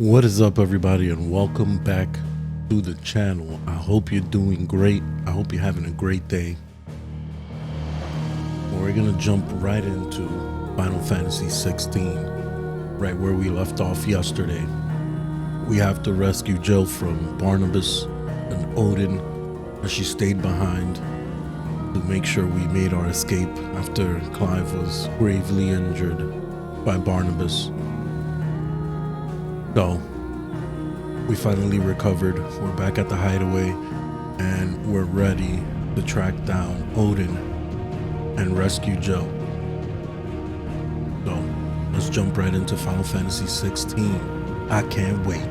What is up, everybody, and welcome back to the channel. I hope you're doing great. I hope you're having a great day. We're gonna jump right into Final Fantasy 16, right where we left off yesterday. We have to rescue Jill from Barnabas and Odin as she stayed behind to make sure we made our escape after Clive was gravely injured by Barnabas. So we finally recovered. We're back at the hideaway and we're ready to track down Odin and rescue Jill. So let's jump right into Final Fantasy 16. I can't wait.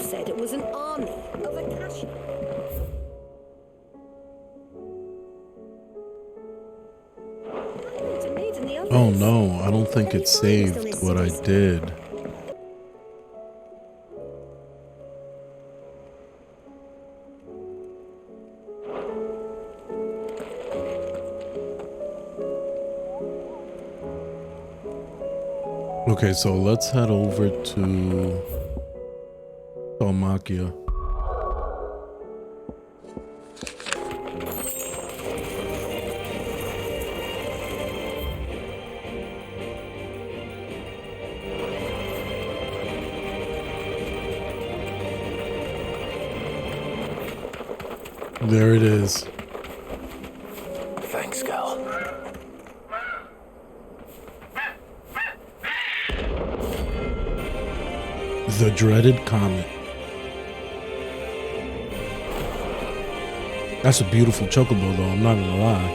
Said it was an army of Akashi. Oh no, I don't think it saved what I did. Okay, so let's head over to Thaumakia. There it is. Thanks, Gal. The dreaded comet. That's a beautiful chocobo, though, I'm not gonna lie.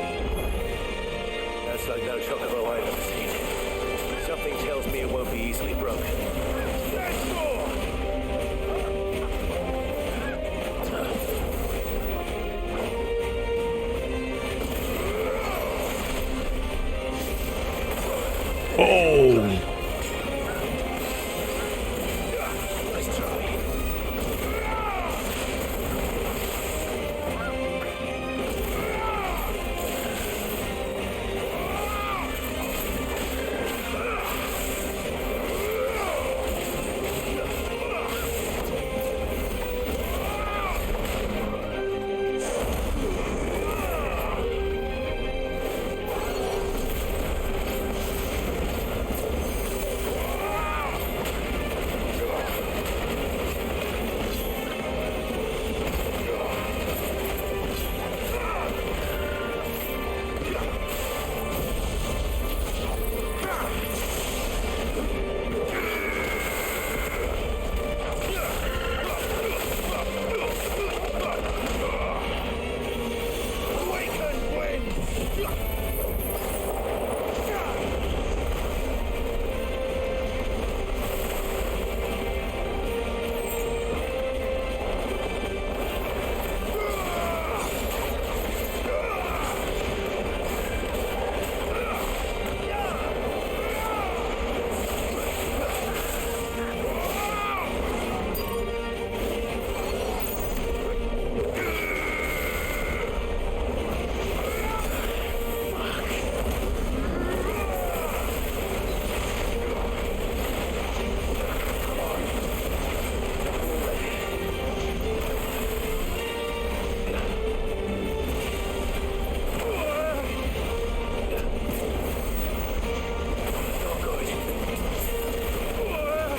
That's like no chocobo I've ever seen. Something tells me it won't be easily broken. Oh!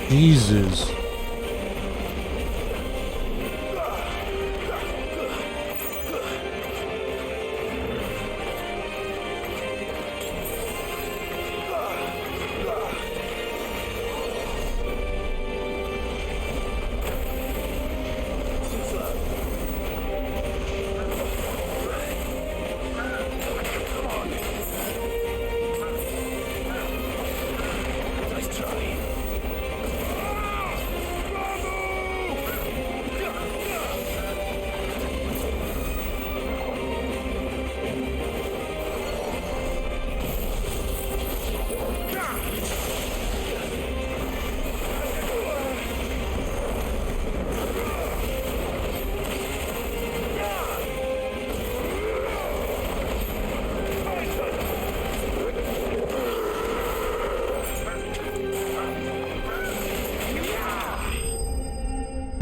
Jesus.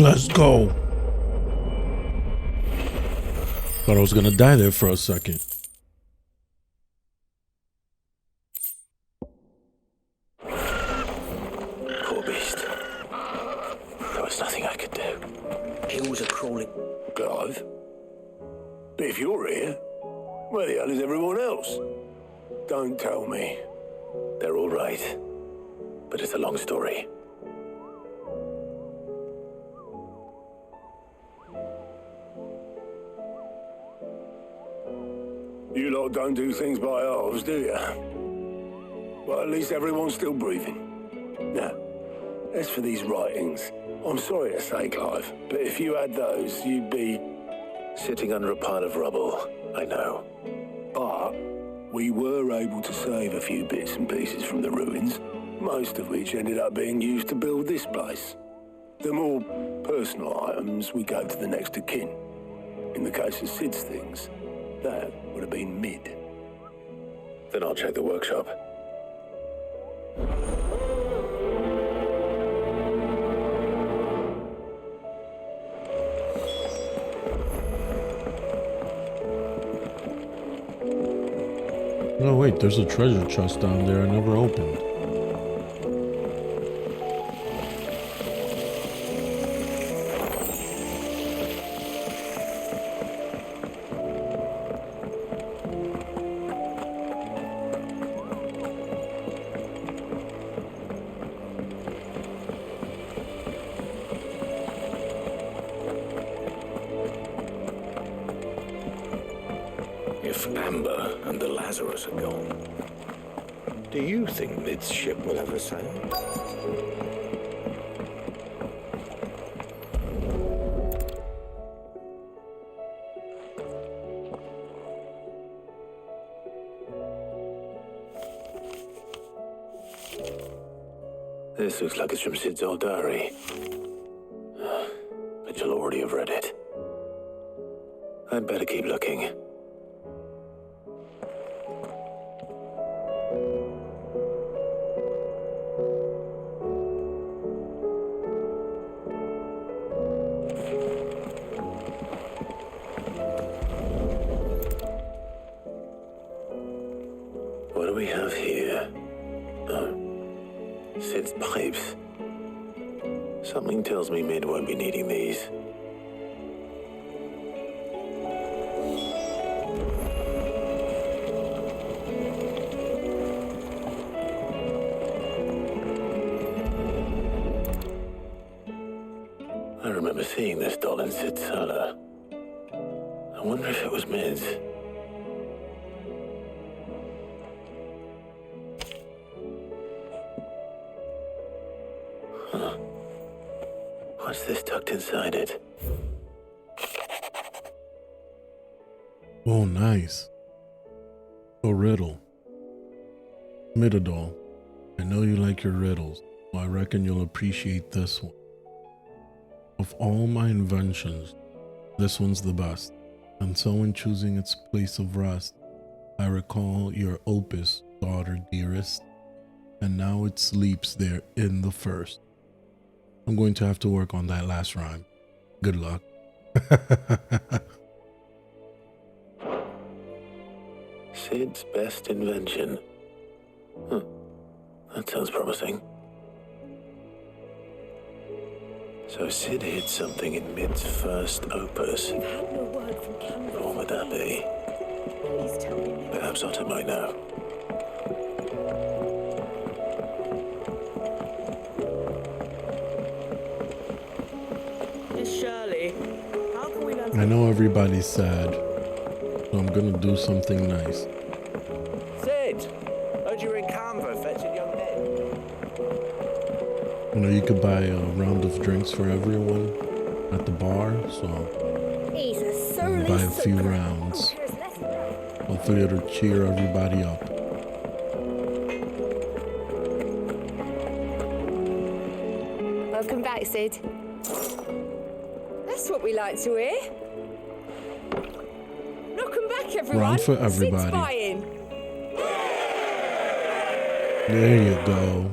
Let's go. Thought I was gonna die there for a second. Poor beast. There was nothing I could do. Hills are crawling. Clive? But if you're here, where the hell is everyone else? Don't tell me. They're all right. But it's a long story. You lot don't do things by halves, do you? Well, at least everyone's still breathing. Now, as for these writings, I'm sorry to say, Clive, but if you had those, you'd be sitting under a pile of rubble, I know. But we were able to save a few bits and pieces from the ruins, most of which ended up being used to build this place. The more personal items we gave to the next of kin. In the case of Sid's things, that would have been mid. Then I'll check the workshop. No, wait, there's a treasure chest down there I never opened. If Amber and the Lazarus are gone, do you think Mid's ship will ever sail? This looks like it's from Sid's old diary. But you'll already have read it. I'd better keep looking. What do we have here? Oh, Sid's pipes. Something tells me Mid won't be needing these. I remember seeing this doll in Sid's cellar. I wonder if it was Mid's. Huh. What's this tucked inside it? Oh, nice. A riddle. Midadol, I know you like your riddles, so I reckon you'll appreciate this one. Of all my inventions, this one's the best. And so in choosing its place of rest, I recall your opus, daughter dearest, and now it sleeps there in the first. I'm going to have to work on that last rhyme. Good luck. Sid's best invention. Huh. That sounds promising. So Sid hid something in Mid's first opus. We've had no word from Canvas. What would that be? Please tell me. Perhaps Otter might know. Miss Shirley, how can we learn? I know everybody's sad, so I'm gonna do something nice. Sid, heard you were in Canva fetching young men. You know, you could buy a round of drinks for everyone at the bar, so He's a surly buy a few sucker. rounds. Oh, here's less. Hopefully it'll cheer everybody up. Welcome back, Sid. That's what we like to hear. Welcome back, everyone. Round for Sid's everybody. buying. There you go.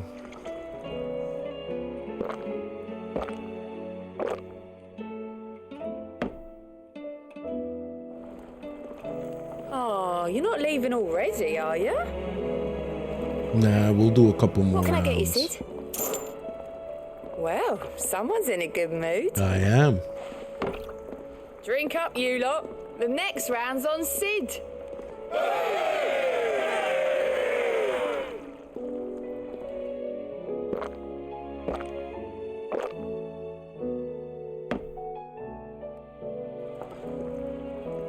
Oh, you're not leaving already, are you? Nah, we'll do a couple more What can I get you, rounds. Sid? Well, someone's in a good mood. I am. Drink up, you lot. The next round's on Sid.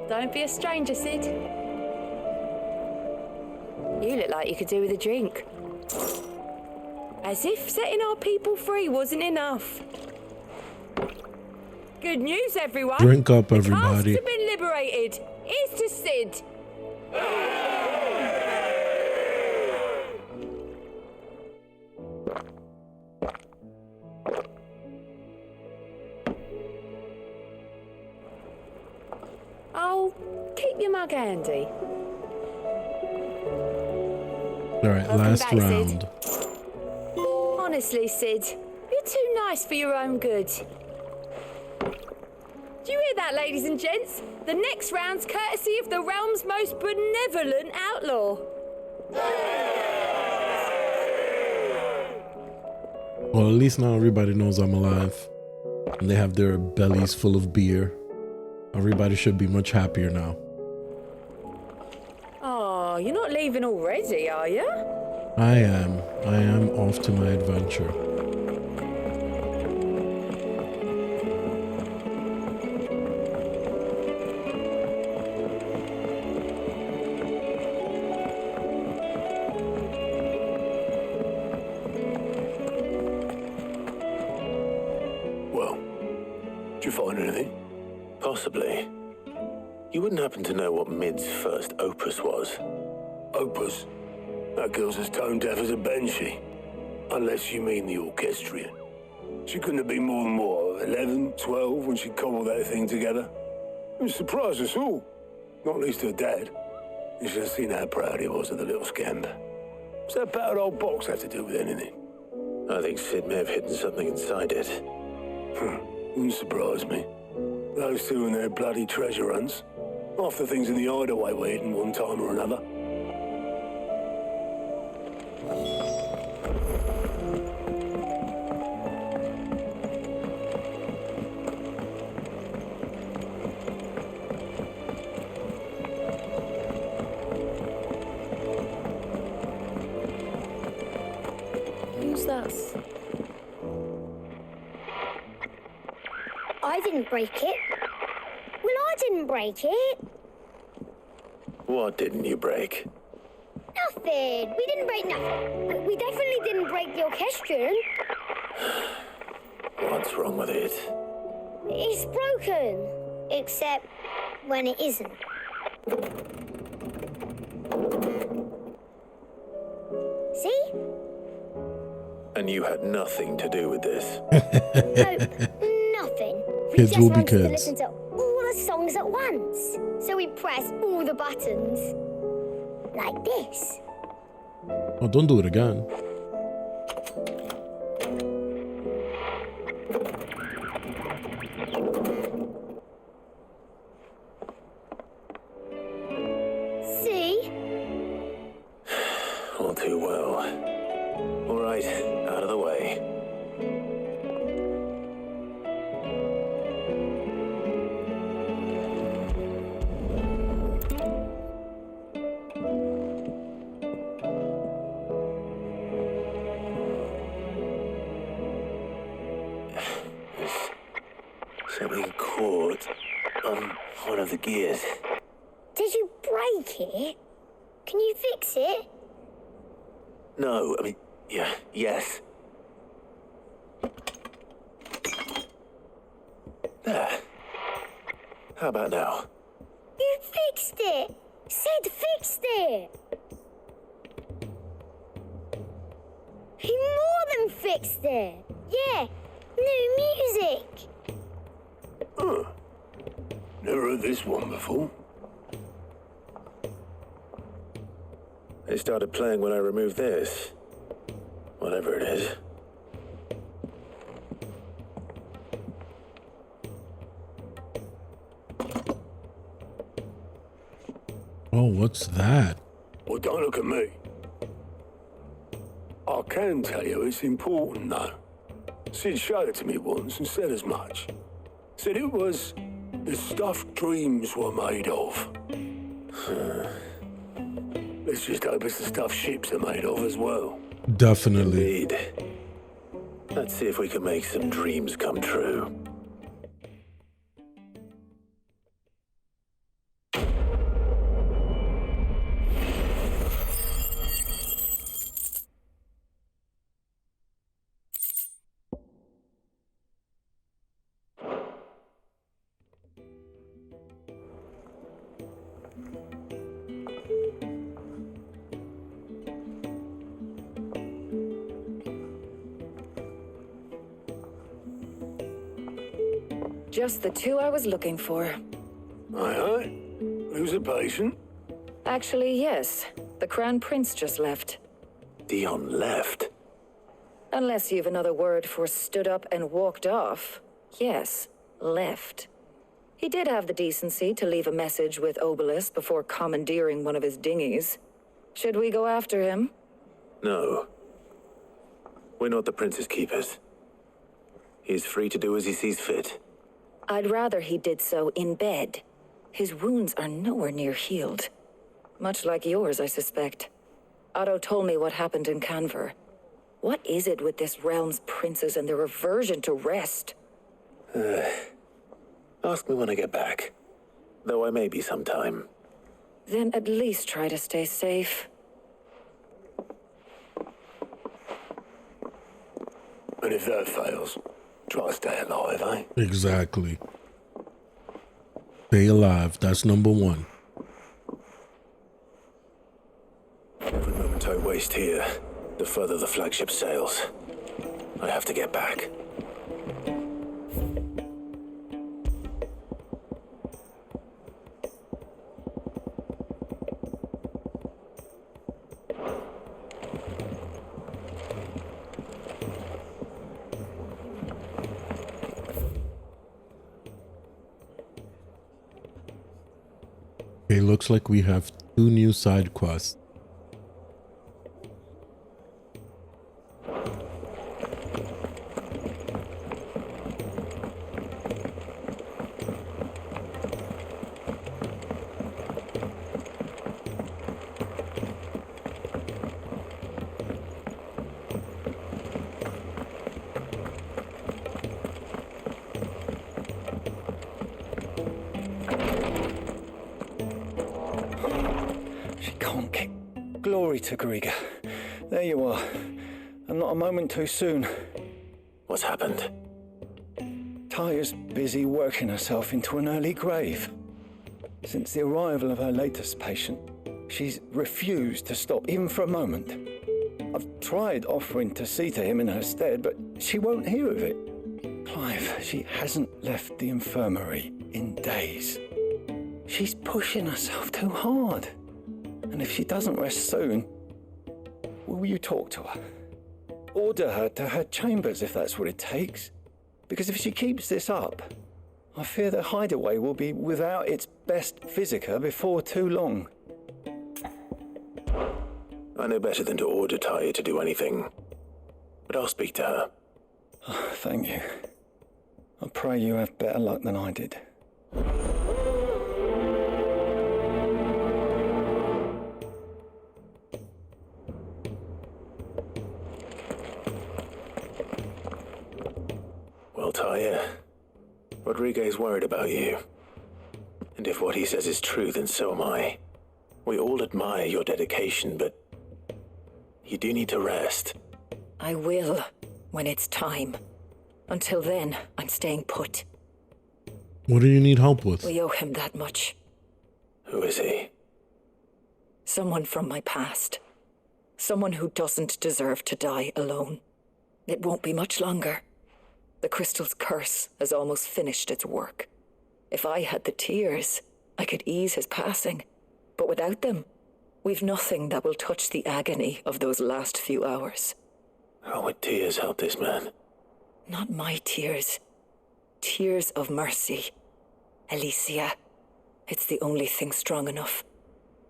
Don't be a stranger, Sid. You look like you could do with a drink. As if setting our people free wasn't enough. Good news, everyone. Drink up, The everybody. casks have been liberated. Here's to Sid. Oh, keep your mug handy. All right, Welcome last back, Sid. round. Honestly, Sid, you're too nice for your own good. Do you hear that, ladies and gents? The next round's courtesy of the realm's most benevolent outlaw. Well, at least now everybody knows I'm alive. And they have their bellies full of beer. Everybody should be much happier now. Oh, you're not leaving already, are you? I am. I am off to my adventure. Well, did you find anything? Possibly. You wouldn't happen to know what Mid's first opus was? Opus? That girl's as tone deaf as a banshee. Unless you mean the orchestrion. She couldn't have been more than what, 11, 12 when she cobbled that thing together? It surprised us all. Not least her dad. You should have seen how proud he was of the little scamp. What's that battered old box have to do with anything? I think Sid may have hidden something inside it. Wouldn't surprise me. Those two and their bloody treasure hunts. Half the things in the hideaway were hidden one time or another. Who's that? I didn't break it. Well, I didn't break it. What didn't you break? Nothing. We didn't break nothing. We definitely didn't break the orchestrion. What's wrong with it? It's broken. Except when it isn't. See? And you had nothing to do with this. No, nothing. We Kids just will be wanted to kids. listen to all the songs at once. So we pressed all the buttons. Like this. Oh, don't do it again. See? All too well. All right, out of the way. There's something caught on one of the gears. Did you break it? Can you fix it? No, I mean, yes. There. How about now? You fixed it! Sid fixed it! He more than fixed it! Yeah, new music! Never heard this one before. It started playing when I removed this. Whatever it is. Oh, what's that? Well, don't look at me. I can tell you it's important, though. Sid showed it to me once and said as much. Said it was the stuff dreams were made of. Let's just hope it's the stuff ships are made of as well. Definitely. Indeed. Let's see if we can make some dreams come true. Just the two I was looking for. Aye. Who's a patient? Actually, yes. The Crown Prince just left. Dion left. Unless you've another word for stood up and walked off. Yes, left. He did have the decency to leave a message with Obelisk before commandeering one of his dinghies. Should we go after him? No. We're not the Prince's keepers. He's free to do as he sees fit. I'd rather he did so in bed. His wounds are nowhere near healed. Much like yours, I suspect. Otto told me what happened in Canver. What is it with this realm's princes and their aversion to rest? Ask me when I get back. Though I may be sometime. Then at least try to stay safe. And if that fails, try to stay alive, eh? Exactly. Stay alive. That's number one. Every moment I waste here, the further the flagship sails. I have to get back. Okay, looks like we have 2 new side quests. Glory to Griga. There you are. And not a moment too soon. What's happened? Taya's busy working herself into an early grave. Since the arrival of her latest patient, she's refused to stop, even for a moment. I've tried offering to see to him in her stead, but she won't hear of it. Clive, she hasn't left the infirmary in days. She's pushing herself too hard. And if she doesn't rest soon, will you talk to her? Order her to her chambers if that's what it takes. Because if she keeps this up, I fear the hideaway will be without its best physica before too long. I know better than to order Taya to do anything. But I'll speak to her. Oh, thank you. I pray you have better luck than I did. Well, Taya, Rodriguez worried about you. And if what he says is true, then so am I. We all admire your dedication, but you do need to rest. I will, when it's time. Until then, I'm staying put. What do you need help with? We owe him that much. Who is he? Someone from my past. Someone who doesn't deserve to die alone. It won't be much longer. The crystal's curse has almost finished its work. If I had the tears, I could ease his passing. But without them, we've nothing that will touch the agony of those last few hours. How would tears help this man? Not my tears. Tears of mercy. Alicia. It's the only thing strong enough.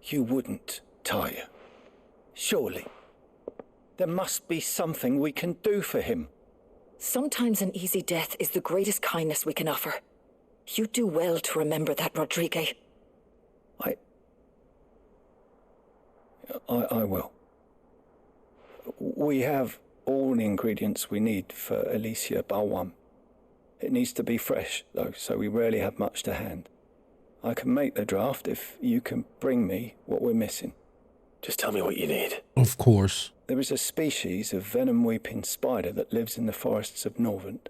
You wouldn't, Tyre. Surely. There must be something we can do for him. Sometimes an easy death is the greatest kindness we can offer. You do well to remember that, Rodrigue. I will. We have all the ingredients we need for Alicia Balwam. It needs to be fresh, though, so we rarely have much to hand. I can make the draft if you can bring me what we're missing. Just tell me what you need. Of course. There is a species of venom-weeping spider that lives in the forests of Norvent,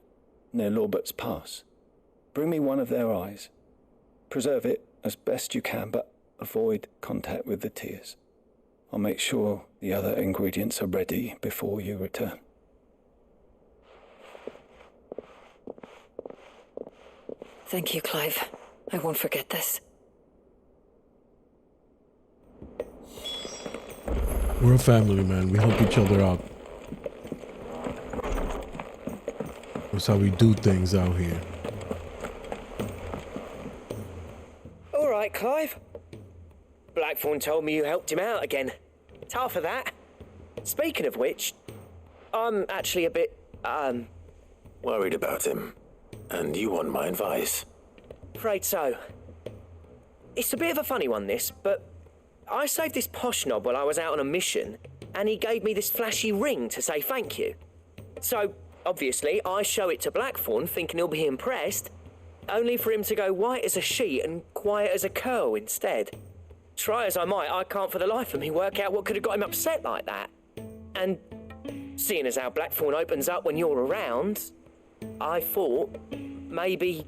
near Lorbert's Pass. Bring me one of their eyes. Preserve it as best you can, but avoid contact with the tears. I'll make sure the other ingredients are ready before you return. Thank you, Clive. I won't forget this. We're a family, man. We help each other out. That's how we do things out here. All right, Clive. Blackthorn told me you helped him out again. Tough for that. Speaking of which, I'm actually a bit, Worried about him. And you want my advice? afraid so. It's a bit of a funny one, this, but I saved this posh knob while I was out on a mission, and he gave me this flashy ring to say thank you. So, obviously, I show it to Blackthorn, thinking he'll be impressed, only for him to go white as a sheet and quiet as a curl instead. Try as I might, I can't for the life of me work out what could have got him upset like that. And seeing as how Blackthorn opens up when you're around, I thought maybe...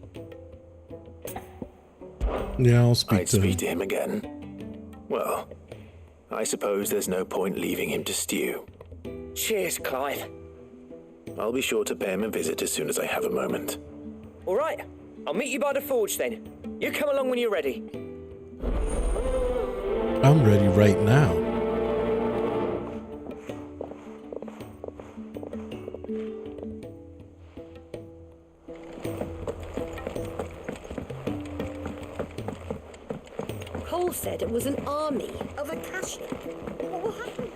Yeah, I'll speak I'd to speak him. to him again. Well, I suppose there's no point leaving him to stew. Cheers, Clive. I'll be sure to pay him a visit as soon as I have a moment. All right, I'll meet you by the forge then. You come along when you're ready. I'm ready right now. Cole said it was an army of Akashi. What will happen?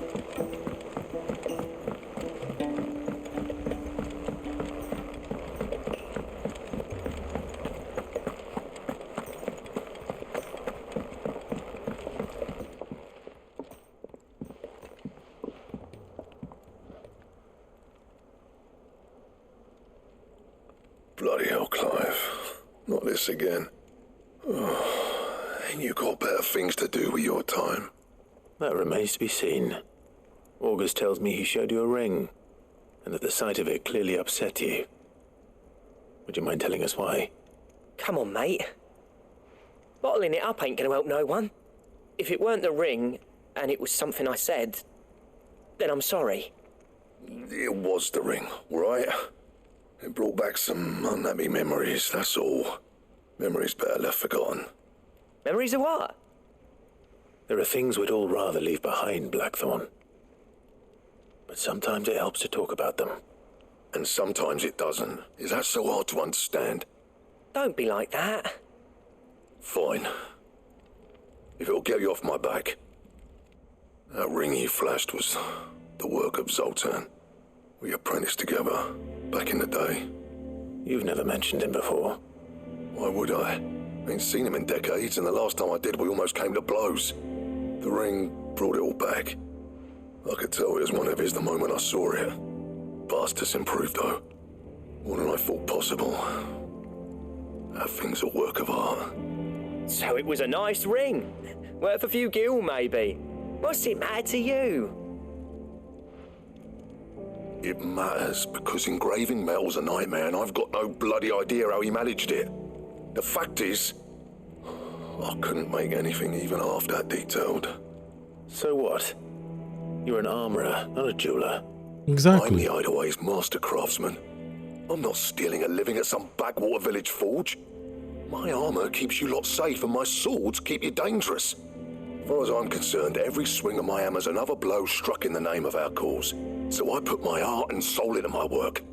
Bloody hell, Clive. Not this again. Ain't you got better things to do with your time? That remains to be seen. August tells me he showed you a ring, and that the sight of it clearly upset you. Would you mind telling us why? Come on, mate. Bottling it up ain't gonna help no one. If it weren't the ring, and it was something I said, then I'm sorry. It was the ring, right? It brought back some unhappy memories, that's all. Memories better left forgotten. Memories of what? There are things we'd all rather leave behind, Blackthorn. But sometimes it helps to talk about them. And sometimes it doesn't. Is that so hard to understand? Don't be like that. Fine. If it'll get you off my back. That ring you flashed was the work of Zoltan. We apprenticed together, back in the day. You've never mentioned him before. Why would I? Ain't seen him in decades, and the last time I did, we almost came to blows. The ring brought it all back. I could tell it was one of his the moment I saw it. Vast has improved, though. More than I thought possible. That thing's a work of art. So it was a nice ring. Worth a few gil, maybe. What's it matter to you? It matters because engraving metal's a nightmare, and I've got no bloody idea how he managed it. The fact is, I couldn't make anything even half that detailed. So what? You're an armorer, not a jeweler. I'm Exactly. the Hideaway's master craftsman. I'm not stealing a living at some backwater village forge. My armor keeps you lot safe, and my swords keep you dangerous. As far as I'm concerned, every swing of my hammer's another blow struck in the name of our cause. So I put my heart and soul into my work.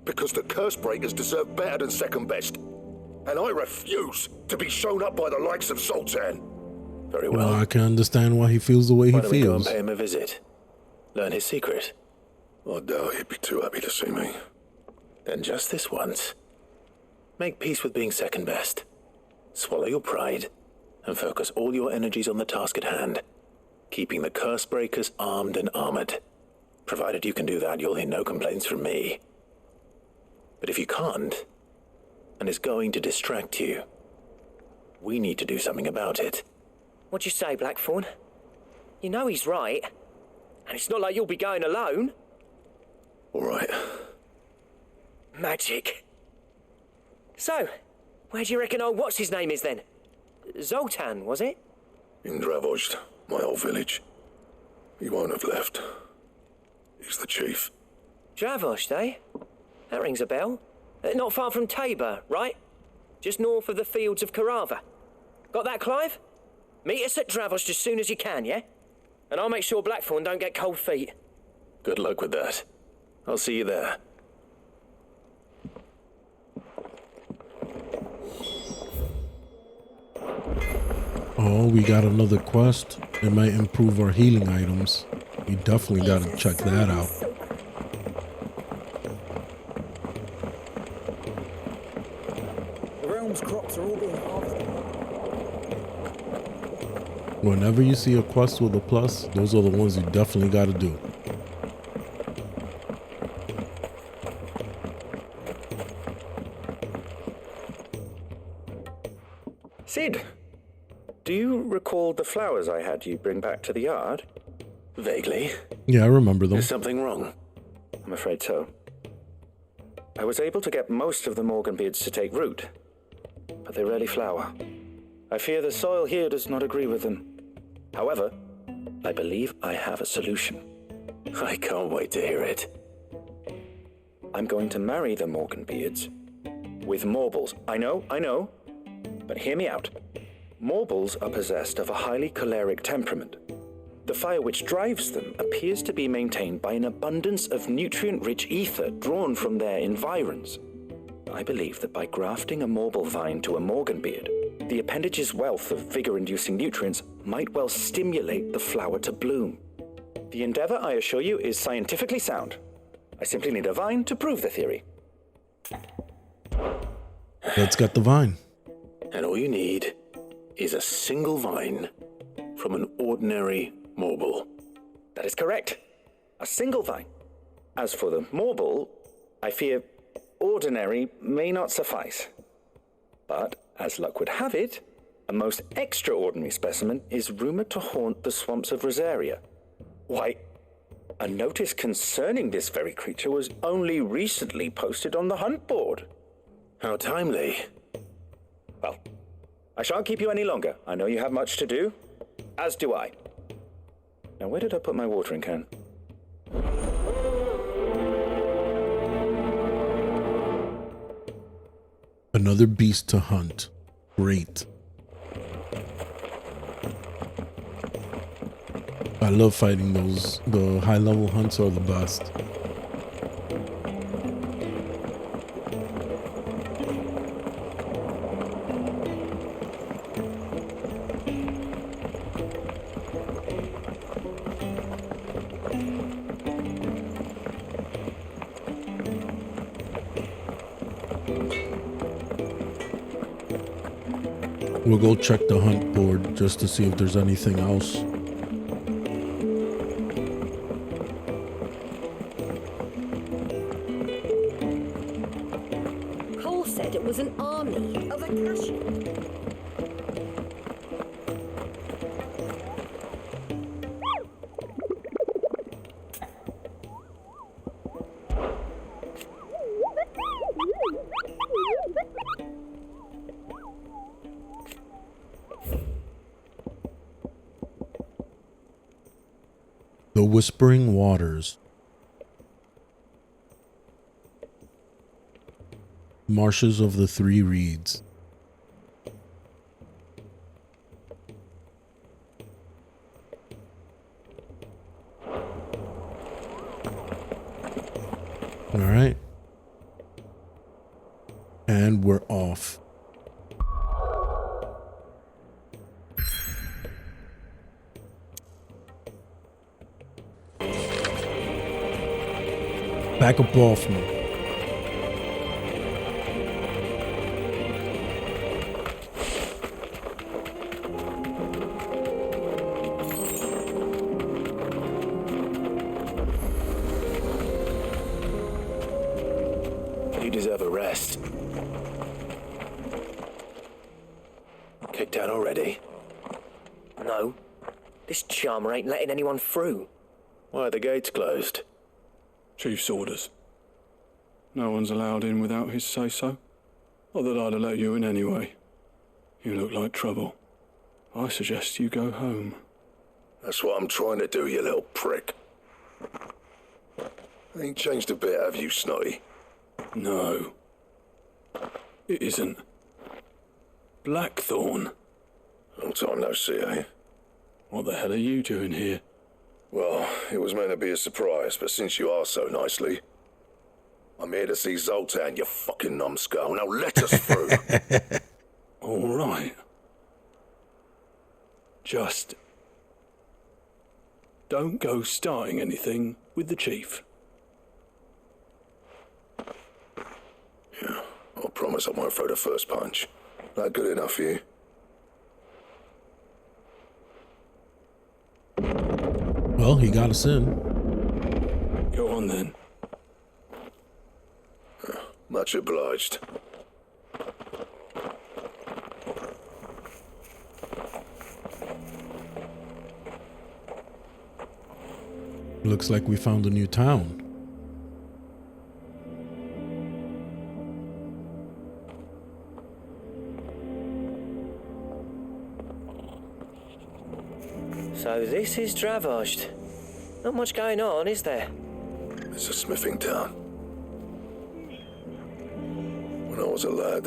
Because the curse breakers deserve better than second best. And I refuse to be shown up by the likes of Sultan. Very well. Well, I can understand why he feels the way Why he don't we go and feels. pay him a visit? Learn his secret. I doubt he'd be too happy to see me. Then just this once, make peace with being second best. Swallow your pride and focus all your energies on the task at hand, keeping the curse breakers armed and armored. Provided you can do that, you'll hear no complaints from me. But if you can't, and it's going to distract you, we need to do something about it. What'd you say, Blackthorn? You know he's right. And it's not like you'll be going alone. All right. Magic. So, where do you reckon old what's-his-name is then? Zoltan, was it? In Dravozd, my old village. He won't have left. He's the chief. Dravozd, eh? That rings a bell. Not far from Tabor, right? Just north of the fields of Carava. Got that, Clive? Meet us at Dravozd as soon as you can, yeah? And I'll make sure Blackthorn don't get cold feet. Good luck with that. I'll see you there. Oh, we got another quest. It might improve our healing items. We definitely got to check that out. The realm's crops are all being harvested. Whenever you see a quest with a plus, those are the ones you definitely got to do. Sid, do you recall the flowers I had you bring back to the yard? Vaguely. Yeah, I remember them. Is something wrong? I'm afraid so. I was able to get most of the Morganbeards to take root, but they rarely flower. I fear the soil here does not agree with them. However, I believe I have a solution. I can't wait to hear it. I'm going to marry the Morganbeards with Morbles. I know, but hear me out. Morbles are possessed of a highly choleric temperament. The fire which drives them appears to be maintained by an abundance of nutrient-rich ether drawn from their environs. I believe that by grafting a Morble vine to a Morganbeard, the appendage's wealth of vigor-inducing nutrients might well stimulate the flower to bloom. The endeavor, I assure you, is scientifically sound. I simply need a vine to prove the theory. Let's get the vine. And all you need is a single vine from an ordinary Morble. That is correct. A single vine. As for the Morble, I fear ordinary may not suffice. But, as luck would have it, a most extraordinary specimen is rumored to haunt the swamps of Rosaria. Why, a notice concerning this very creature was only recently posted on the hunt board. How timely. Well, I shan't keep you any longer. I know you have much to do, as do I. Now, where did I put my watering can? Another beast to hunt. Great. I love fighting those. The high level hunts are the best. We'll go check the hunt board just to see if there's anything else. Cole said it was an army of Akashi. The Whispering Waters. Marshes of the Three Reeds. All right. And we're off. Back up off me. You deserve a rest. Kicked out already? No. This charmer ain't letting anyone through. Why are the gates closed? Chief's orders. No one's allowed in without his say-so. Not that I'd have let you in anyway. You look like trouble. I suggest you go home. That's what I'm trying to do, you little prick. Ain't changed a bit, have you, Snotty? No. It isn't. Blackthorn. Long time no see, eh? What the hell are you doing here? Well, it was meant to be a surprise, but since you asked so nicely, I'm here to see Zoltan, you fucking numbskull. Now let us through. All right. Just don't go starting anything with the chief. Yeah, I promise I won't throw the first punch. That good enough for you? Well, he got us in. Go on then. Much obliged. Looks like we found a new town. So this is Dravosht. Not much going on, is there? It's a smithing town. When I was a lad,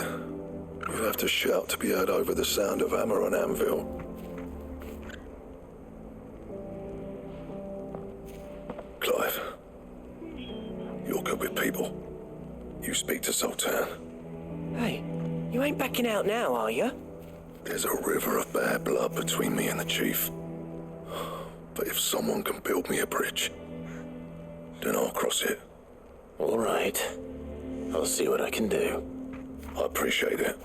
you'd have to shout to be heard over the sound of hammer and anvil. Clive, you're good with people. You speak to Sultan. Hey, you ain't backing out now, are you? There's a river of bad blood between me and the chief. But if someone can build me a bridge, then I'll cross it. All right. I'll see what I can do. I appreciate it.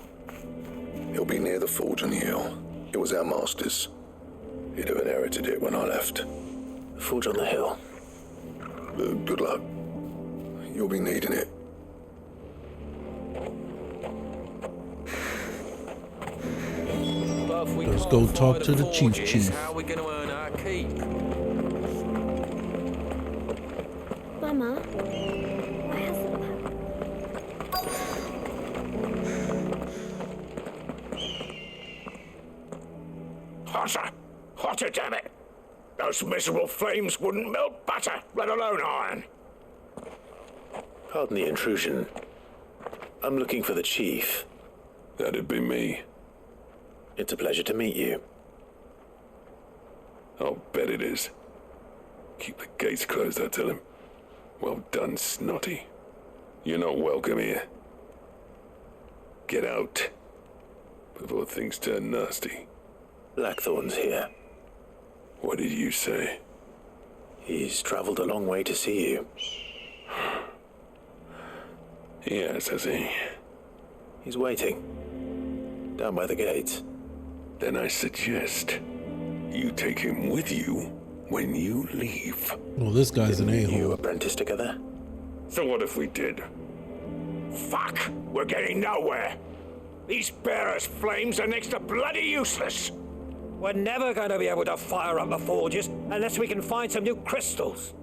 It'll be near the forge on the hill. It was our master's. He'd have inherited it when I left. Forge on the hill. Good luck. You'll be needing it. Let's go talk to the chief. How are we going to earn our keep? Mama, why hasn't Hotter! Hotter, damn it! Those miserable flames wouldn't melt butter, let alone iron. Pardon the intrusion. I'm looking for the chief. That'd be me. It's a pleasure to meet you. I'll bet it is. Keep the gates closed, I tell him. Well done, Snotty. You're not welcome here. Get out before things turn nasty. Blackthorn's here. What did you say? He's traveled a long way to see you. Yes, has he? He's waiting. Down by the gates. Then I suggest you take him with you when you leave. Well, this guy's an a-hole. You apprentice together? So what if we did? Fuck! We're getting nowhere! These bearers' flames are next to bloody useless! We're never going to be able to fire up the forges unless we can find some new crystals.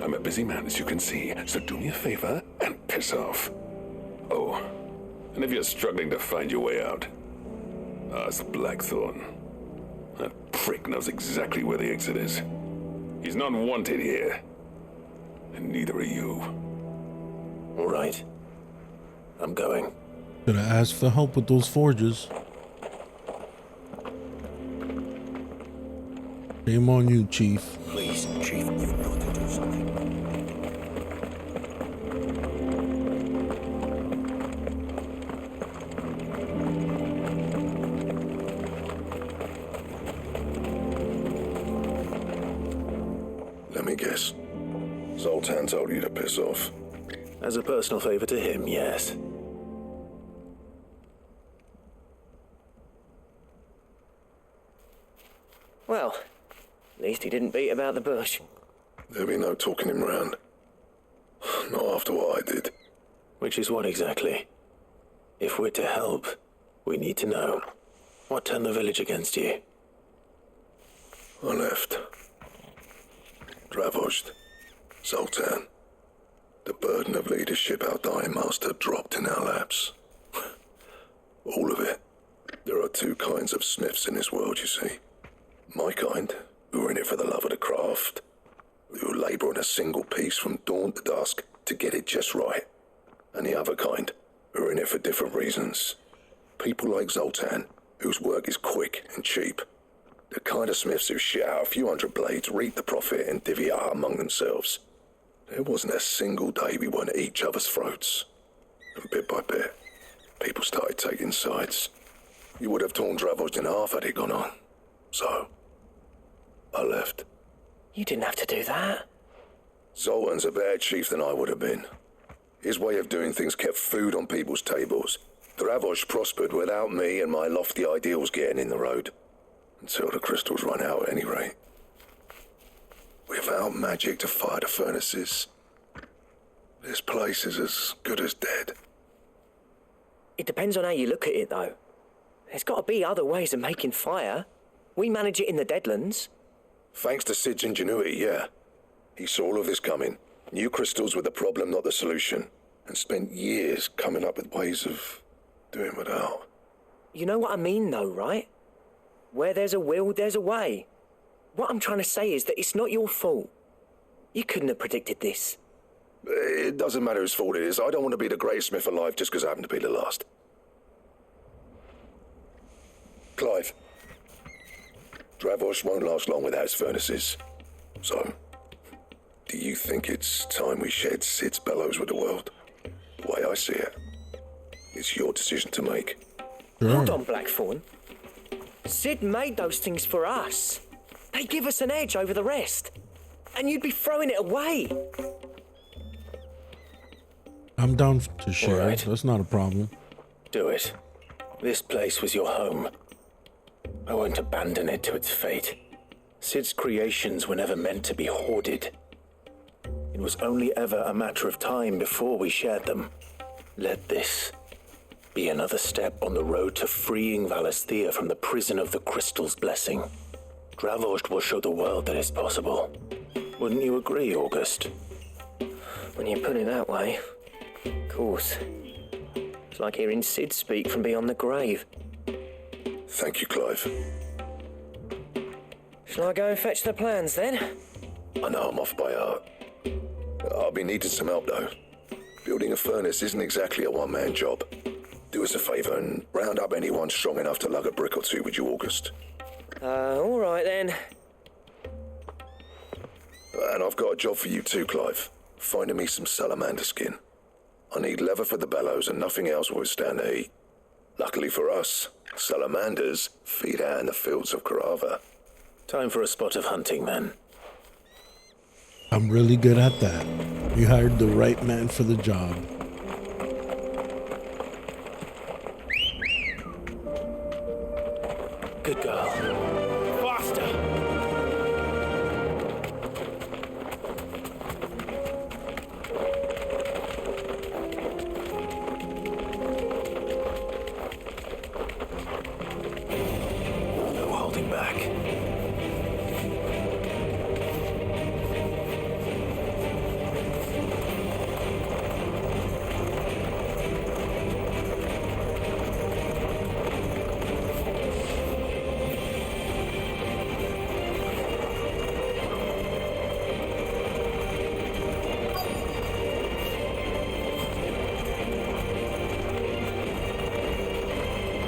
I'm a busy man, as you can see, so do me a favor and piss off. Oh, and if you're struggling to find your way out, ask Blackthorn. That prick knows exactly where the exit is. He's not wanted here. And neither are you. All right. I'm going. Should I ask for help with those forges? Shame on you, Chief. Please, Chief, you've got to do something. Let me guess. Zoltan told you to piss off. As a personal favor to him, yes. Well, at least he didn't beat about the bush. There'll be no talking him round. Not after what I did. Which is what exactly? If we're to help, we need to know. What turned the village against you? I left. Dravost, Zoltan. The burden of leadership our dying master dropped in our laps. All of it. There are two kinds of smiths in this world, you see. My kind, who are in it for the love of the craft, who labour on a single piece from dawn to dusk to get it just right. And the other kind, who are in it for different reasons. People like Zoltan, whose work is quick and cheap. The kind of smiths who shit out a few hundred blades, reap the profit, and divvy it out among themselves. There wasn't a single day we weren't at each other's throats. And bit by bit, people started taking sides. You would have torn Dravost in half had it gone on. So, I left. You didn't have to do that. Zoltan's a better chief than I would have been. His way of doing things kept food on people's tables. Dravost prospered without me and my lofty ideals getting in the road. Until the crystals run out at any rate. Without magic to fire the furnaces, this place is as good as dead. It depends on how you look at it, though. There's got to be other ways of making fire. We manage it in the Deadlands. Thanks to Sid's ingenuity, yeah. He saw all of this coming, knew crystals were the problem, not the solution, and spent years coming up with ways of doing without. You know what I mean, though, right? Where there's a will, there's a way. What I'm trying to say is that it's not your fault. You couldn't have predicted this. It doesn't matter whose fault it is. I don't want to be the greatest smith alive just because I happen to be the last. Clive. Dravost won't last long without his furnaces. So, do you think it's time we shared Sid's bellows with the world? The way I see it. It's your decision to make. Hold on, Blackthorn. Sid made those things for us. They give us an edge over the rest. And you'd be throwing it away. I'm down to share. All right. That's not a problem. Do it. This place was your home. I won't abandon it to its fate. Sid's creations were never meant to be hoarded. It was only ever a matter of time before we shared them. Let this be another step on the road to freeing Valisthea from the prison of the Crystal's blessing. Dravost will show the world that it's possible. Wouldn't you agree, August? When you put it that way, of course. It's like hearing Sid speak from beyond the grave. Thank you, Clive. Shall I go and fetch the plans, then? I know I'm off by heart. I'll be needing some help, though. Building a furnace isn't exactly a one-man job. Do us a favour and round up anyone strong enough to lug a brick or two with you, August. All right, then. And I've got a job for you too, Clive. Finding me some salamander skin. I need leather for the bellows and nothing else will withstand the heat. Luckily for us, salamanders feed out in the fields of Karava. Time for a spot of hunting, then. I'm really good at that. You hired the right man for the job. Good girl. Faster! No holding back.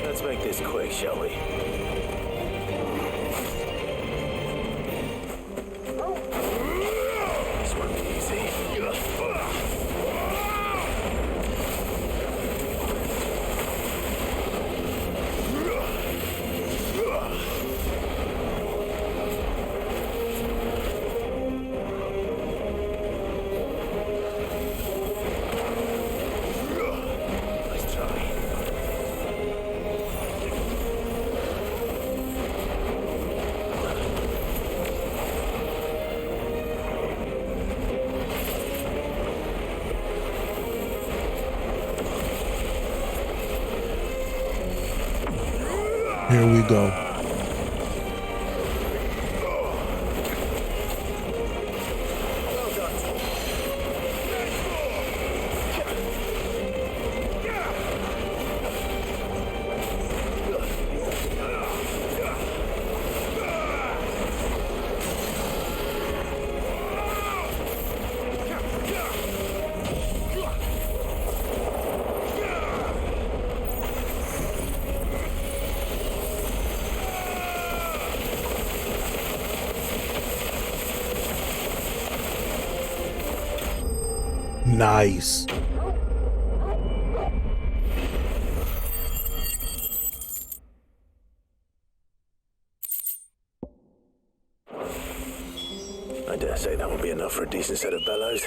Let's make this quick, shall we? This won't be easy. you go. Nice. I dare say that will be enough for a decent set of bellows.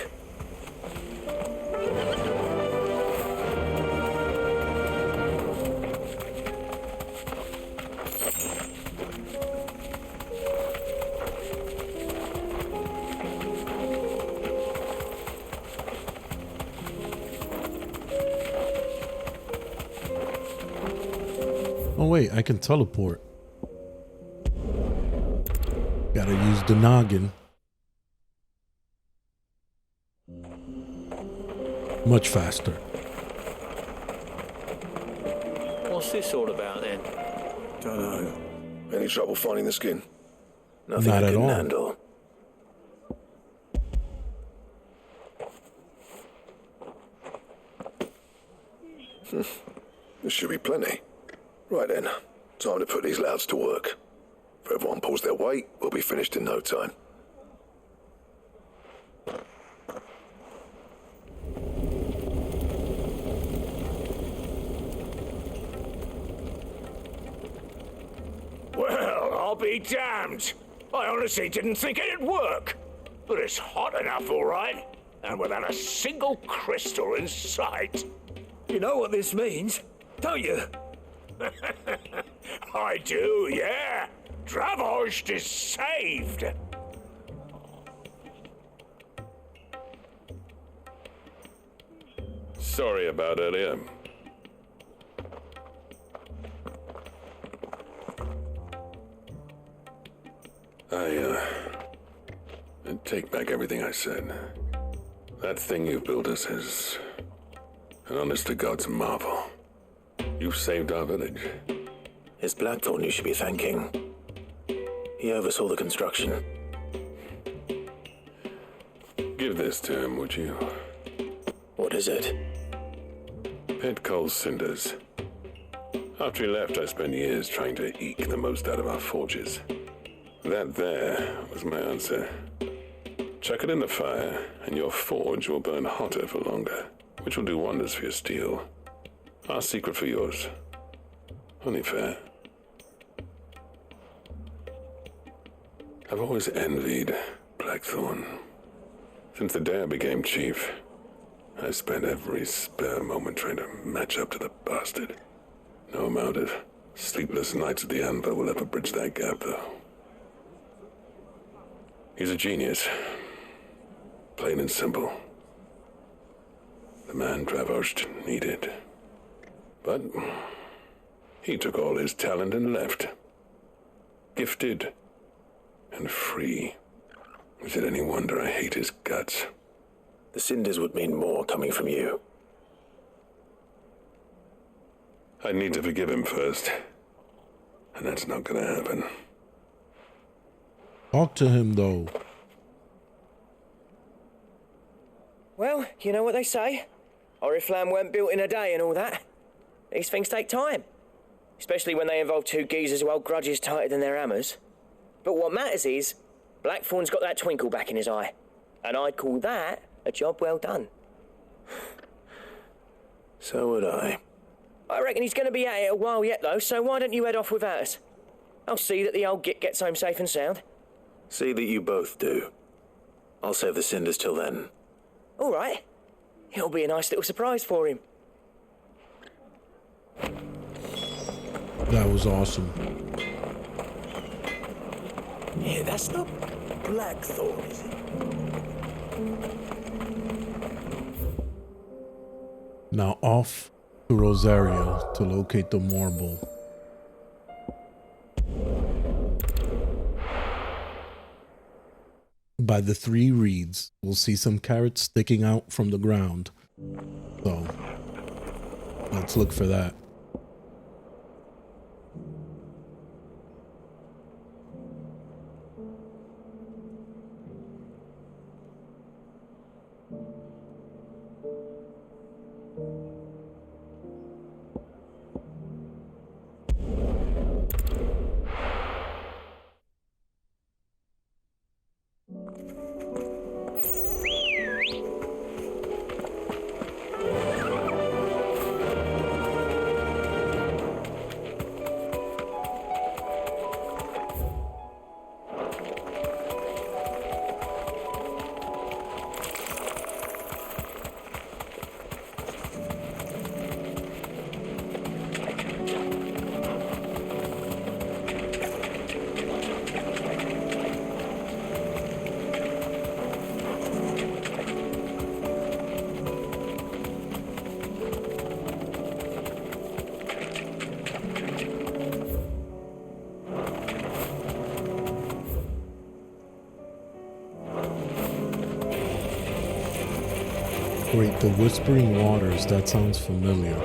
Oh wait, I can teleport. Gotta use the noggin. Much faster. What's this all about then? Don't know. Any trouble finding the skin? Nothing Not I at couldn't all. handle. There should be plenty. Right then, time to put these louds to work. If everyone pulls their weight, we'll be finished in no time. Well, I'll be damned. I honestly didn't think it'd work. But it's hot enough, all right. And without a single crystal in sight. You know what this means, don't you? I do, yeah. Dravost is saved. Sorry about earlier. I take back everything I said. That thing you built us is an honest to God's marvel. You've saved our village. It's Blackthorn you should be thanking. He oversaw the construction. Give this to him, would you? What is it? Pit coal cinders. After he left, I spent years trying to eke the most out of our forges. That there was my answer. Chuck it in the fire, and your forge will burn hotter for longer, which will do wonders for your steel. Our secret for yours. Only fair. I've always envied Blackthorn. Since the day I became chief, I spent every spare moment trying to match up to the bastard. No amount of sleepless nights at the anvil will ever bridge that gap, though. He's a genius. Plain and simple. The man Dravost needed. But he took all his talent and left. Gifted and free. Is it any wonder I hate his guts? The cinders would mean more coming from you. I need to forgive him first. And that's not gonna happen. Talk to him, though. Well, you know what they say. Oriflamme weren't built in a day and all that. These things take time. Especially when they involve two geezers who hold grudges tighter than their hammers. But what matters is, Blackthorn's got that twinkle back in his eye. And I'd call that a job well done. So would I. I reckon he's going to be at it a while yet, though, so why don't you head off without us? I'll see that the old git gets home safe and sound. See that you both do. I'll save the cinders till then. All right. It'll be a nice little surprise for him. That was awesome. Yeah, that's not Blackthorn, is it? Now off to Rosario to locate the marble. by the 3 reeds, we'll see some carrots sticking out from the ground. So let's look for that. Wait, the Whispering Waters, that sounds familiar.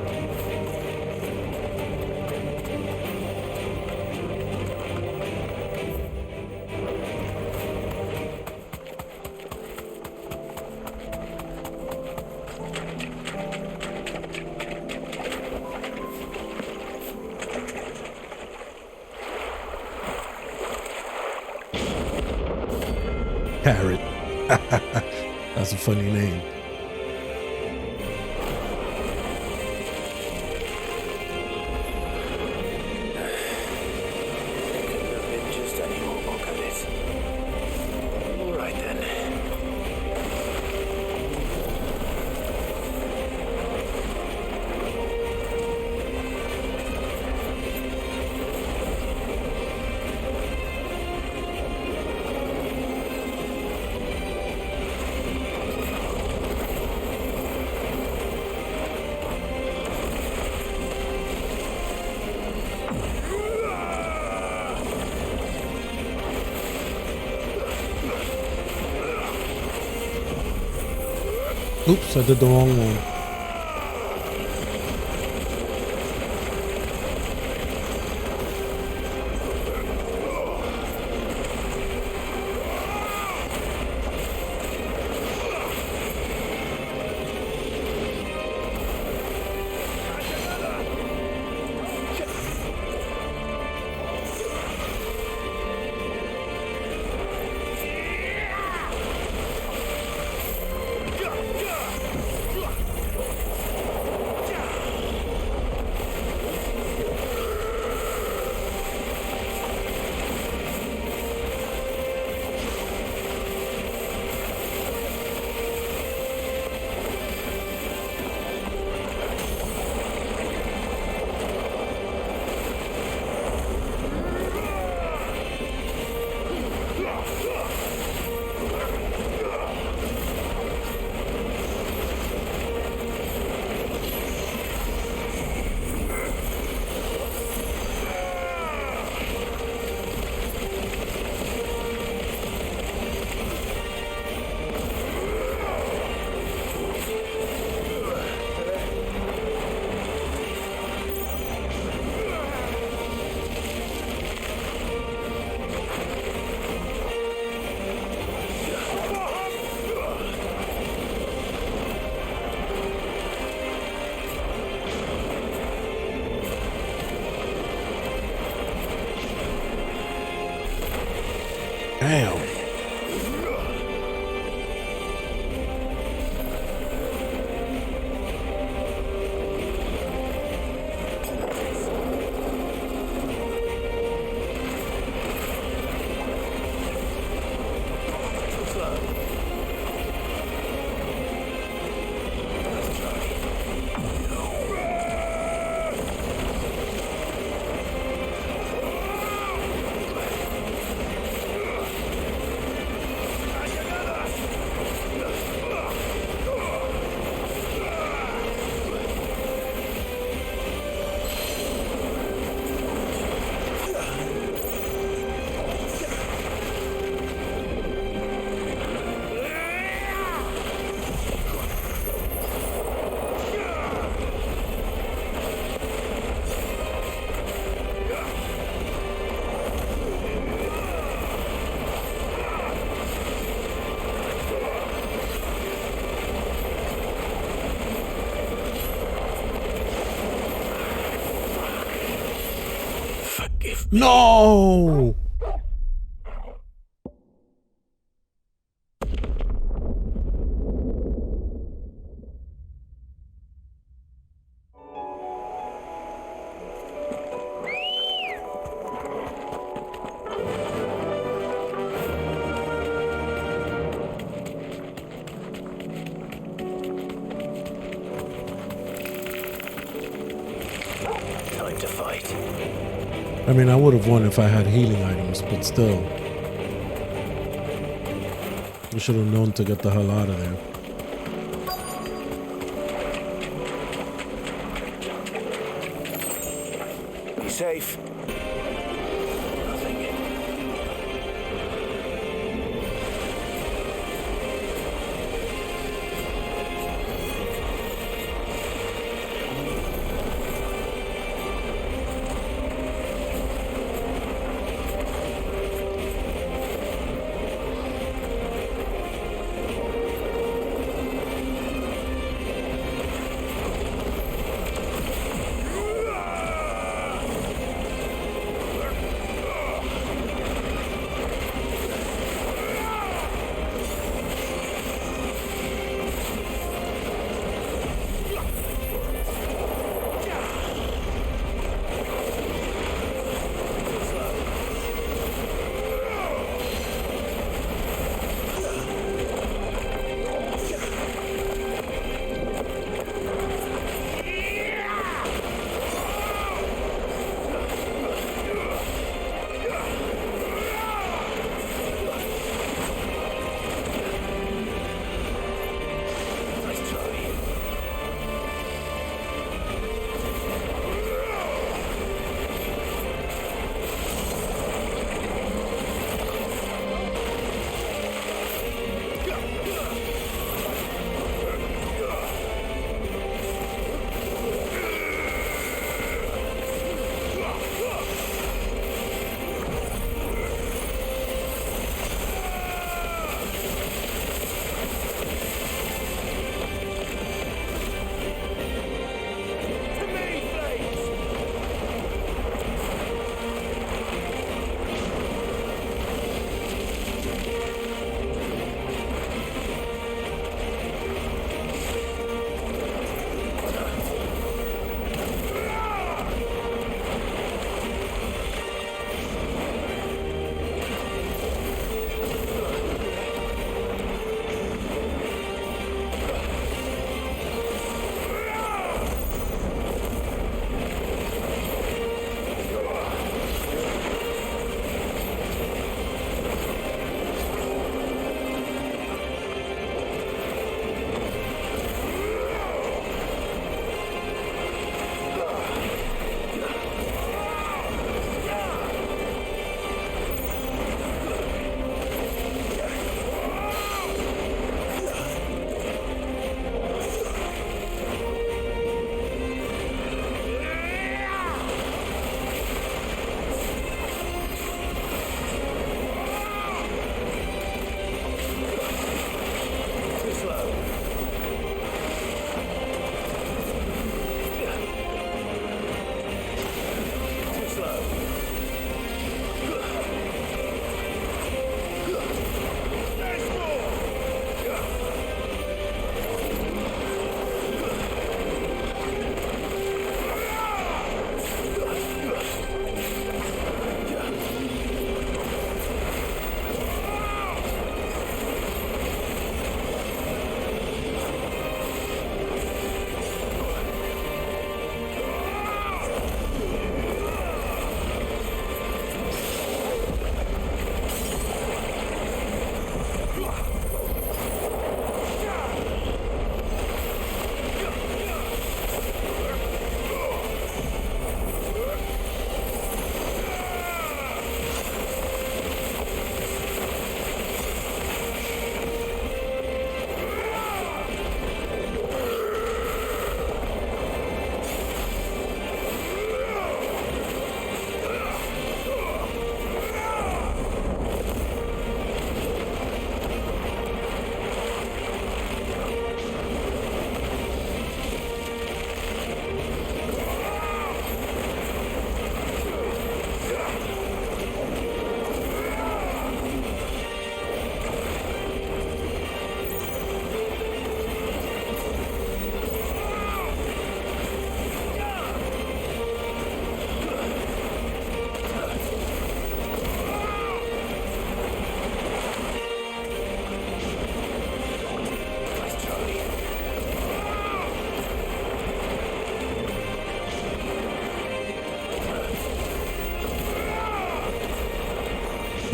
Carrot. That's a funny name. Oops, I did the wrong one. Damn. No! Time to fight. I mean, I would have won if I had healing items, but still. I should have known to get the hell out of there. Be safe.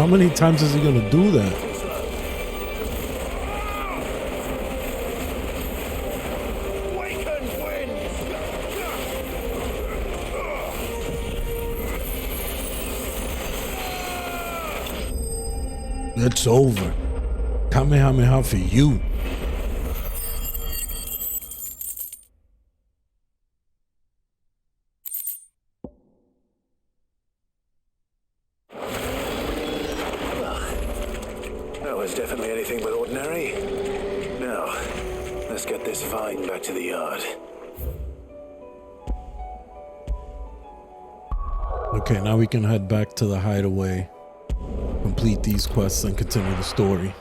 How many times is he gonna do that? It's over. Kamehameha for you. That was definitely anything but ordinary. Now, let's get this vine back to the yard. Okay, now we can head back to the hideaway, complete these quests, and continue the story.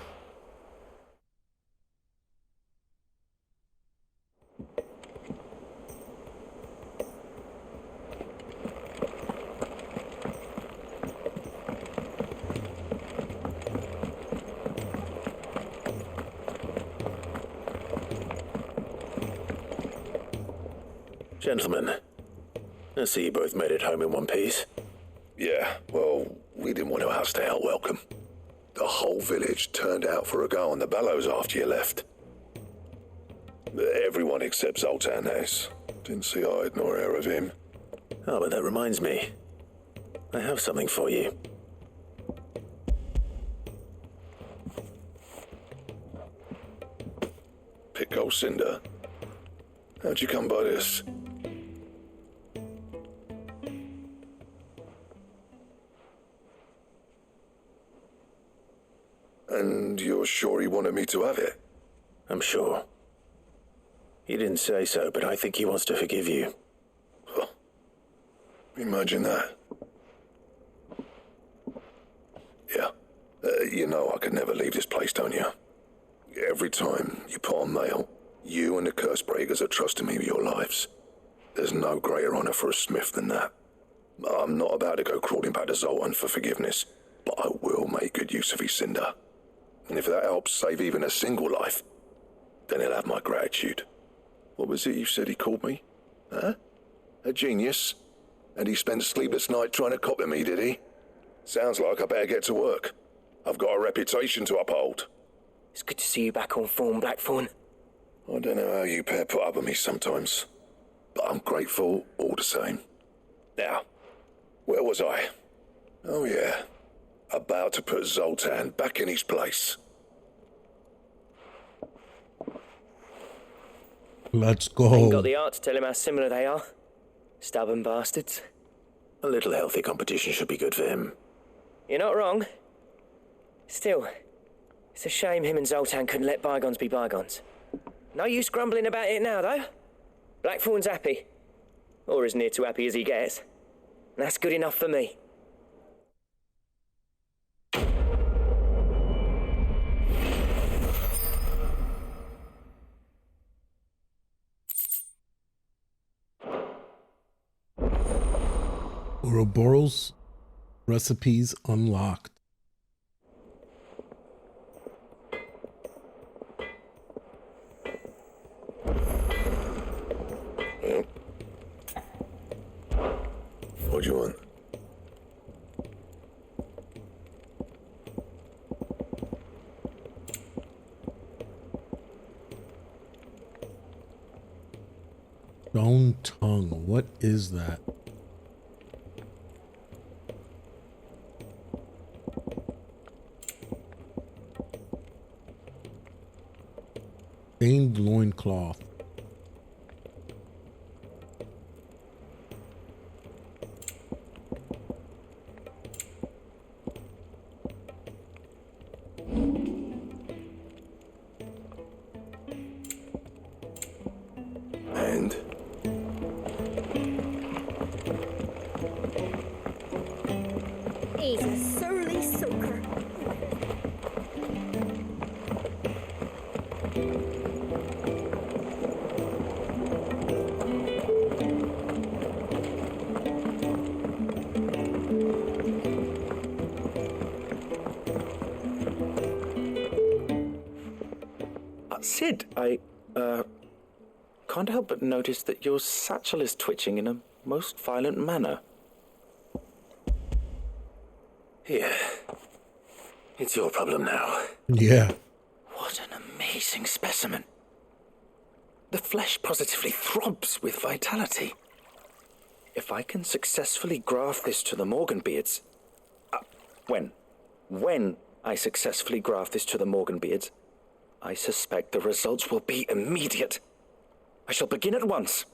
Gentlemen, I see you both made it home in one piece. Yeah, well, we didn't want to outstay our welcome. The whole village turned out for a go on the bellows after you left. Everyone except Zoltan has. Didn't see hide nor hair of him. Oh, but that reminds me. I have something for you. Pico Cinder. How'd you come by this? And you're sure he wanted me to have it? I'm sure. He didn't say so, but I think he wants to forgive you. Huh. Imagine that. Yeah. You know I could never leave this place, don't you? Every time you put on mail, you and the curse breakers are trusting me with your lives. There's no greater honor for a smith than that. I'm not about to go crawling back to Zoltan for forgiveness, but I will make good use of his cinder. And if that helps save even a single life, then he'll have my gratitude. What was it you said he called me? Huh? A genius? And he spent sleepless night trying to copy me, did he? Sounds like I better get to work. I've got a reputation to uphold. It's good to see you back on form, Blackthorn. I don't know how you pair put up with me sometimes, but I'm grateful all the same. Now, where was I? Oh yeah, about to put Zoltan back in his place. Let's go. Ain't got the art to tell him how similar they are. Stubborn bastards. A little healthy competition should be good for him. You're not wrong. Still, it's a shame him and Zoltan couldn't let bygones be bygones. No use grumbling about it now, though. Blackthorn's happy. Or as near to happy as he gets. And that's good enough for me. Ouroboros recipes unlocked. What do you want? Stone tongue. What is that? Stained loincloth. And? He's a surly soaker. Sid, I can't help but notice that your satchel is twitching in a most violent manner. Here. It's your problem now. Yeah. What an amazing specimen. The flesh positively throbs with vitality. If I can successfully graft this to the Morganbeards... When I successfully graft this to the Morganbeards, I suspect the results will be immediate. I shall begin at once.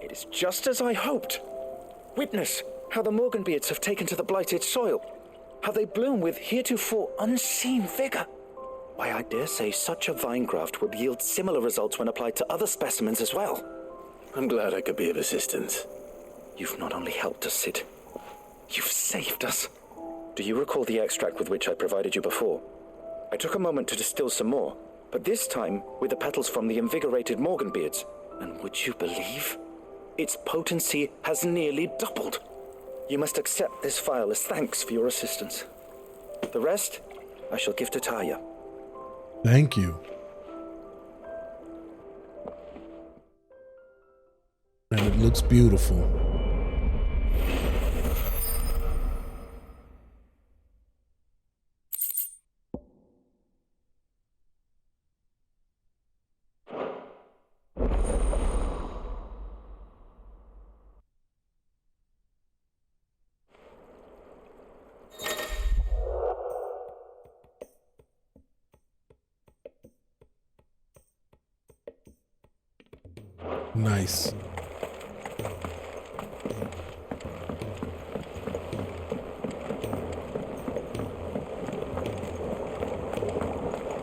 It is just as I hoped. Witness how the Morganbeards have taken to the blighted soil, how they bloom with heretofore unseen vigor. Why, I dare say such a vine graft would yield similar results when applied to other specimens as well. I'm glad I could be of assistance. You've not only helped us, Sid, you've saved us. Do you recall the extract with which I provided you before? I took a moment to distill some more, but this time with the petals from the invigorated Morganbeards. And would you believe? Its potency has nearly doubled. You must accept this vial as thanks for your assistance. The rest, I shall give to Taya. Thank you. And it looks beautiful. Nice.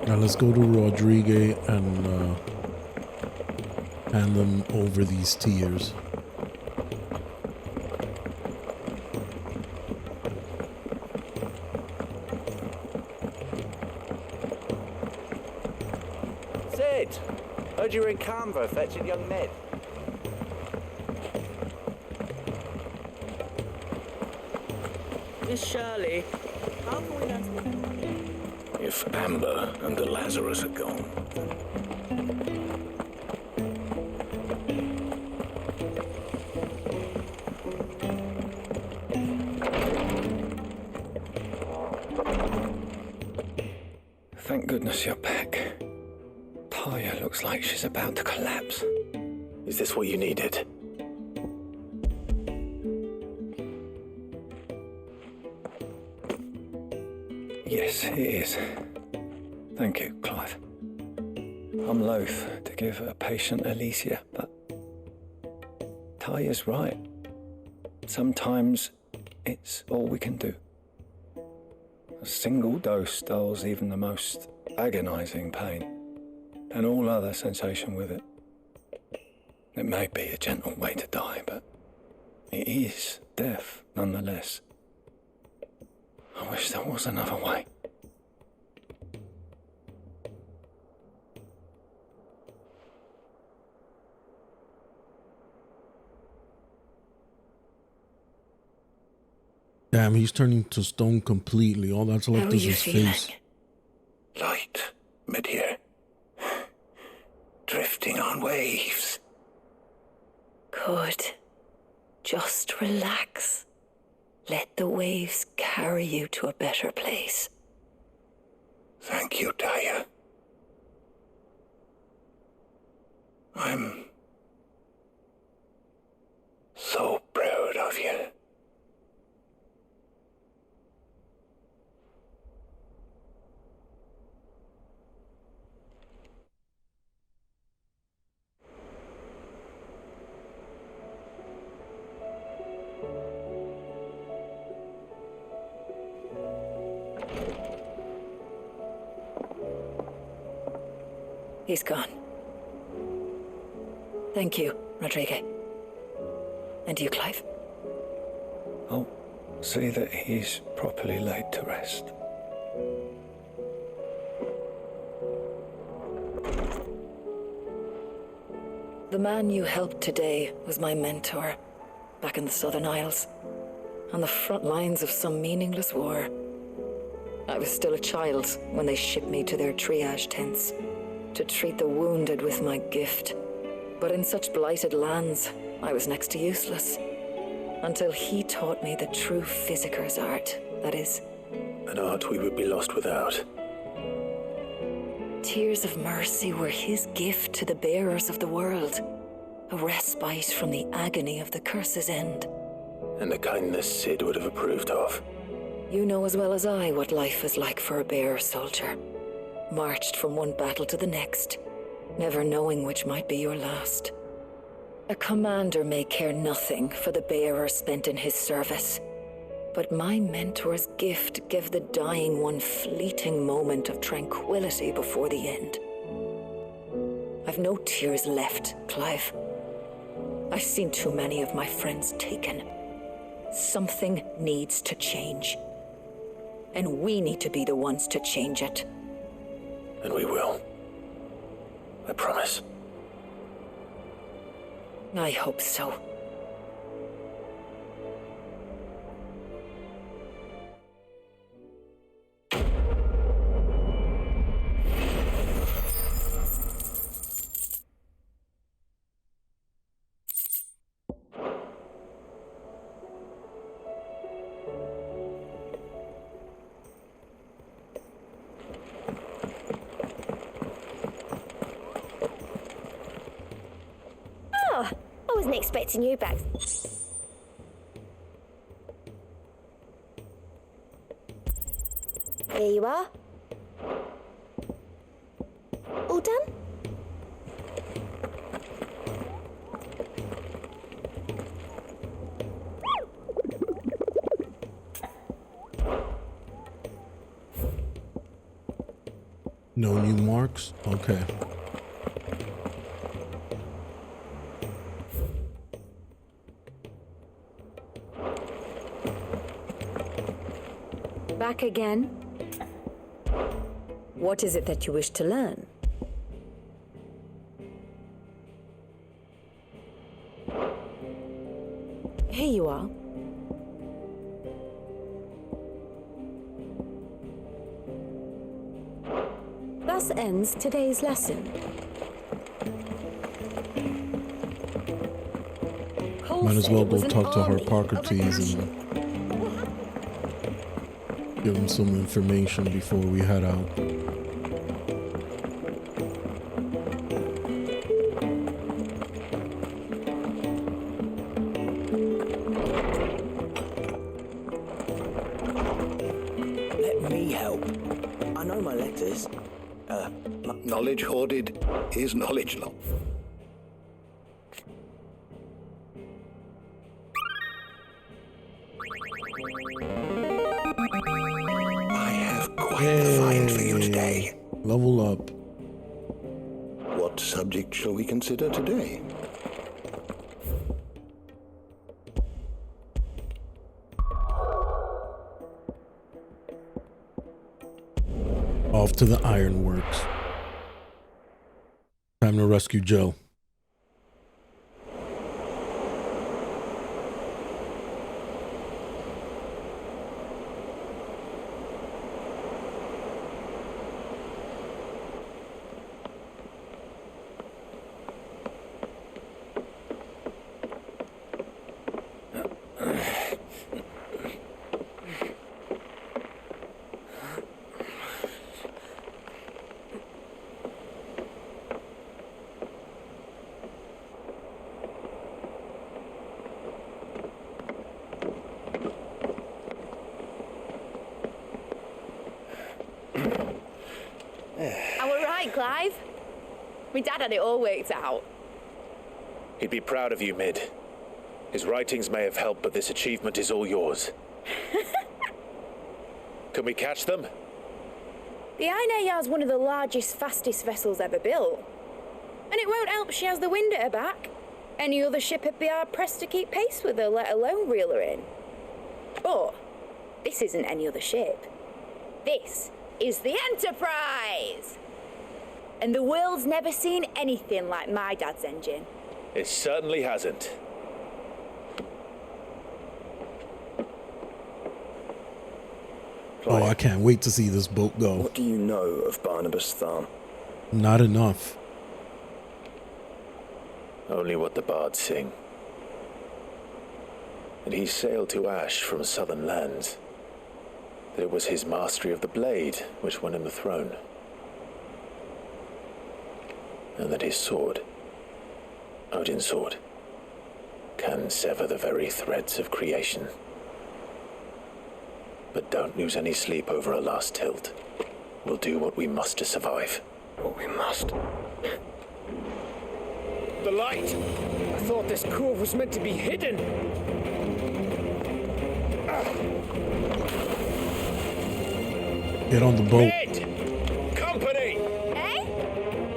Now let's go to Rodriguez and hand them over these tears. Sid, heard you were in Canva fetching young Ned. Miss Shirley, how can we not... If Amber and the Lazarus are gone. Thank goodness you're back. Taya looks like she's about to collapse. Is this what you needed? Yes, it is. Thank you, Clive. I'm loath to give a patient Alicia, but Taya's right. Sometimes it's all we can do. A single dose dulls even the most agonizing pain, and all other sensation with it. It may be a gentle way to die, but it is death nonetheless. I wish there was another way. Damn, he's turning to stone completely. All that's left is his face. Light, mid-here. Drifting on waves. Good. Just relax. Let the waves carry you to a better place. Thank you, Taya. I'm so proud of you. He's gone. Thank you, Rodriguez. And you, Clive. I'll see that he's properly laid to rest. The man you helped today was my mentor. back in the Southern Isles, on the front lines of some meaningless war. I was still a child when they shipped me to their triage tents to treat the wounded with my gift. But in such blighted lands, I was next to useless, until he taught me the true physicker's art, that is. An art we would be lost without. Tears of mercy were his gift to the bearers of the world, a respite from the agony of the curse's end. And a kindness Sid would have approved of. You know as well as I what life is like for a bearer soldier, marched from one battle to the next, never knowing which might be your last. A commander may care nothing for the bearer spent in his service, but my mentor's gift gave the dying one fleeting moment of tranquility before the end. I've no tears left, Clive. I've seen too many of my friends taken. Something needs to change. And we need to be the ones to change it. And we will. I promise. I hope so. I wasn't expecting you back. Here you are. All done? No new marks? Okay. Back again? What is it that you wish to learn? Here you are. Thus ends today's lesson. Might as well go talk to Harpocrates and give him some information before we head out. Let me help. I know my letters. Knowledge hoarded is knowledge lost. Level up. What subject shall we consider today? Off to the ironworks. Time to rescue Joe. Clive. My dad had it all worked out. He'd be proud of you, Mid. His writings may have helped, but this achievement is all yours. Can we catch them? The Iron Yard's one of the largest, fastest vessels ever built. And it won't help she has the wind at her back. Any other ship would be hard-pressed to keep pace with her, let alone reel her in. But this isn't any other ship. This is the Enterprise! And the world's never seen anything like my dad's engine. It certainly hasn't. Oh, I can't wait to see this boat go. What do you know of Barnabas Thumb? Not enough. Only what the bards sing. And he sailed to Ash from southern lands. That it was his mastery of the blade which won him the throne. And that his sword, Odin's sword, can sever the very threads of creation. But don't lose any sleep over a last tilt. We'll do what we must to survive. What we must. The light! I thought this cove was meant to be hidden. Get on the boat. Ed! Company! Eh?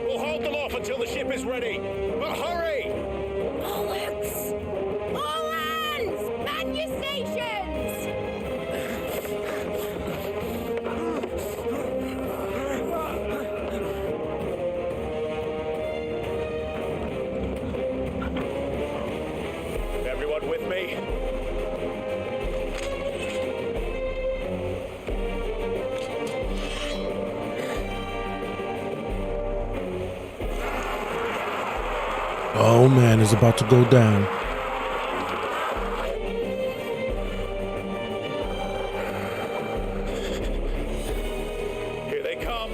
We'll hold them off until the ship is ready. But hurry! Bollocks! All hands! Man your stations! Everyone with me? Oh man, it's about to go down. Here they come.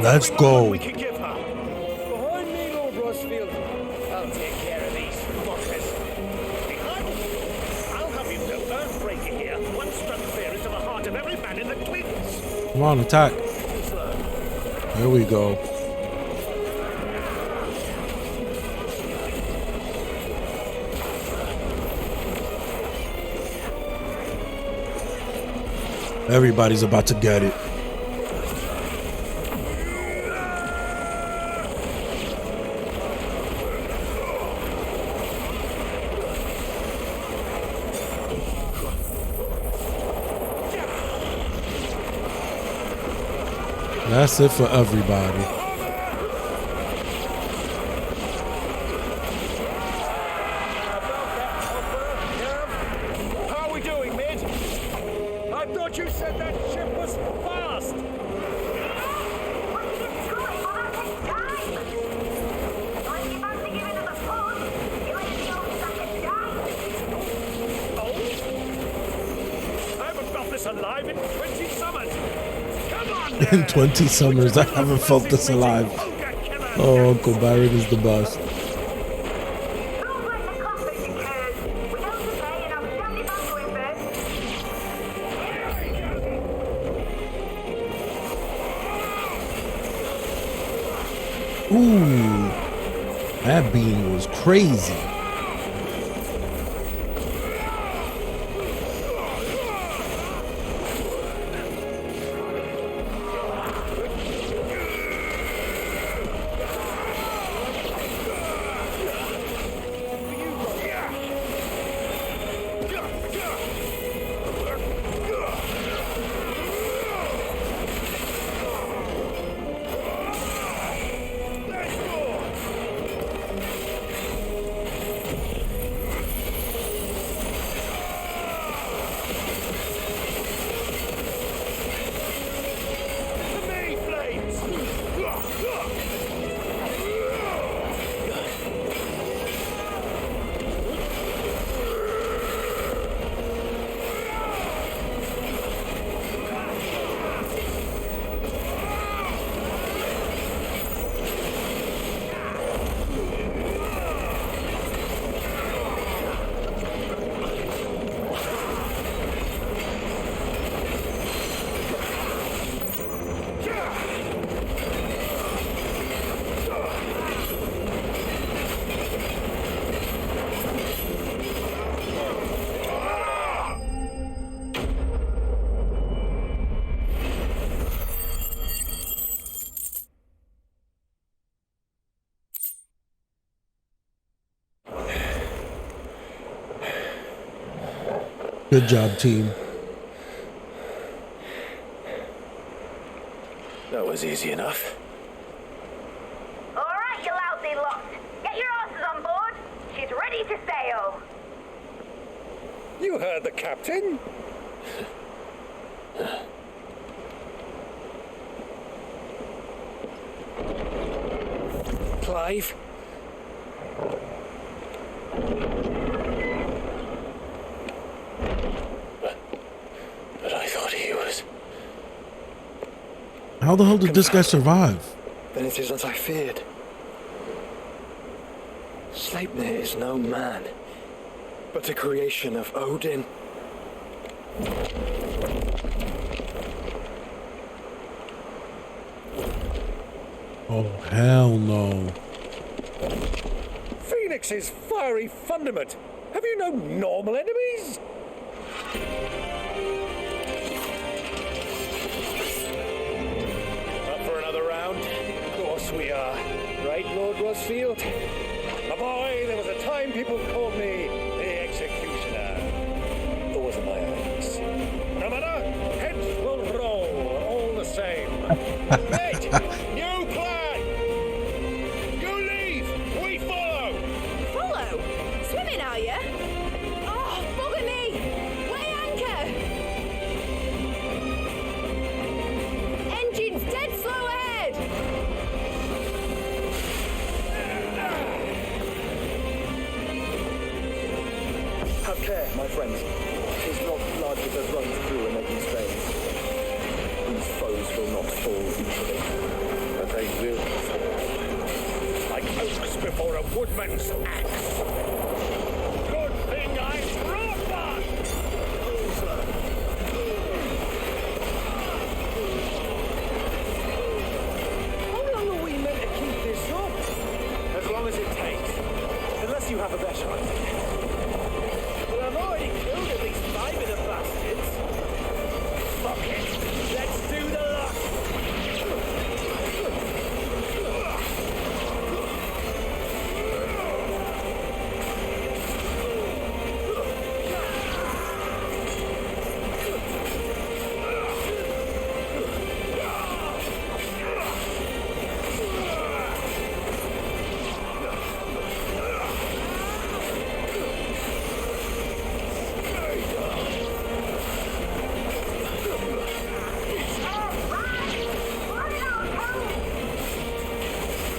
Let's go. We can give her. Behind me, Lord Rosfield. I'll take care of these fuckers. Behind me. I'll have you know Earthbreaker here. One struck fear into the heart of every man in the Twins. Come on, attack. There we go. Everybody's about to get it. That's it for everybody. How are we doing, mid? I thought you said that ship was fast. I haven't felt this alive in 20 summers. Come on! In 20 summers, I haven't felt this alive. Oh, Uncle Barrett is the best. Ooh, that beam was crazy. Good job, team. That was easy enough. All right, you lousy lot. Get your asses on board. She's ready to sail. You heard the captain. Clive? But I thought he was... How the hell did this guy survive? Then it is as I feared. Sleipnir is no man, but a creation of Odin. Oh, hell no. Phoenix's fiery fundament. Have you no normal enemies? Up for another round? Of course we are. Right, Lord Rosfield? My boy, there was a time people called me the Executioner. Those are my eyes. No matter, heads will roll all the same. Mate, new plan! You leave, we follow! Follow? Swimming, are you? Oh, bugger me! Weigh anchor! Engine's dead slow ahead! Have care, my friends. Tis not blood that runs through an open veins. These foes will not fall easily, but they will fall. Like oaks before a woodman's axe. Good thing I brought one! How long are we meant to keep this up? As long as it takes. Unless you have a better idea. Well, I've already killed at least 5 of the bastards. Fuck it. Let's do the lot.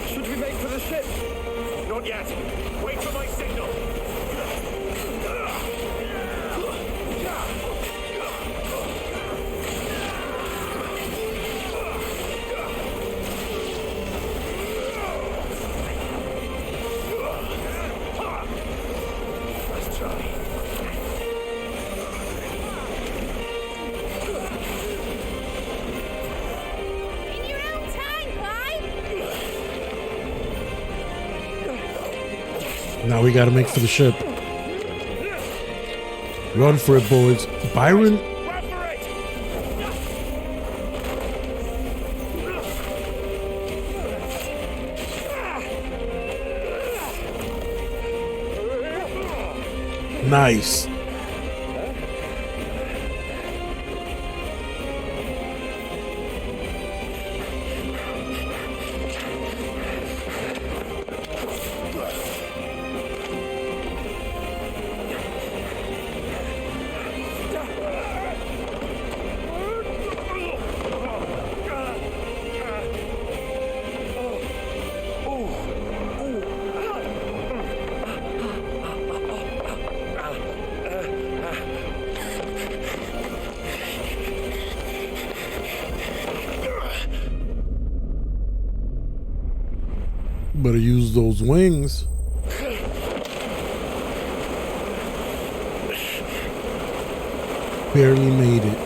Should we make for the ship? Not yet. Wait for my signal. Let's try. In your own time, Clive! Now we gotta make for the ship. Run for it, boys. Byron? Nice. Better use those wings. Barely made it.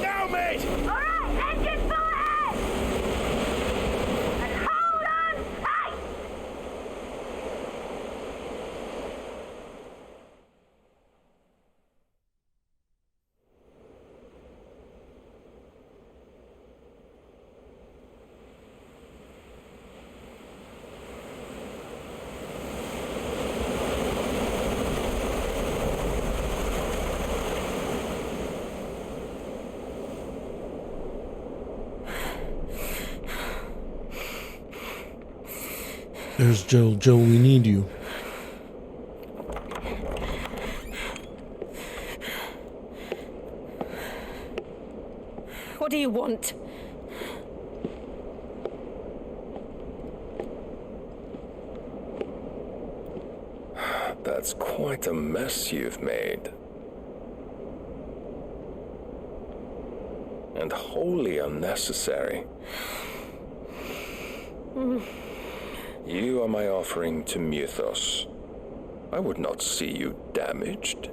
Now, mate! All right, engine full ahead! And hold on tight! There's Joe. Joe, we need you. What do you want? That's quite a mess you've made. And wholly unnecessary. You are my offering to Mythos. I would not see you damaged.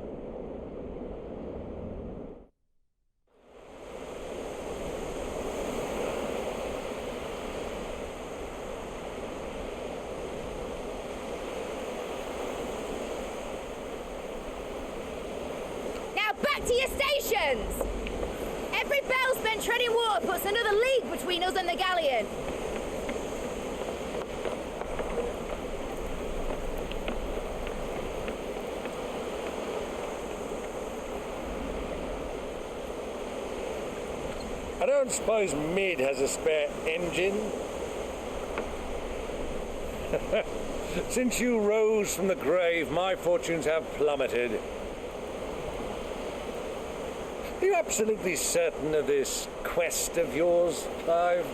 Now back to your stations! Every bell spent treading water puts another league between us and the galleon. I don't suppose Mid has a spare engine? Since you rose from the grave, my fortunes have plummeted. Are you absolutely certain of this quest of yours, Clive?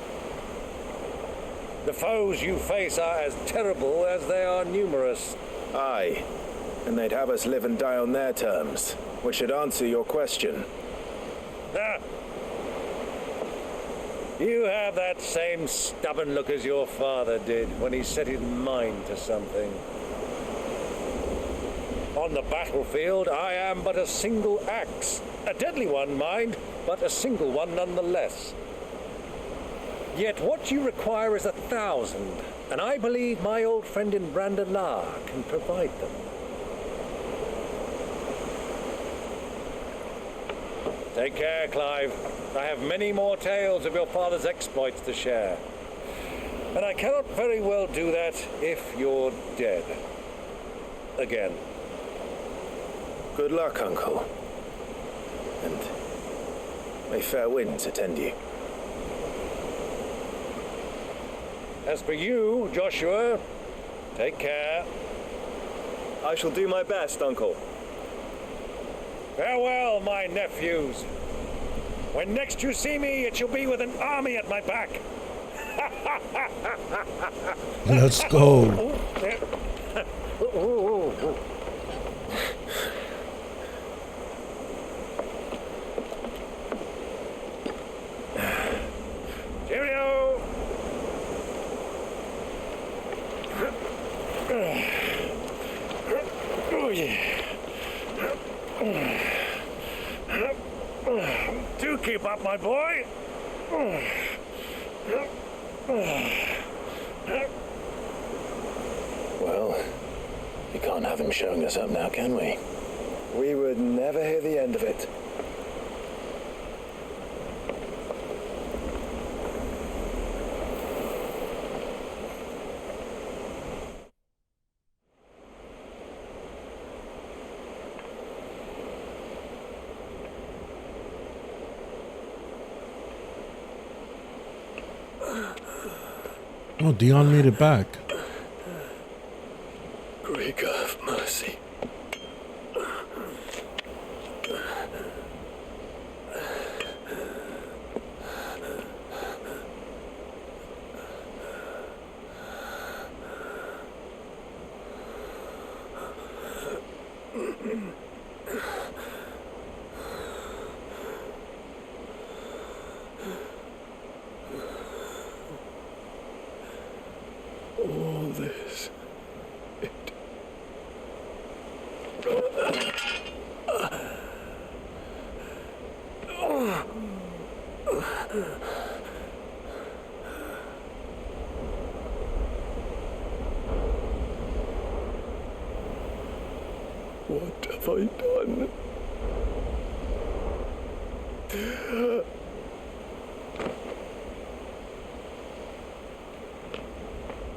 The foes you face are as terrible as they are numerous. Aye, and they'd have us live and die on their terms, which should answer your question. Ah. You have that same stubborn look as your father did when he set his mind to something. On the battlefield, I am but a single axe. A deadly one, mind, but a single one nonetheless. Yet what you require is 1,000, and I believe my old friend in Brandalar can provide them. Take care, Clive. I have many more tales of your father's exploits to share. And I cannot very well do that if you're dead. Again. Good luck, Uncle. And may fair winds attend you. As for you, Joshua, take care. I shall do my best, Uncle. Farewell, my nephews. When next you see me, it shall be with an army at my back. Let's go. Cheerio. Oh, yeah. Do keep up, my boy. Well, we can't have him showing us up now, can we? We would never hear the end of it. Oh, Dion made it back. Great God have mercy. All this, what have I done?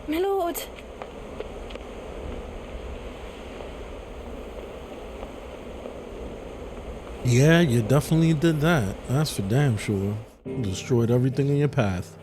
My lord. Yeah, you definitely did that. That's for damn sure. You destroyed everything in your path.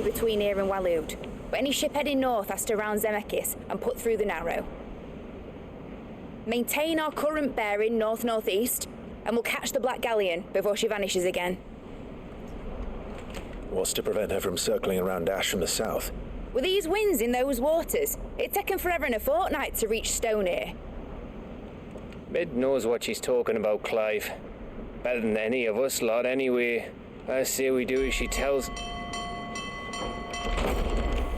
between here and Waloed, but any ship heading north has to round Zemeckis and put through the Narrow. Maintain our current bearing north-northeast, and we'll catch the Black Galleon before she vanishes again. What's to prevent her from circling around Ash from the south? With these winds in those waters, it'd taken forever and a fortnight to reach Stonehenge. Mid knows what she's talking about, Clive. Better than any of us lot, anyway. I say we do as she tells.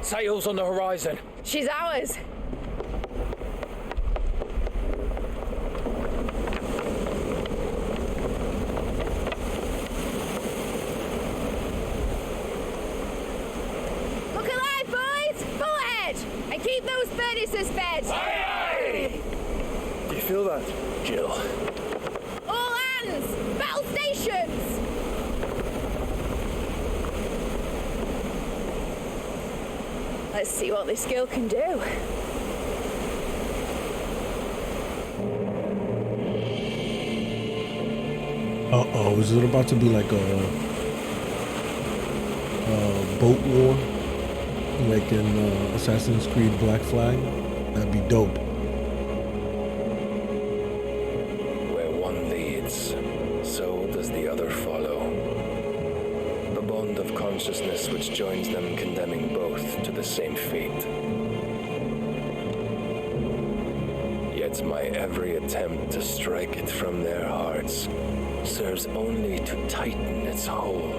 Sails on the horizon. She's ours. Look alive, boys! Full ahead! And keep those furnaces fed! Aye, aye! Do you feel that, Jill? All hands! Battle stations! Let's see what this girl can do. Uh-oh, is it about to be like a boat war? Like in Assassin's Creed Black Flag? That'd be dope. Where one leads, so does the other follow. The bond of consciousness which joins them condemning both to the same fate. Yet my every attempt to strike it from their hearts serves only to tighten its hold.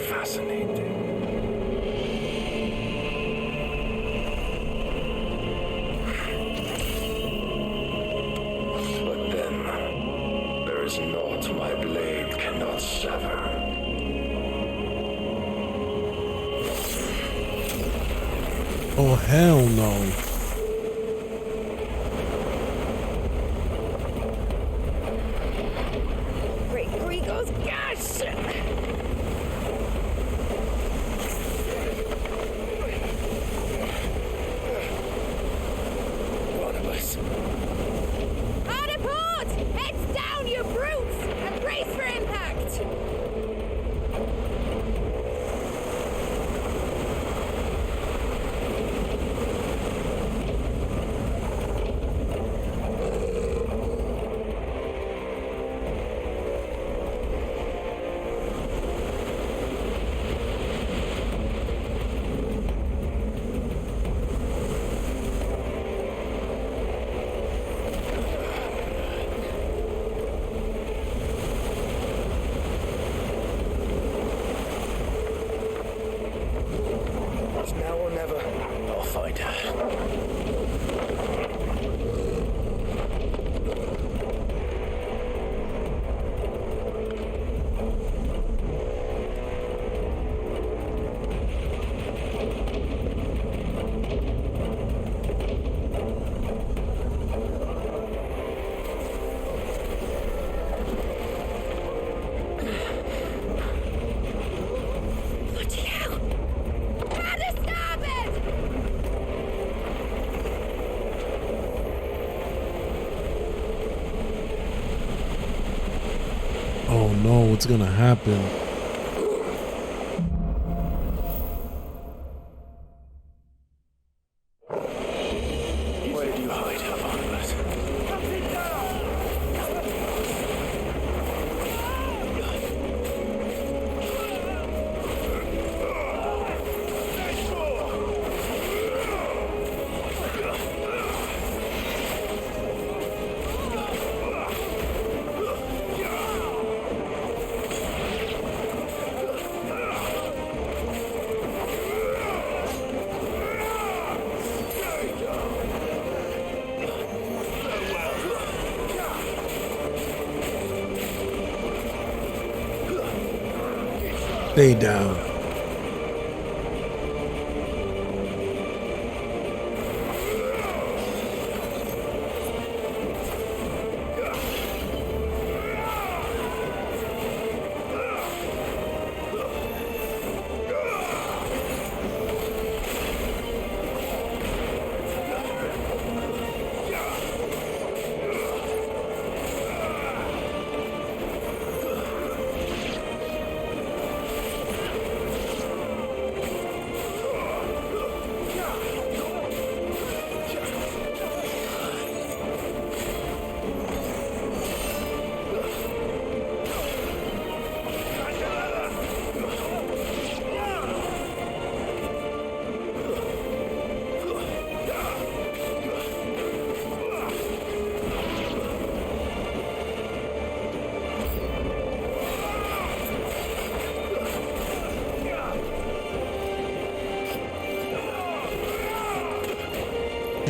Fascinating. But then, there is naught my blade cannot sever. Oh, hell no. Great Gregor's gosh! Barnabas. Hard a port! Heads down, you brutes! And brace for impact! It's now or never. I'll find her. Bloody hell! Hard a starboard! Oh no, what's gonna happen? Where did you hide her, Barnabas? Stay down.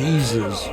Jesus.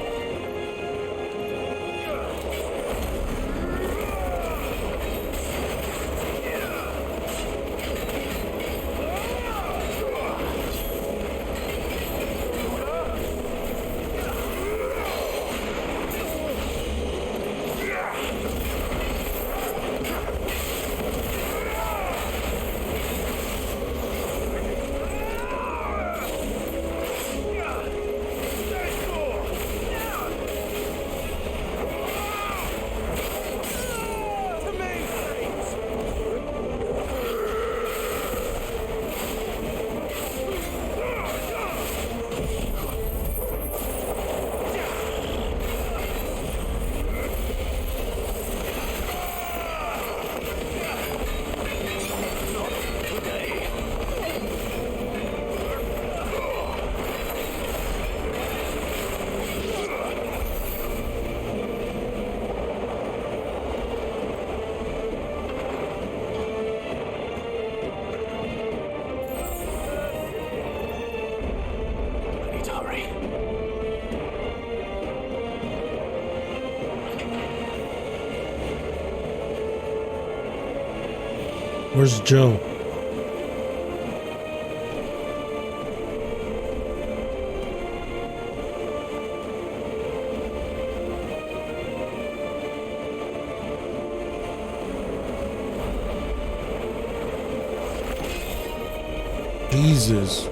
Where's Joe? Jesus.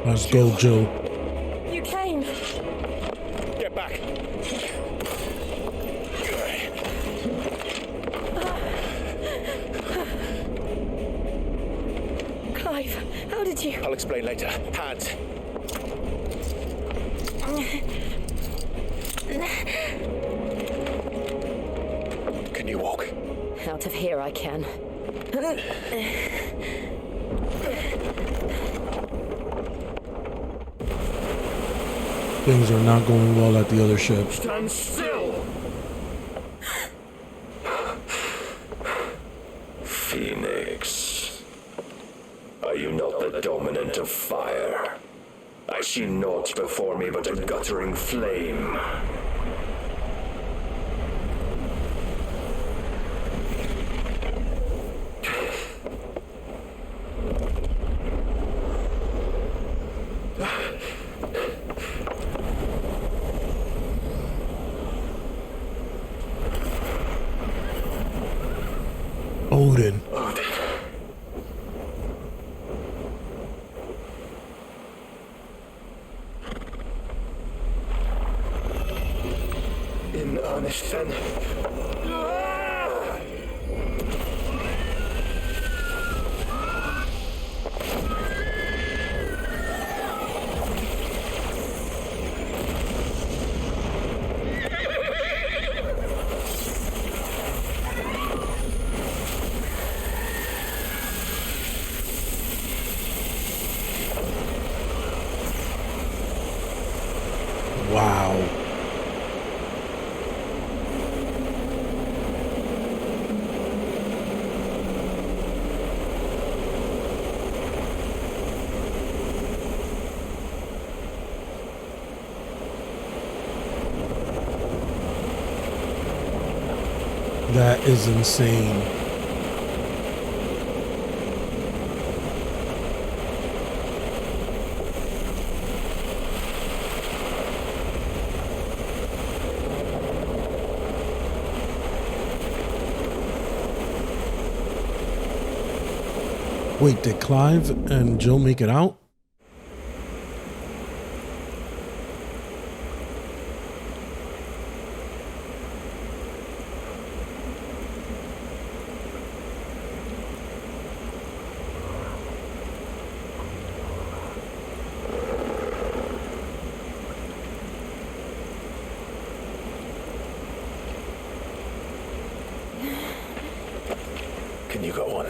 Let's go, Joe. You came. Get back. Clive, how did you? I'll explain later. Hands. Can you walk? Out of here I can. Things are not going well at the other ship. Stand still! Phoenix, are you not the dominant of fire? I see naught before me but a guttering flame. Odin. In earnest, then. Wow. That is insane. Wait, did Clive and Joe make it out? Can you go on?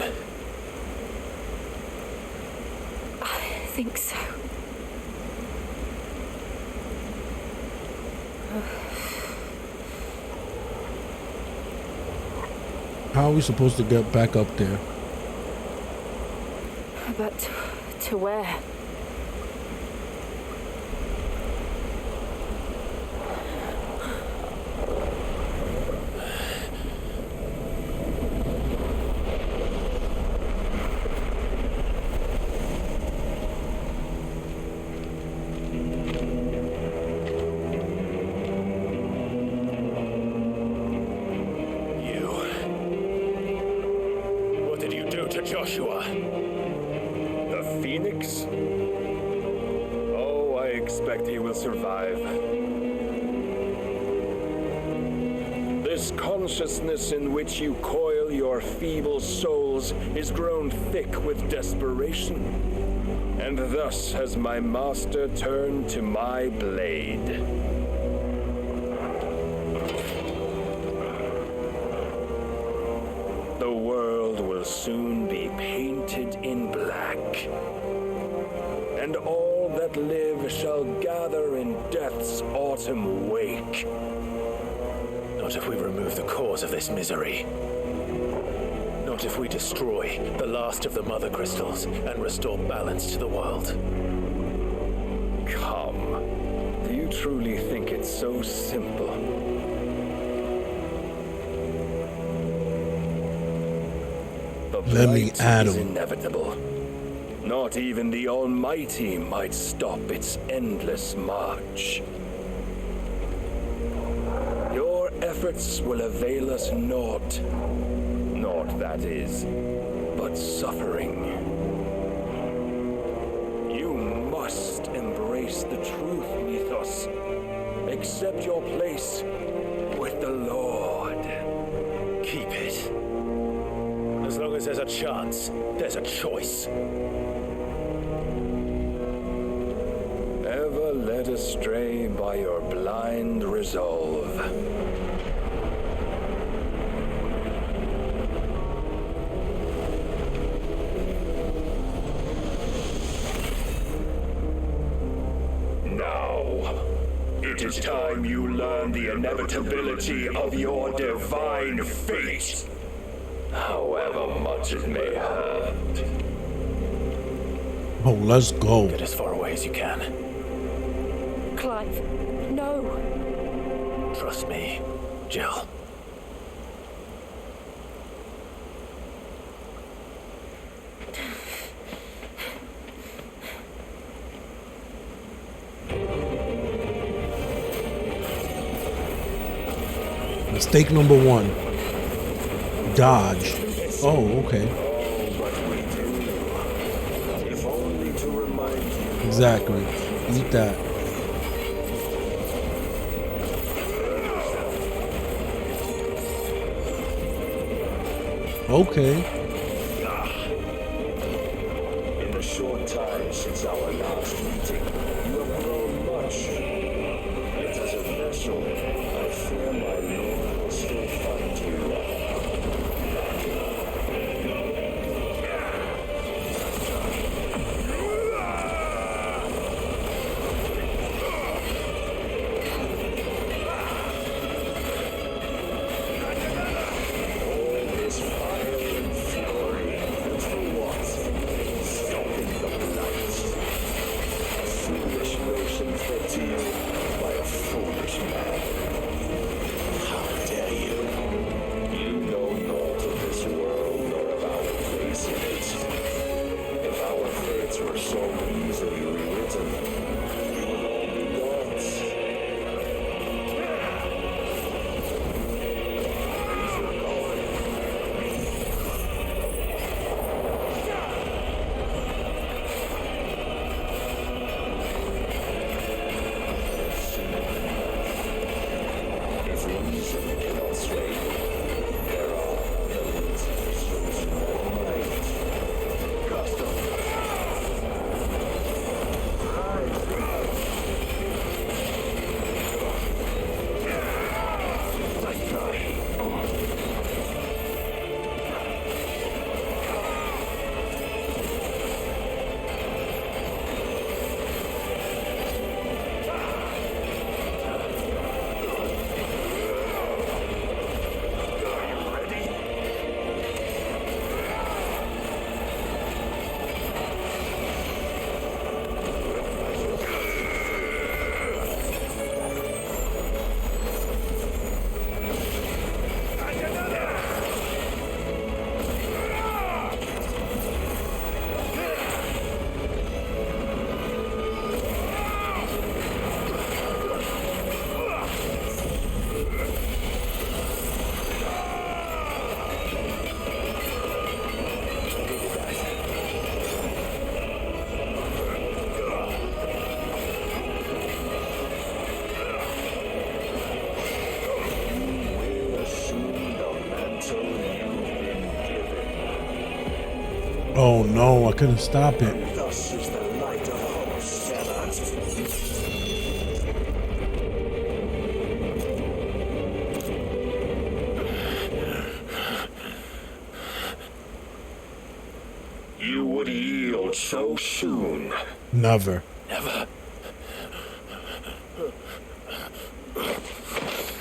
I think so. How are we supposed to get back up there? But to where? Joshua. The Phoenix? Oh, I expect he will survive. This consciousness in which you coil your feeble souls is grown thick with desperation, and thus has my master turned to my blade. The world will soon be painted in black, and all that live shall gather in death's autumn wake. Not if we remove the cause of this misery. Not if we destroy the last of the mother crystals and restore balance to the world. Come. Do you truly think it's so simple? Let me add is him. Inevitable. Not even the Almighty might stop its endless march. Your efforts will avail us naught. Naught, that is, but suffering. You must as there's a chance, there's a choice. Ever led astray by your blind resolve. Now, it is time you learn the inevitability of your divine fate, however much it may hurt. Oh, let's go. Get as far away as you can. Clive, no. Trust me, Jill. Mistake number 1. Dodge. Oh, okay. If only to remind you. Exactly. Eat that. Okay. In the short time since our last meeting, you have grown much. Yet as a vessel, I fear my lord will still find you Oh no, I couldn't stop it. Thus is the light of our cellar. You would yield so soon. Never. Never.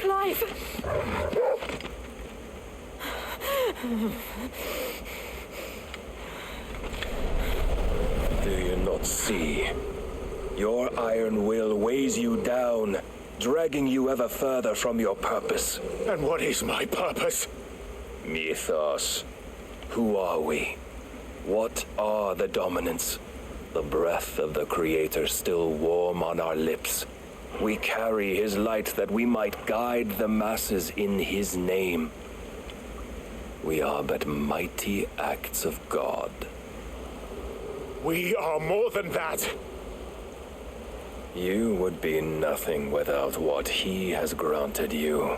Clive! Do you not see? Your iron will weighs you down, dragging you ever further from your purpose. And what is my purpose? Mythos. Who are we? What are the dominants? The breath of the Creator still warm on our lips. We carry his light that we might guide the masses in his name. We are but mighty acts of God. We are more than that. You would be nothing without what he has granted you.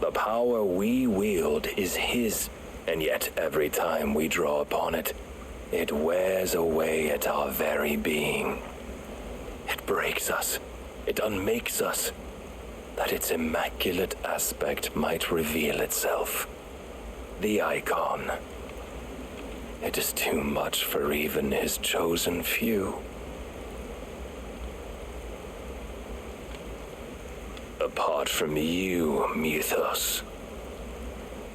The power we wield is his, And yet every time we draw upon it, it wears away at our very being. It breaks us. It unmakes us, that its immaculate aspect might reveal itself. The icon. It is too much for even his chosen few. Apart from you, Mythos,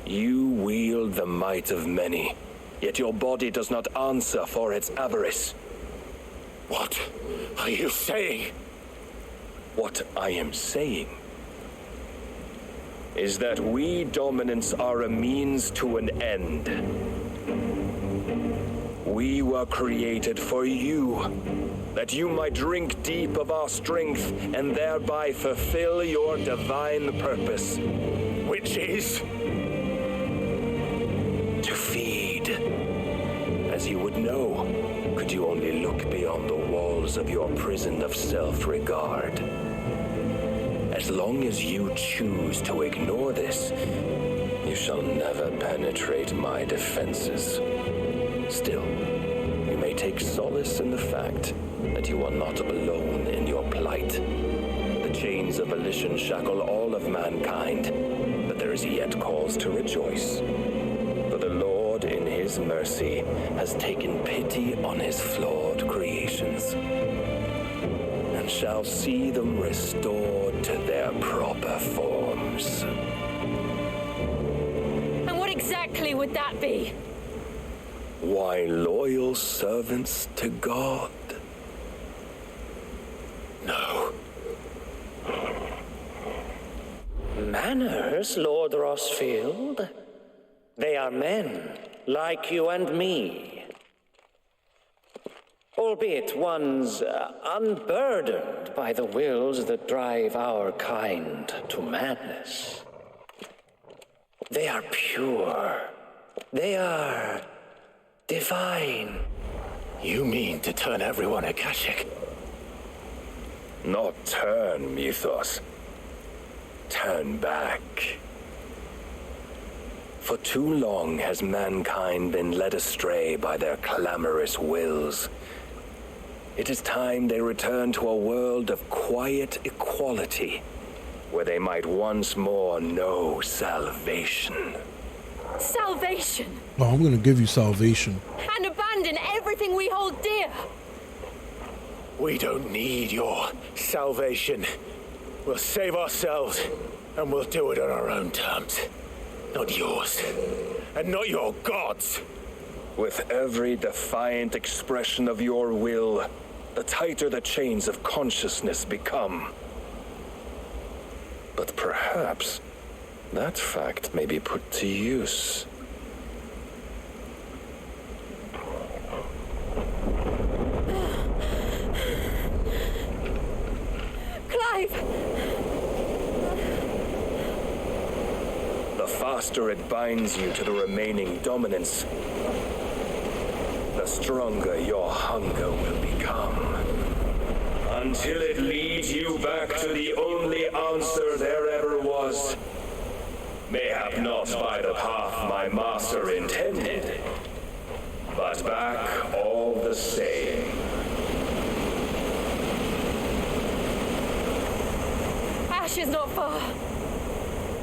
you wield the might of many, yet your body does not answer for its avarice. What are you saying? What I am saying is that we dominants are a means to an end. We were created for you, that you might drink deep of our strength and thereby fulfill your divine purpose. Which is? To feed. As you would know, could you only look beyond the walls of your prison of self-regard. As long as you choose to ignore this, you shall never penetrate my defenses. Still, you may take solace in the fact that you are not alone in your plight. The chains of volition shackle all of mankind, but there is yet cause to rejoice. For the Lord, in his mercy, has taken pity on his flawed creations, and shall see them restored to their proper forms. And what exactly would that be? Why, loyal servants to God. No. Manners, Lord Rossfield? They are men, like you and me. Albeit one's unburdened by the wills that drive our kind to madness. They are pure. They are divine. You mean to turn everyone Akashic? Not turn, Mythos. Turn back. For too long has mankind been led astray by their clamorous wills. It is time they return to a world of quiet equality, where they might once more know salvation. Salvation! Well, I'm going to give you salvation. And abandon everything we hold dear! We don't need your salvation. We'll save ourselves, and we'll do it on our own terms. Not yours, and not your gods. With every defiant expression of your will, the tighter the chains of consciousness become. But perhaps that fact may be put to use. Clive! The faster it binds you to the remaining dominance, the stronger your hunger will become. Until it leads you back to the only answer there ever was. Mayhap not by the path my master intended, but back all the same. Ash is not far.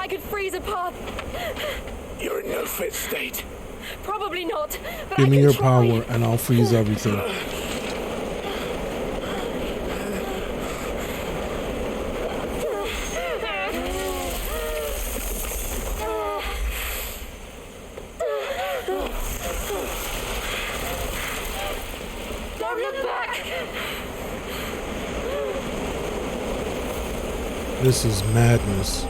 I could freeze a path. You're in no fit state. Probably not, but Give I me can your try. power and I'll freeze everything. Don't look back! This is madness.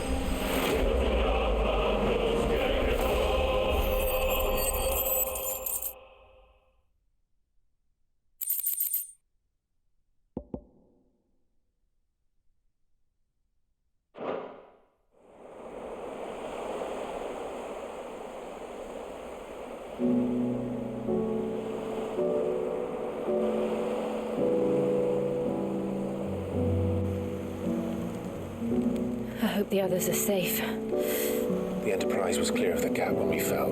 I hope the others are safe. The Enterprise was clear of the gap when we fell.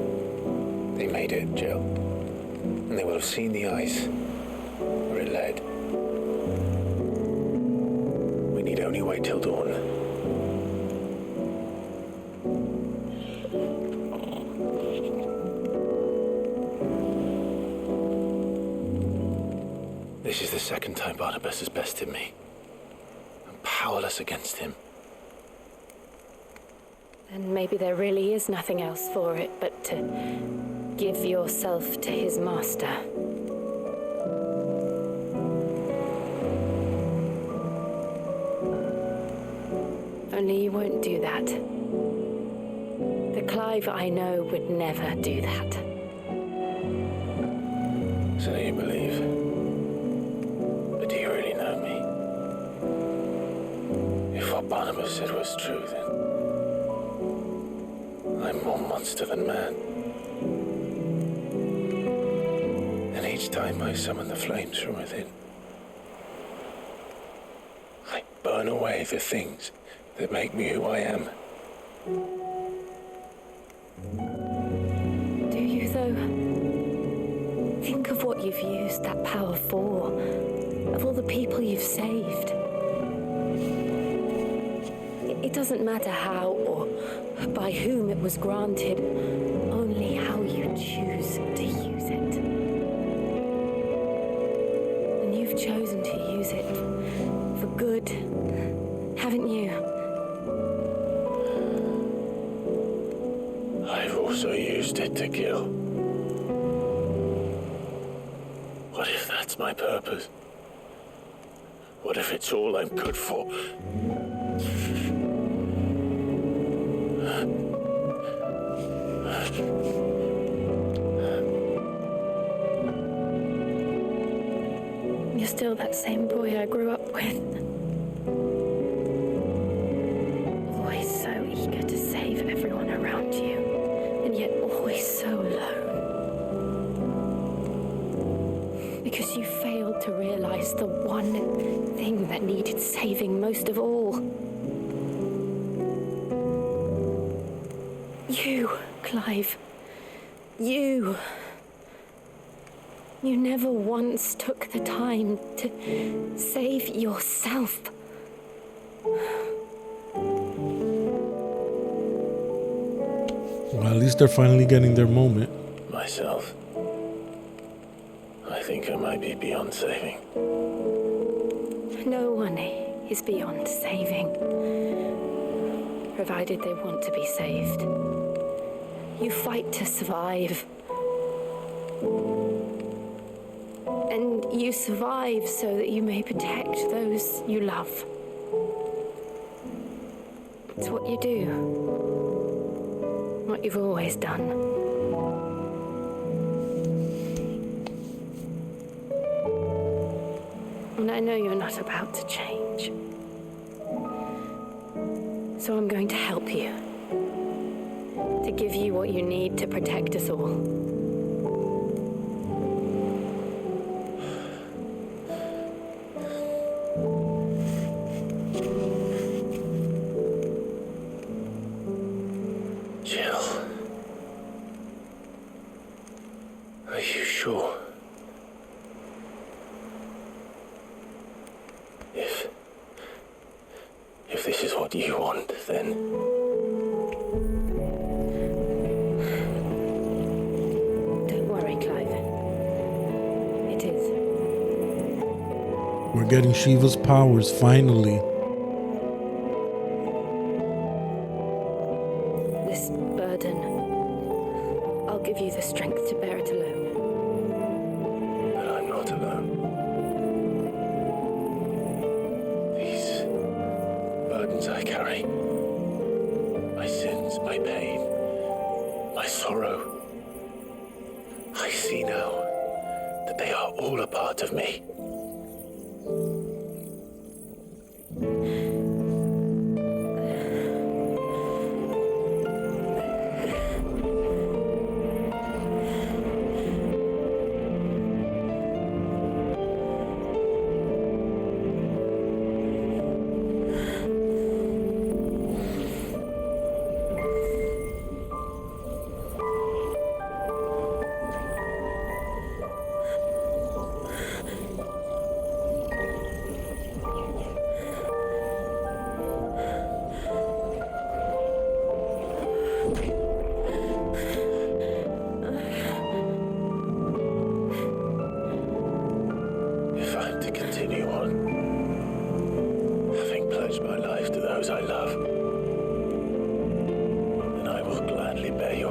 They made it, Jill. And they will have seen the ice where it led. We need only wait till dawn. This is the second time Barnabas has bested me. I'm powerless against him. Then maybe there really is nothing else for it but to give yourself to his master. Only you won't do that. The Clive I know would never do that. So you believe? But do you really know me? If what Barnabas said was true, then I'm more monster than man. And each time I summon the flames from within, I burn away the things that make me who I am. Do you, though? Think of what you've used that power for, of all the people you've saved. It doesn't matter how or by whom it was granted, only how you choose to use it. And you've chosen to use it for good, haven't you? I've also used it to kill. What if that's my purpose? What if it's all I'm good for? You're still that same boy I grew up with. Always so eager to save everyone around you, and yet always so alone. Because you failed to realize the one thing that needed saving most of all. You, Clive. You. You never once took the time to save yourself. Well, at least they're finally getting their moment. Myself. I think I might be beyond saving. No one is beyond saving, provided they want to be saved. You fight to survive. And you survive so that you may protect those you love. It's what you do. What you've always done. And I know you're not about to change. So I'm going to help you. To give you what you need to protect us all. Jill. Are you sure? If this is what you want, then... Don't worry, Clive. It is. We're getting Shiva's powers finally. This burden, I'll give you the strength to bear it alone. But I'm not alone. These burdens I carry, my sins, my pain, my sorrow, I see now that they are all a part of me.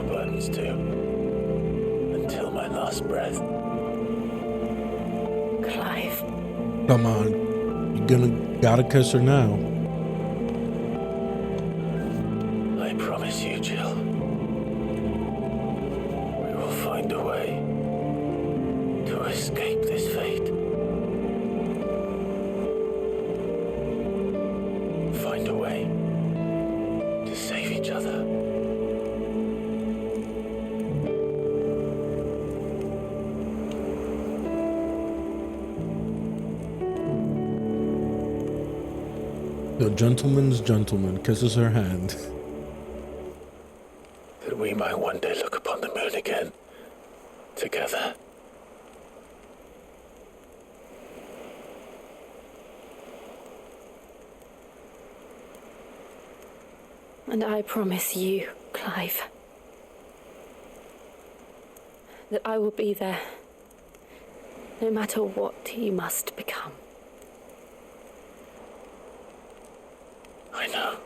my burdens too. Until my last breath. Clive. Come on. Gotta kiss her now. I promise you, Jill. We will find a way to escape this fate. Find a way to save each other. The gentleman's gentleman kisses her hand. That we might one day look upon the moon again, together. And I promise you, Clive, that I will be there, no matter what you must become. I know.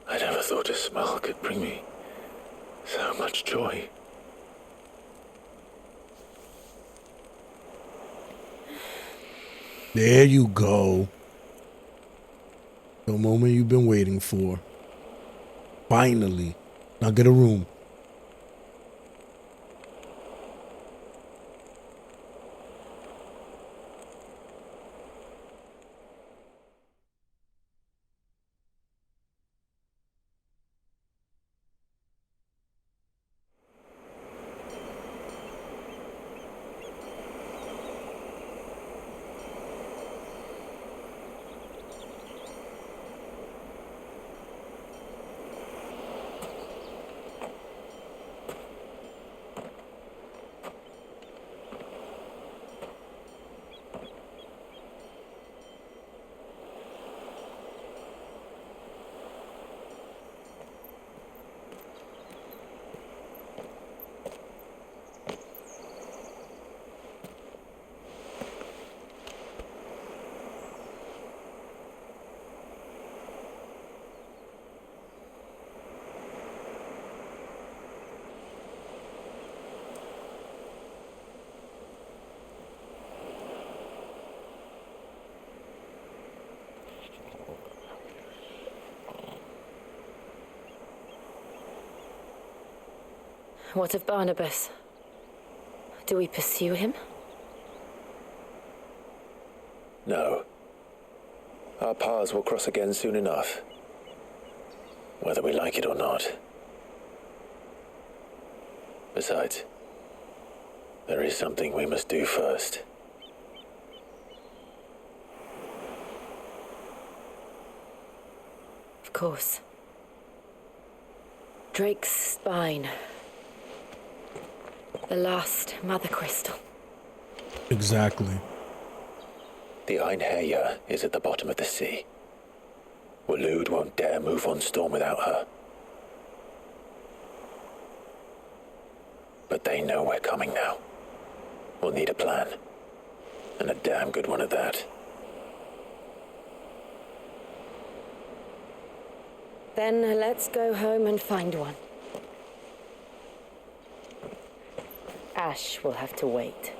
I never thought a smile could bring me so much joy. There you go. The moment you've been waiting for. Finally. Now get a room. What of Barnabas? Do we pursue him? No. Our paths will cross again soon enough. Whether we like it or not. Besides, there is something we must do first. Of course. Drake's spine. The last Mother Crystal. Exactly. The Einherja is at the bottom of the sea. Waloed won't dare move on Storm without her. But they know we're coming now. We'll need a plan. And a damn good one at that. Then let's go home and find one. Ash will have to wait.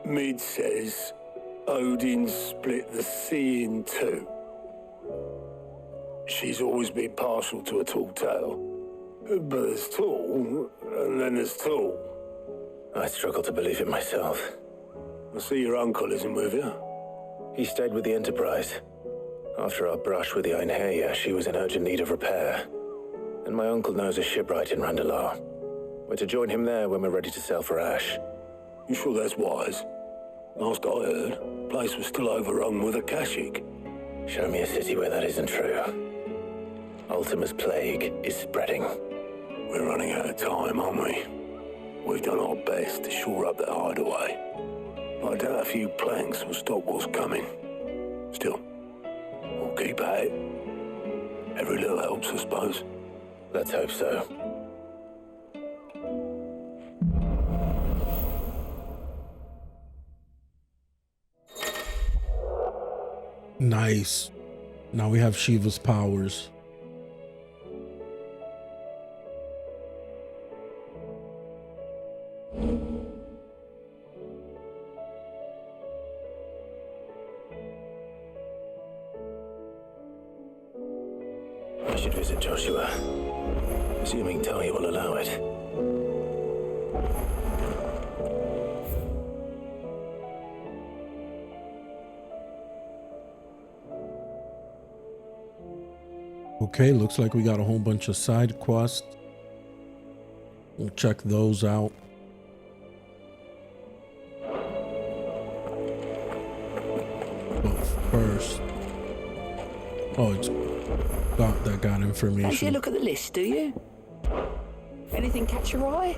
Mid says Odin split the sea in two. She's always been partial to a tall tale. But there's tall, and then there's tall. I struggle to believe it myself. I see your uncle isn't with you. He stayed with the Enterprise. After our brush with the Einherja, she was in urgent need of repair. And my uncle knows a shipwright in Randalar. We're to join him there when we're ready to sail for Ash. You sure that's wise? Last I heard, the place was still overrun with Akashic. Show me a city where that isn't true. Ultima's plague is spreading. We're running out of time, aren't we? We've done our best to shore up the hideaway. I doubt a few planks will stop what's coming. Still, we'll keep at it. Every little helps, I suppose. Let's hope so. Nice. Now we have Shiva's powers. I should visit Joshua, assuming Talia will allow it. Okay, looks like we got a whole bunch of side quests. We'll check those out. But first, oh, it's got information. Don't you look at the list, do you? Anything catch your eye?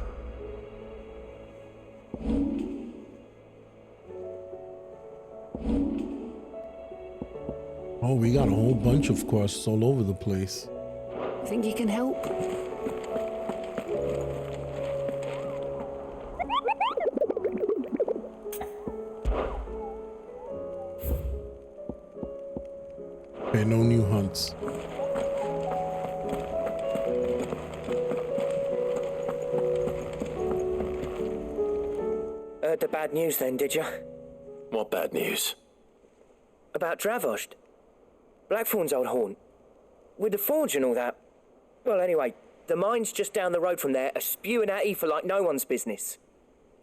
Oh, we got a whole bunch of quests all over the place. Think you can help? Okay, no new hunts. Heard the bad news then, did you? What bad news? About Dravost. Blackthorn's old haunt. With the forge and all that. Well, anyway, the mines just down the road from there are spewing out ether like no one's business.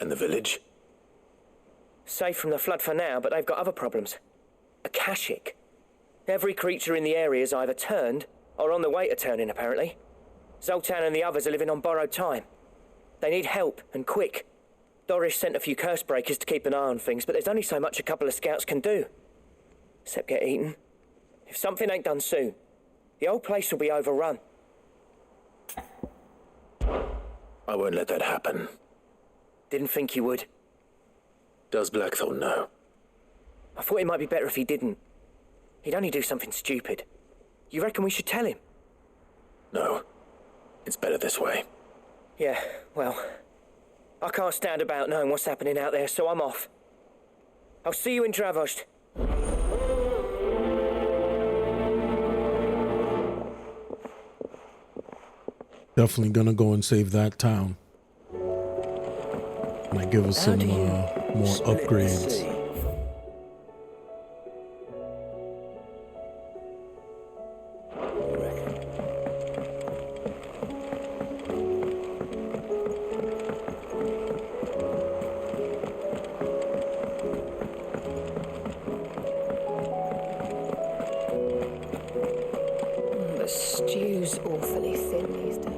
And the village? Safe from the flood for now, but they've got other problems. Akashic. Every creature in the area is either turned or on the way to turning, apparently. Zoltan and the others are living on borrowed time. They need help, and quick. Doris sent a few curse breakers to keep an eye on things, but there's only so much a couple of scouts can do. Except get eaten. If something ain't done soon, the old place will be overrun. I won't let that happen. Didn't think you would. Does Blackthorn know? I thought it might be better if he didn't. He'd only do something stupid. You reckon we should tell him? No. It's better this way. Yeah, well, I can't stand about knowing what's happening out there, so I'm off. I'll see you in Dravost. Definitely gonna go and save that town. Might give us some more upgrades. The stew's awfully thin these days.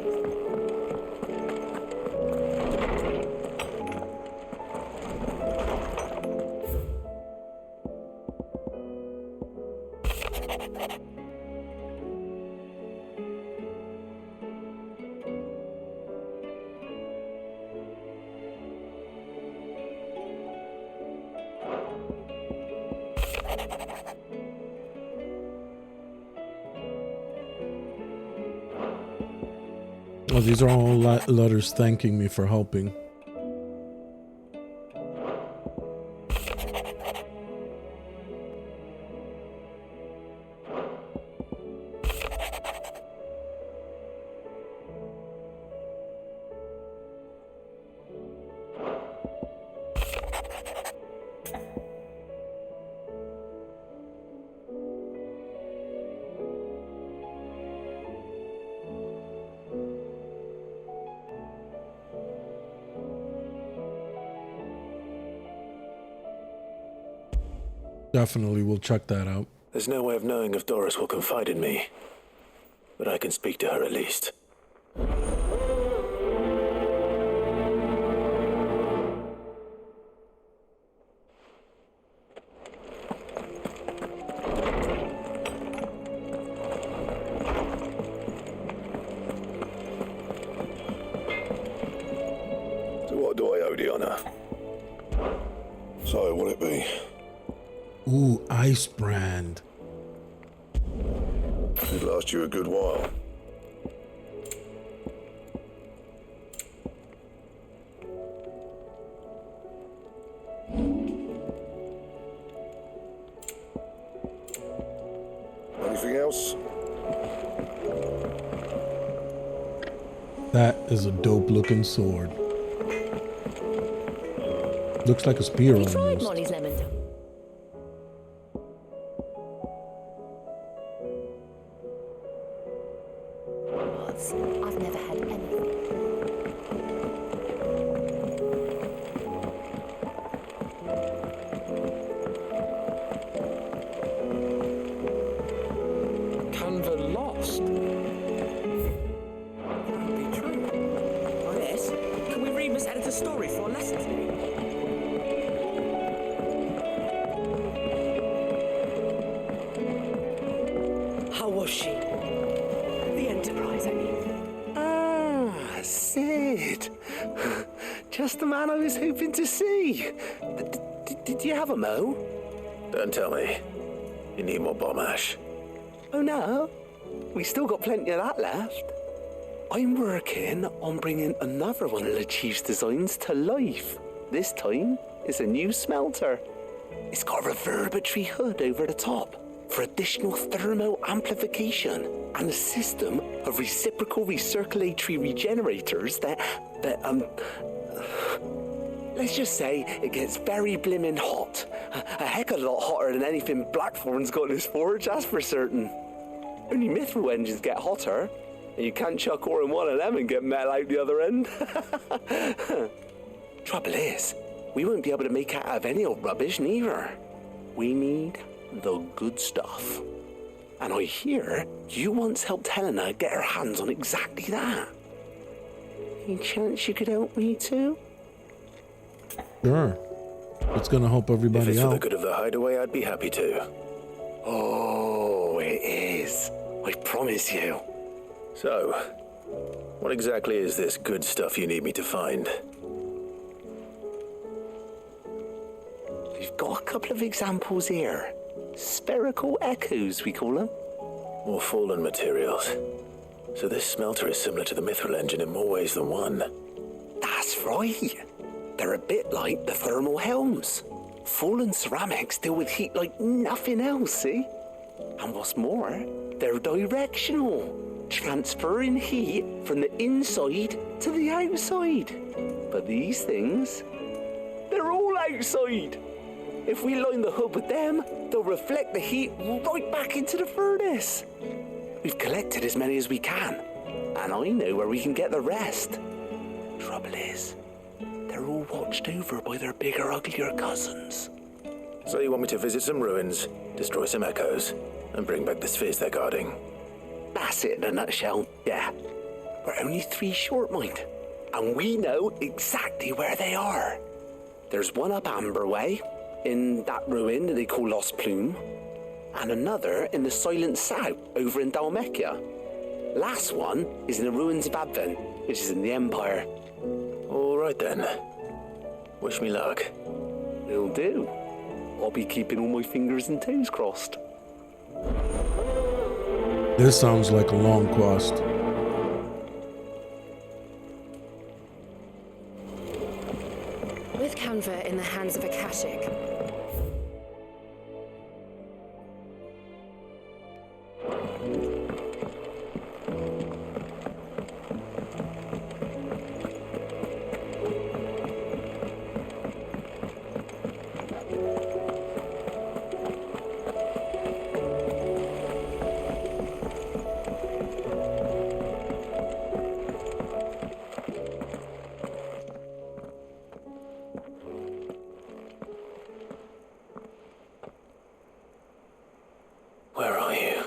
Oh, these are all letters thanking me for helping. Definitely, we'll check that out. There's no way of knowing if Doris will confide in me, but I can speak to her at least. So, what'll it be? Ooh, Ice Brand. It'd last you a good while. Anything else? That is a dope looking sword. Looks like a spear Have you tried almost. Molly's lemon tongue? I've never had anything. Canva lost. Can't be true. Oh yes. Can we read Miss Editor's story for a lesson today? How was she? The Enterprise, I mean. Ah, Sid. Just the man I was hoping to see. Did you have a mo? Don't tell me. You need more bomb ash. Oh no, we still got plenty of that left. I'm working on bringing another one of the Chief's designs to life. This time, it's a new smelter. It's got a reverberatory hood over the top for additional thermal amplification and a system of reciprocal recirculatory regenerators that let's just say it gets very blimmin' hot. A heck of a lot hotter than anything Blackthorn's got in his forge, that's for certain. Only mithril engines get hotter, and you can't chuck ore in one of them and get metal out the other end. Trouble is, we won't be able to make it out of any old rubbish neither. We need the good stuff. And I hear you once helped Helena get her hands on exactly that. Any chance you could help me too? Sure. It's gonna help everybody If it's out. for the good of the hideaway, I'd be happy to. Oh, it is. I promise you. So, what exactly is this good stuff you need me to find? We've got a couple of examples here. Spherical echoes, we call them. More fallen materials. So this smelter is similar to the mithril engine in more ways than one. That's right. They're a bit like the thermal helms. Fallen ceramics deal with heat like nothing else, see? And what's more, they're directional, transferring heat from the inside to the outside. But these things, they're all outside. If we line the hood with them, they'll reflect the heat right back into the furnace. We've collected as many as we can, and I know where we can get the rest. Trouble is, they're all watched over by their bigger, uglier cousins. So you want me to visit some ruins, destroy some echoes, and bring back the spheres they're guarding? That's it in a nutshell, yeah. We're only 3 short, mind, and we know exactly where they are. There's one up Amber Way, in that ruin that they call Lost Plume, and another in the Silent South over in Dalmekia. Last one is in the ruins of Advent, which is in the Empire. All right then. Wish me luck. Will do. I'll be keeping all my fingers and toes crossed. This sounds like a long quest. With Canva in the hands of Akashic, Where are you?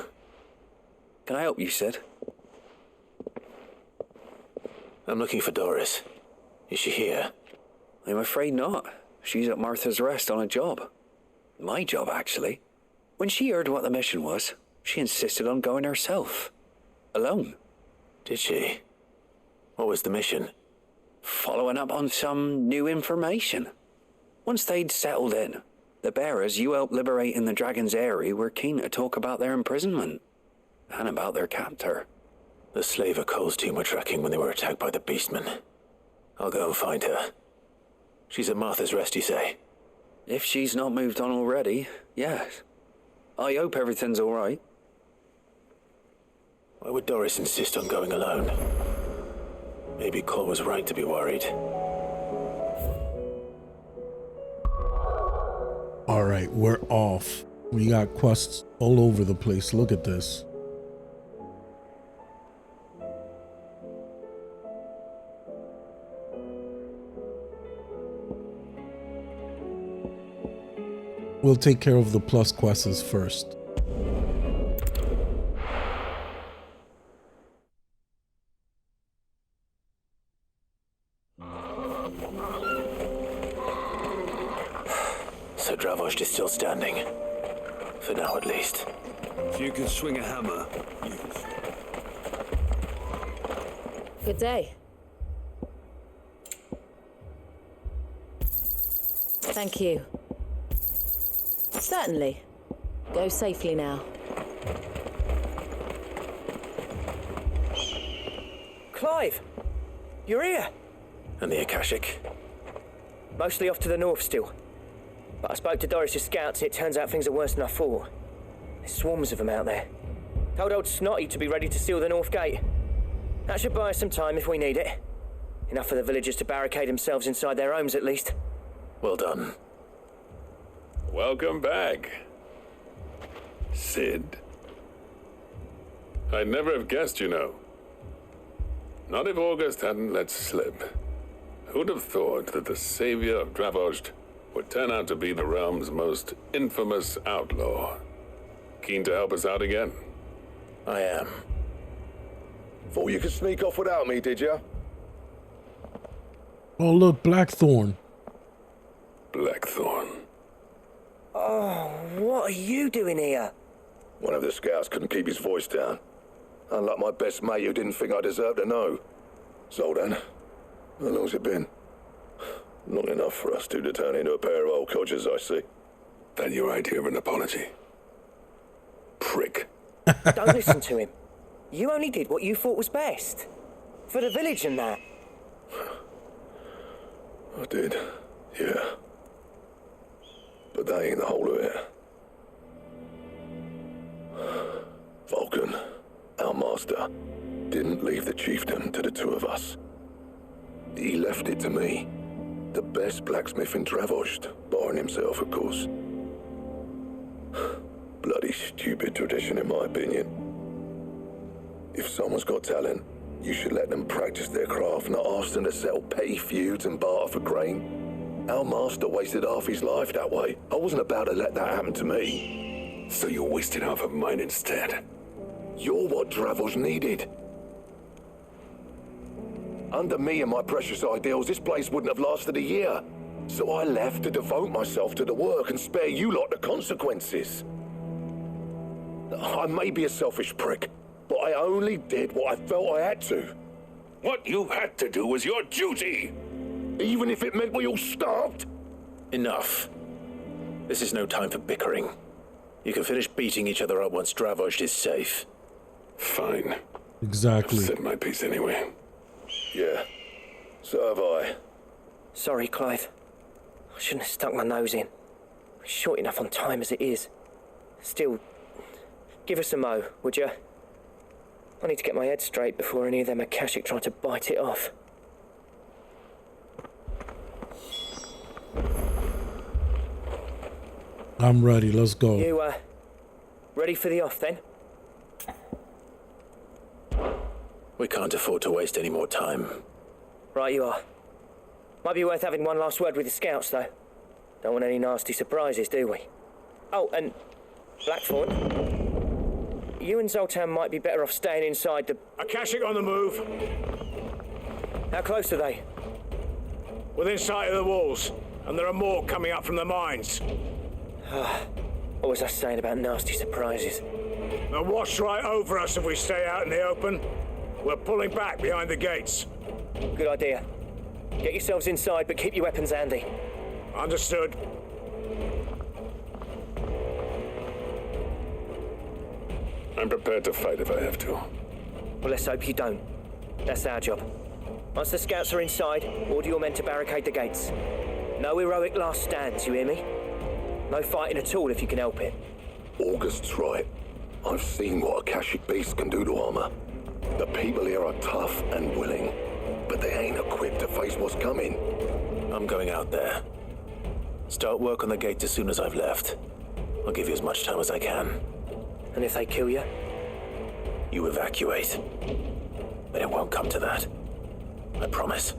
Can I help you, Sid? I'm looking for Doris. Is she here? I'm afraid not. She's at Martha's Rest on a job. My job, actually. When she heard what the mission was, she insisted on going herself. Alone. Did she? What was the mission? Following up on some new information. Once they'd settled in, the bearers you helped liberate in the Dragon's Eyrie were keen to talk about their imprisonment and about their captor. The slaver Cole's team were tracking when they were attacked by the Beastmen. I'll go and find her. She's at Martha's Rest, you say? If she's not moved on already, yes. I hope everything's all right. Why would Doris insist on going alone? Maybe Cole was right to be worried. All right, we're off. We got quests all over the place. Look at this. We'll take care of the plus quests first. So Dravost is still standing. For now, at least. If you can swing a hammer, you can swing. Good day. Thank you. Certainly. Go safely now. Clive! You're here! And the Akashic? Mostly off to the north still. But I spoke to Doris's scouts and it turns out things are worse than I thought. There's swarms of them out there. Told old Snotty to be ready to seal the north gate. That should buy us some time if we need it. Enough for the villagers to barricade themselves inside their homes at least. Well done. Welcome back, Sid. I'd never have guessed, you know. Not if August hadn't let slip. Who'd have thought that the savior of Dravost would turn out to be the realm's most infamous outlaw? Keen to help us out again? I am. Thought you could sneak off without me, did you? Oh, look, Blackthorn. Blackthorn. Oh, what are you doing here? One of the scouts couldn't keep his voice down. Unlike my best mate who didn't think I deserved to know. Zoldan, how long's it been? Long enough for us two to turn into a pair of old codgers, I see. Then your idea of an apology? Prick. Don't listen to him. You only did what you thought was best. For the village and that. I did, yeah. But that ain't the whole of it. Vulcan, our master, didn't leave the chiefdom to the two of us. He left it to me, the best blacksmith in Dravost, barring himself, of course. Bloody stupid tradition, in my opinion. If someone's got talent, you should let them practice their craft, not ask them to settle petty feuds and barter for grain. Our master wasted half his life that way. I wasn't about to let that happen to me. So you wasted half of mine instead? You're what Dravost needed. Under me and my precious ideals, this place wouldn't have lasted a year. So I left to devote myself to the work and spare you lot the consequences. I may be a selfish prick, but I only did what I felt I had to. What you had to do was your duty! Even if it meant we all starved? Enough. This is no time for bickering. You can finish beating each other up once Dravost is safe. Fine. Exactly. I've said my piece anyway. Yeah. So have I. Sorry, Clive. I shouldn't have stuck my nose in. We're short enough on time as it is. Still, give us a mo, would you? I need to get my head straight before any of them Akashic try to bite it off. I'm ready, let's go. You, ready for the off then? We can't afford to waste any more time. Right you are. Might be worth having one last word with the scouts, though. Don't want any nasty surprises, do we? Oh, and Blackthorn, you and Zoltan might be better off staying inside the... Akashic on the move. How close are they? Within sight of the walls, and there are more coming up from the mines. What was I saying about nasty surprises? They'll watch right over us if we stay out in the open. We're pulling back behind the gates. Good idea. Get yourselves inside, but keep your weapons handy. Understood. I'm prepared to fight if I have to. Well, let's hope you don't. That's our job. Once the scouts are inside, order your men to barricade the gates. No heroic last stands, you hear me? No fighting at all if you can help it. August's right. I've seen what Akashic beasts can do to armor. The people here are tough and willing, but they ain't equipped to face what's coming. I'm going out there. Start work on the gate as soon as I've left. I'll give you as much time as I can. And if they kill you? You evacuate. But it won't come to that. I promise.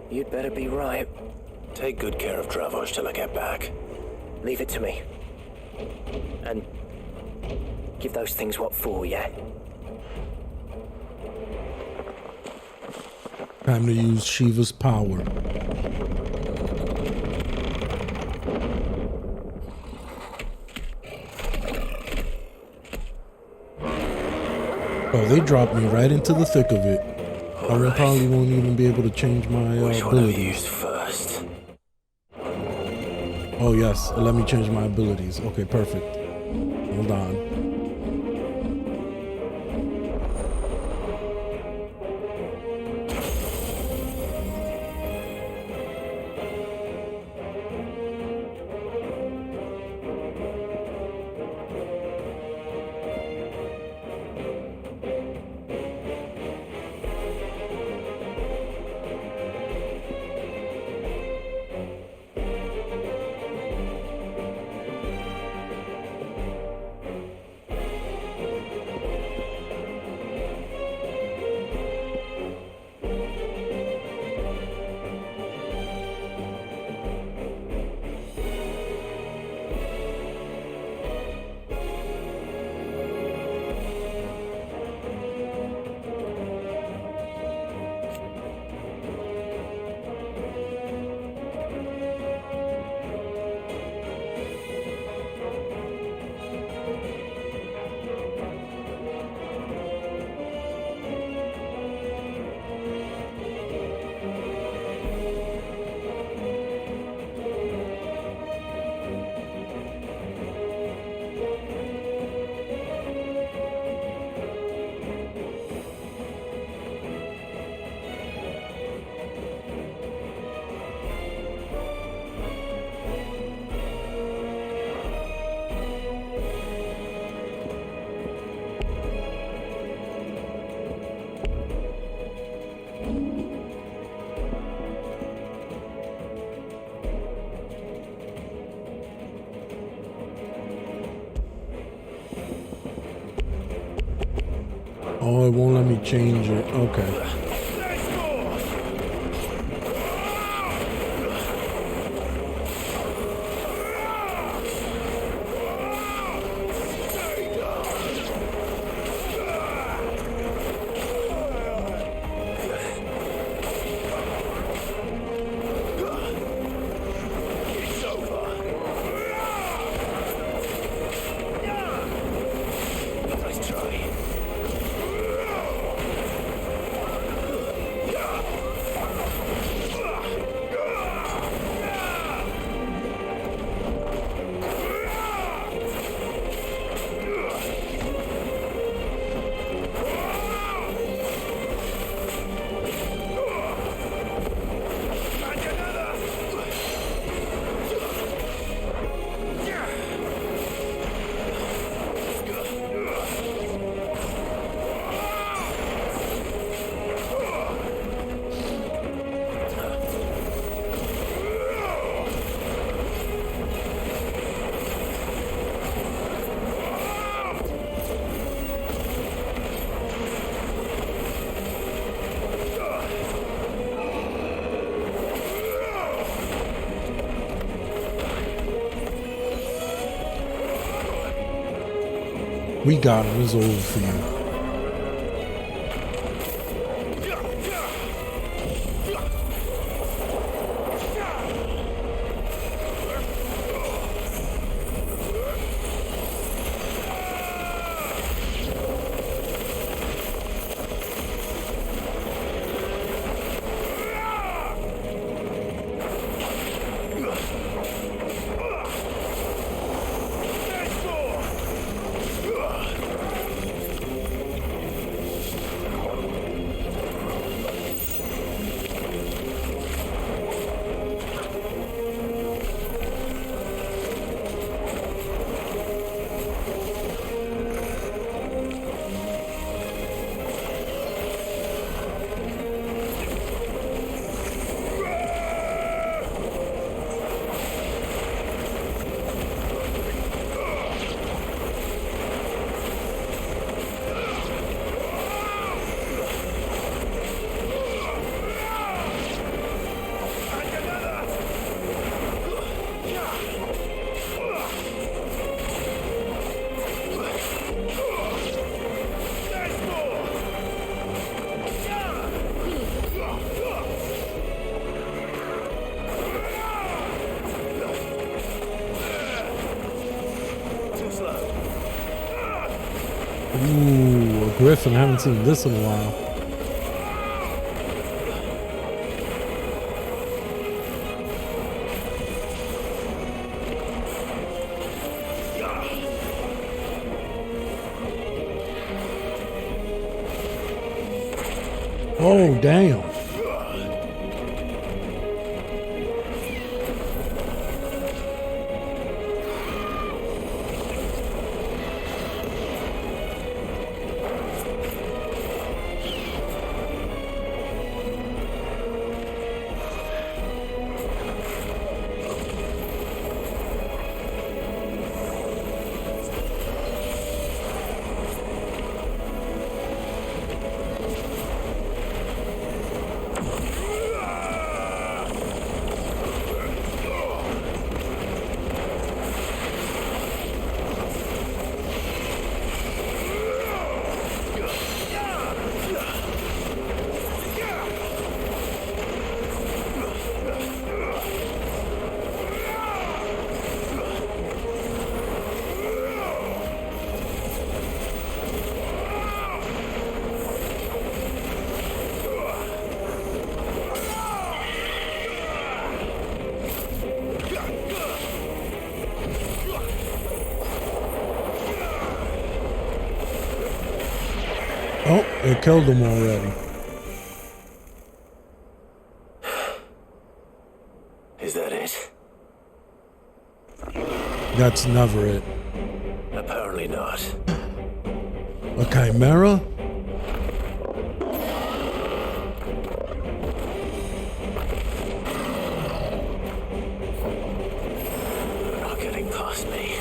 You'd better be right. Take good care of Dravos till I get back. Leave it to me. And give those things what for, yeah? Time to use Shiva's power. Oh, they dropped me right into the thick of it. I probably won't even be able to change my abilities. First. Oh yes, let me change my abilities. Okay, perfect. Hold on. Oh, it won't let me change it. Okay. We got him. It's over for you. Ooh, a griffin. I haven't seen this in a while. Oh, damn. Oh, they killed him already. Is that it? That's never it. Apparently not. A chimera? You're not getting past me.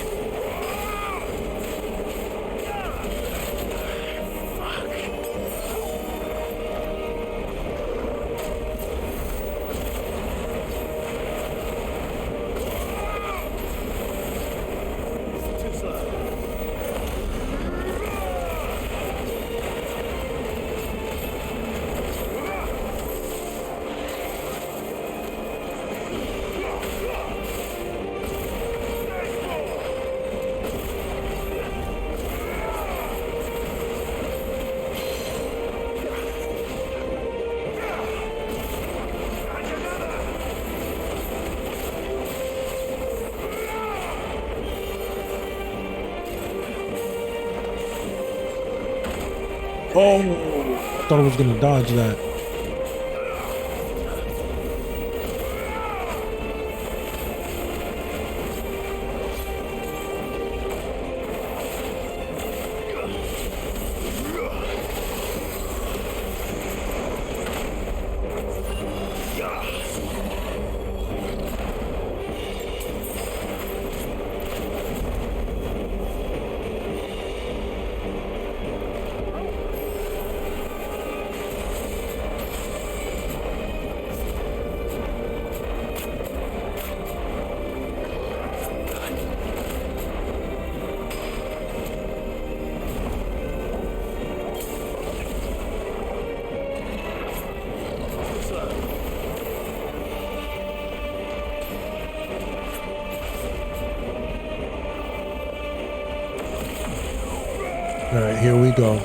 Oh, I thought I was gonna dodge that. All right, here we go.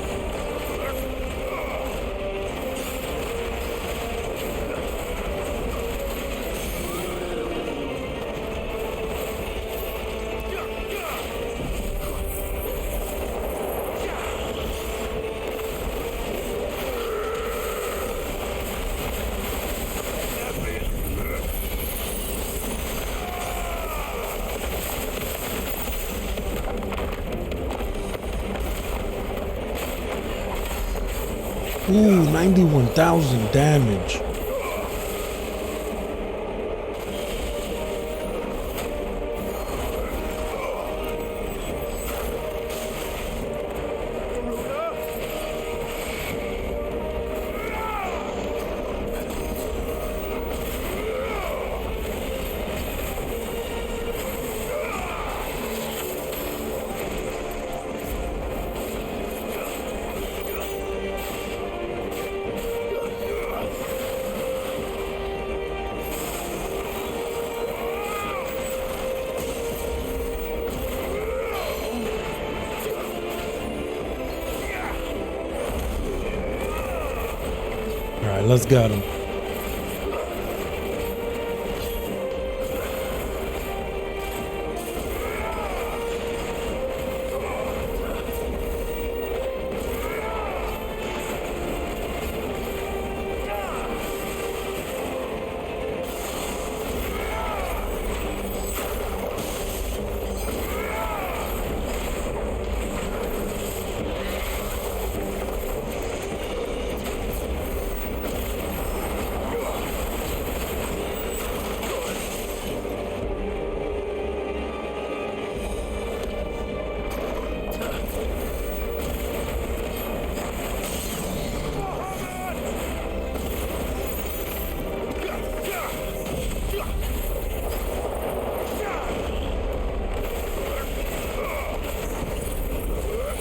Ooh, 91,000 damage. let's get him.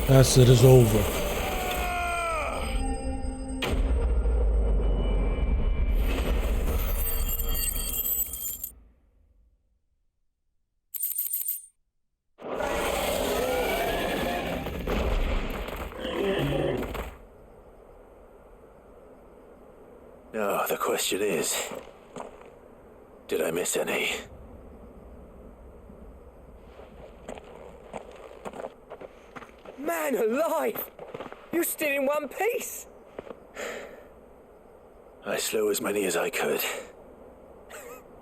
That's it, it's over. Now, the question is, did I miss any? Man alive! You're still in one piece! I slew as many as I could.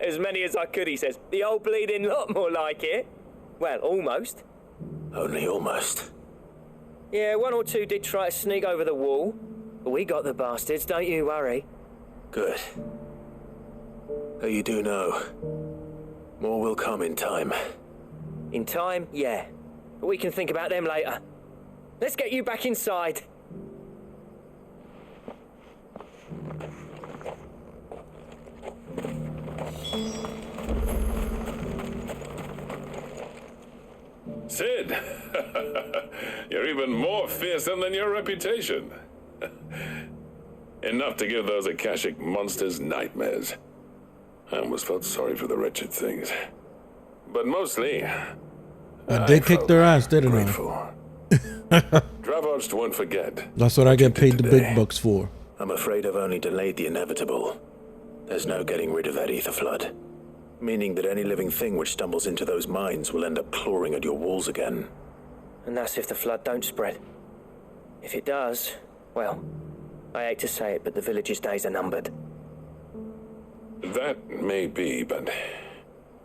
As many as I could, he says. The old bleeding lot, more like it. Well, almost. Only almost. Yeah, one or two did try to sneak over the wall. But we got the bastards, don't you worry. Good. Though you do know, more will come in time. In time, yeah. But we can think about them later. Let's get you back inside. Sid, you're even more fearsome than your reputation. Enough to give those Akashic monsters nightmares. I almost felt sorry for the wretched things. But mostly, I did kick their ass, didn't I? Dravoged won't forget. That's what I get paid the big bucks for. I'm afraid I've only delayed the inevitable. There's no getting rid of that ether flood. Meaning that any living thing which stumbles into those mines will end up clawing at your walls again. And that's if the flood don't spread. If it does, well, I hate to say it, but the village's days are numbered. That may be, but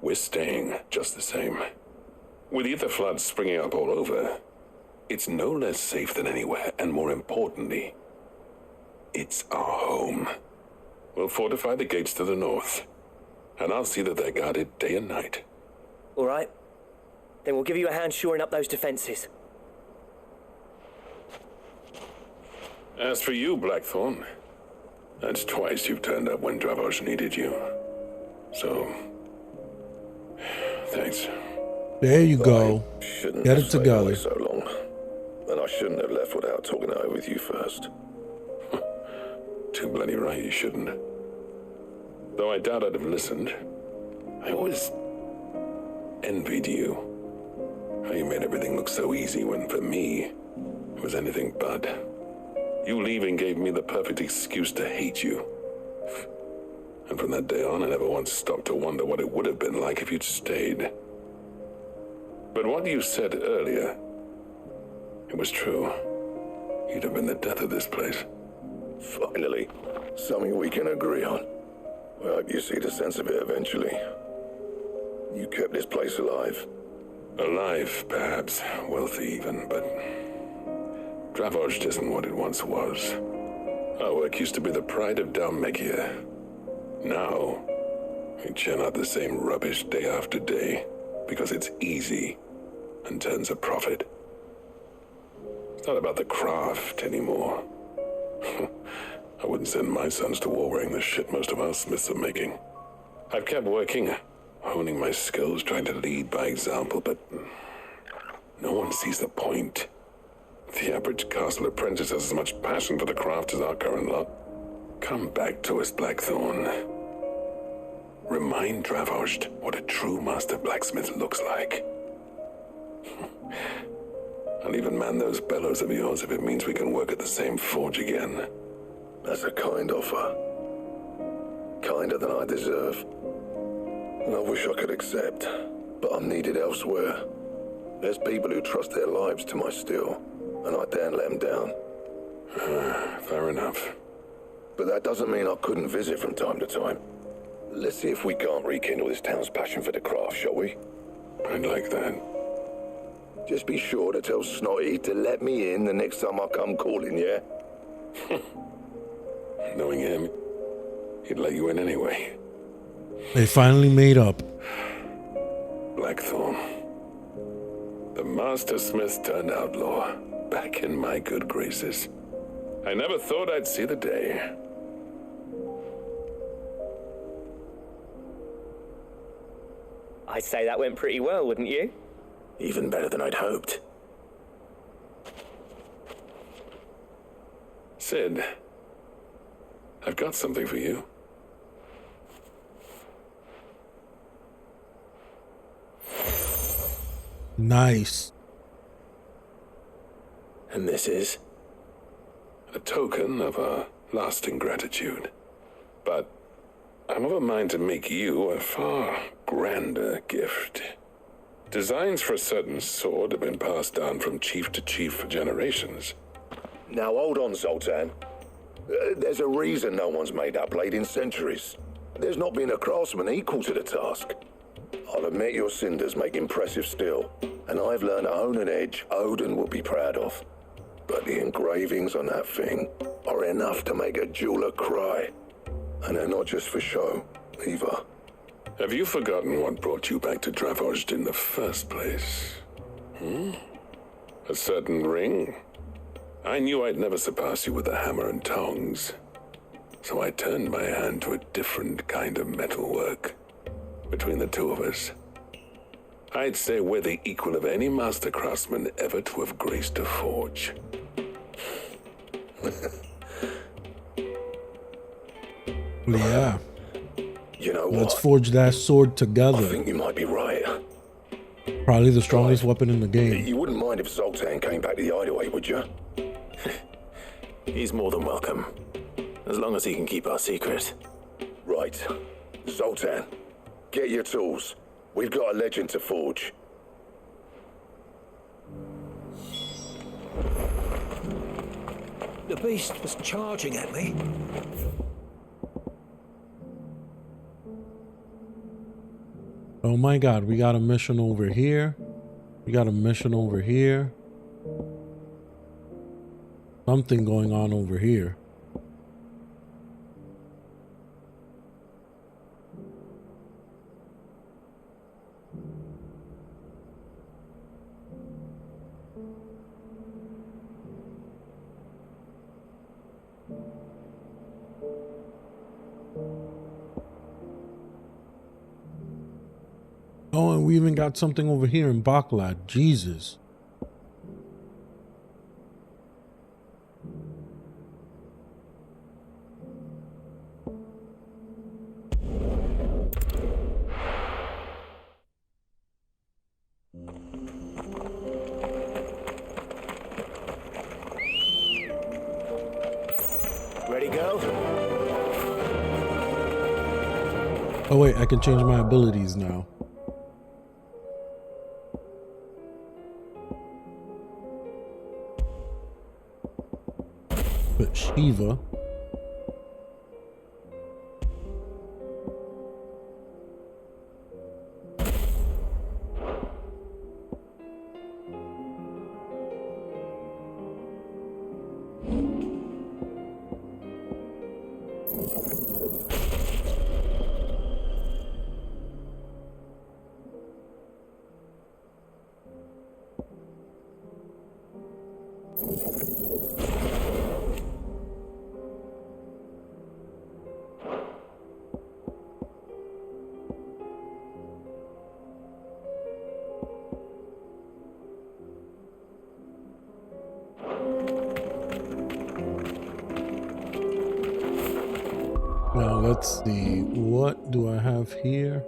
we're staying just the same. With ether floods springing up all over, it's no less safe than anywhere, and more importantly, it's our home. We'll fortify the gates to the north, and I'll see that they're guarded day and night. All right. Then we'll give you a hand shoring up those defenses. As for you, Blackthorn, that's twice you've turned up when Dravos needed you. So, thanks. There you go. Shouldn't Get have it stayed together. away so long. And I shouldn't have left without talking it over with you first. Too bloody right you shouldn't. Though I doubt I'd have listened. I always envied you. How you made everything look so easy when, for me, it was anything but. You leaving gave me the perfect excuse to hate you. And from that day on, I never once stopped to wonder what it would have been like if you'd stayed. But what you said earlier, it was true. You'd have been the death of this place. Finally, something we can agree on. I hope you see the sense of it eventually. You kept this place alive. Alive, perhaps. Wealthy even, but Dravoged isn't what it once was. Our work used to be the pride of Dalmekia. Now, we churn out the same rubbish day after day because it's easy and turns a profit. It's not about the craft anymore. I wouldn't send my sons to war wearing the shit most of our smiths are making. I've kept working, honing my skills, trying to lead by example, but no one sees the point. The average castle apprentice has as much passion for the craft as our current lot. Come back to us, Blackthorn. Remind Dravoged what a true master blacksmith looks like. I'll even man those bellows of yours if it means we can work at the same forge again. That's a kind offer. kinder than I deserve. And I wish I could accept, but I'm needed elsewhere. There's people who trust their lives to my steel, and I daren't let them down. Fair enough. But that doesn't mean I couldn't visit from time to time. Let's see if we can't rekindle this town's passion for the craft, shall we? I'd like that. Just be sure to tell Snotty to let me in the next time I come calling, yeah? Knowing him, he'd let you in anyway. They finally made up. Blackthorn. The master smith turned outlaw, back in my good graces. I never thought I'd see the day. I'd say that went pretty well, wouldn't you? Even better than I'd hoped. Sid, I've got something for you. Nice. And this is? A token of a lasting gratitude. But I'm of a mind to make you a far grander gift. Designs for a certain sword have been passed down from chief to chief for generations. Now hold on, Zoltan. There's a reason no one's made that blade in centuries. There's not been a craftsman equal to the task. I'll admit your cinders make impressive steel, and I've learned to hone an edge Odin will be proud of. But the engravings on that thing are enough to make a jeweler cry. And they're not just for show, either. Have you forgotten what brought you back to Dravozd in the first place? A certain ring? I knew I'd never surpass you with the hammer and tongs. So I turned my hand to a different kind of metalwork. Between the two of us, I'd say we're the equal of any master craftsman ever to have graced a forge. Yeah. You know what? Let's forge that sword together. I think you might be right. Probably the strongest weapon in the game. You wouldn't mind if Zoltan came back to the hideaway, would you? He's more than welcome. As long as he can keep our secret. Right. Zoltan, get your tools. We've got a legend to forge. The beast was charging at me. Oh my god, we got a mission over here. We got a mission over here. Something going on over here. Oh, and we even got something over here in Baklad. Jesus. Ready, girl? Oh wait, I can change my abilities now. But Shiva. Now let's see, what do I have here?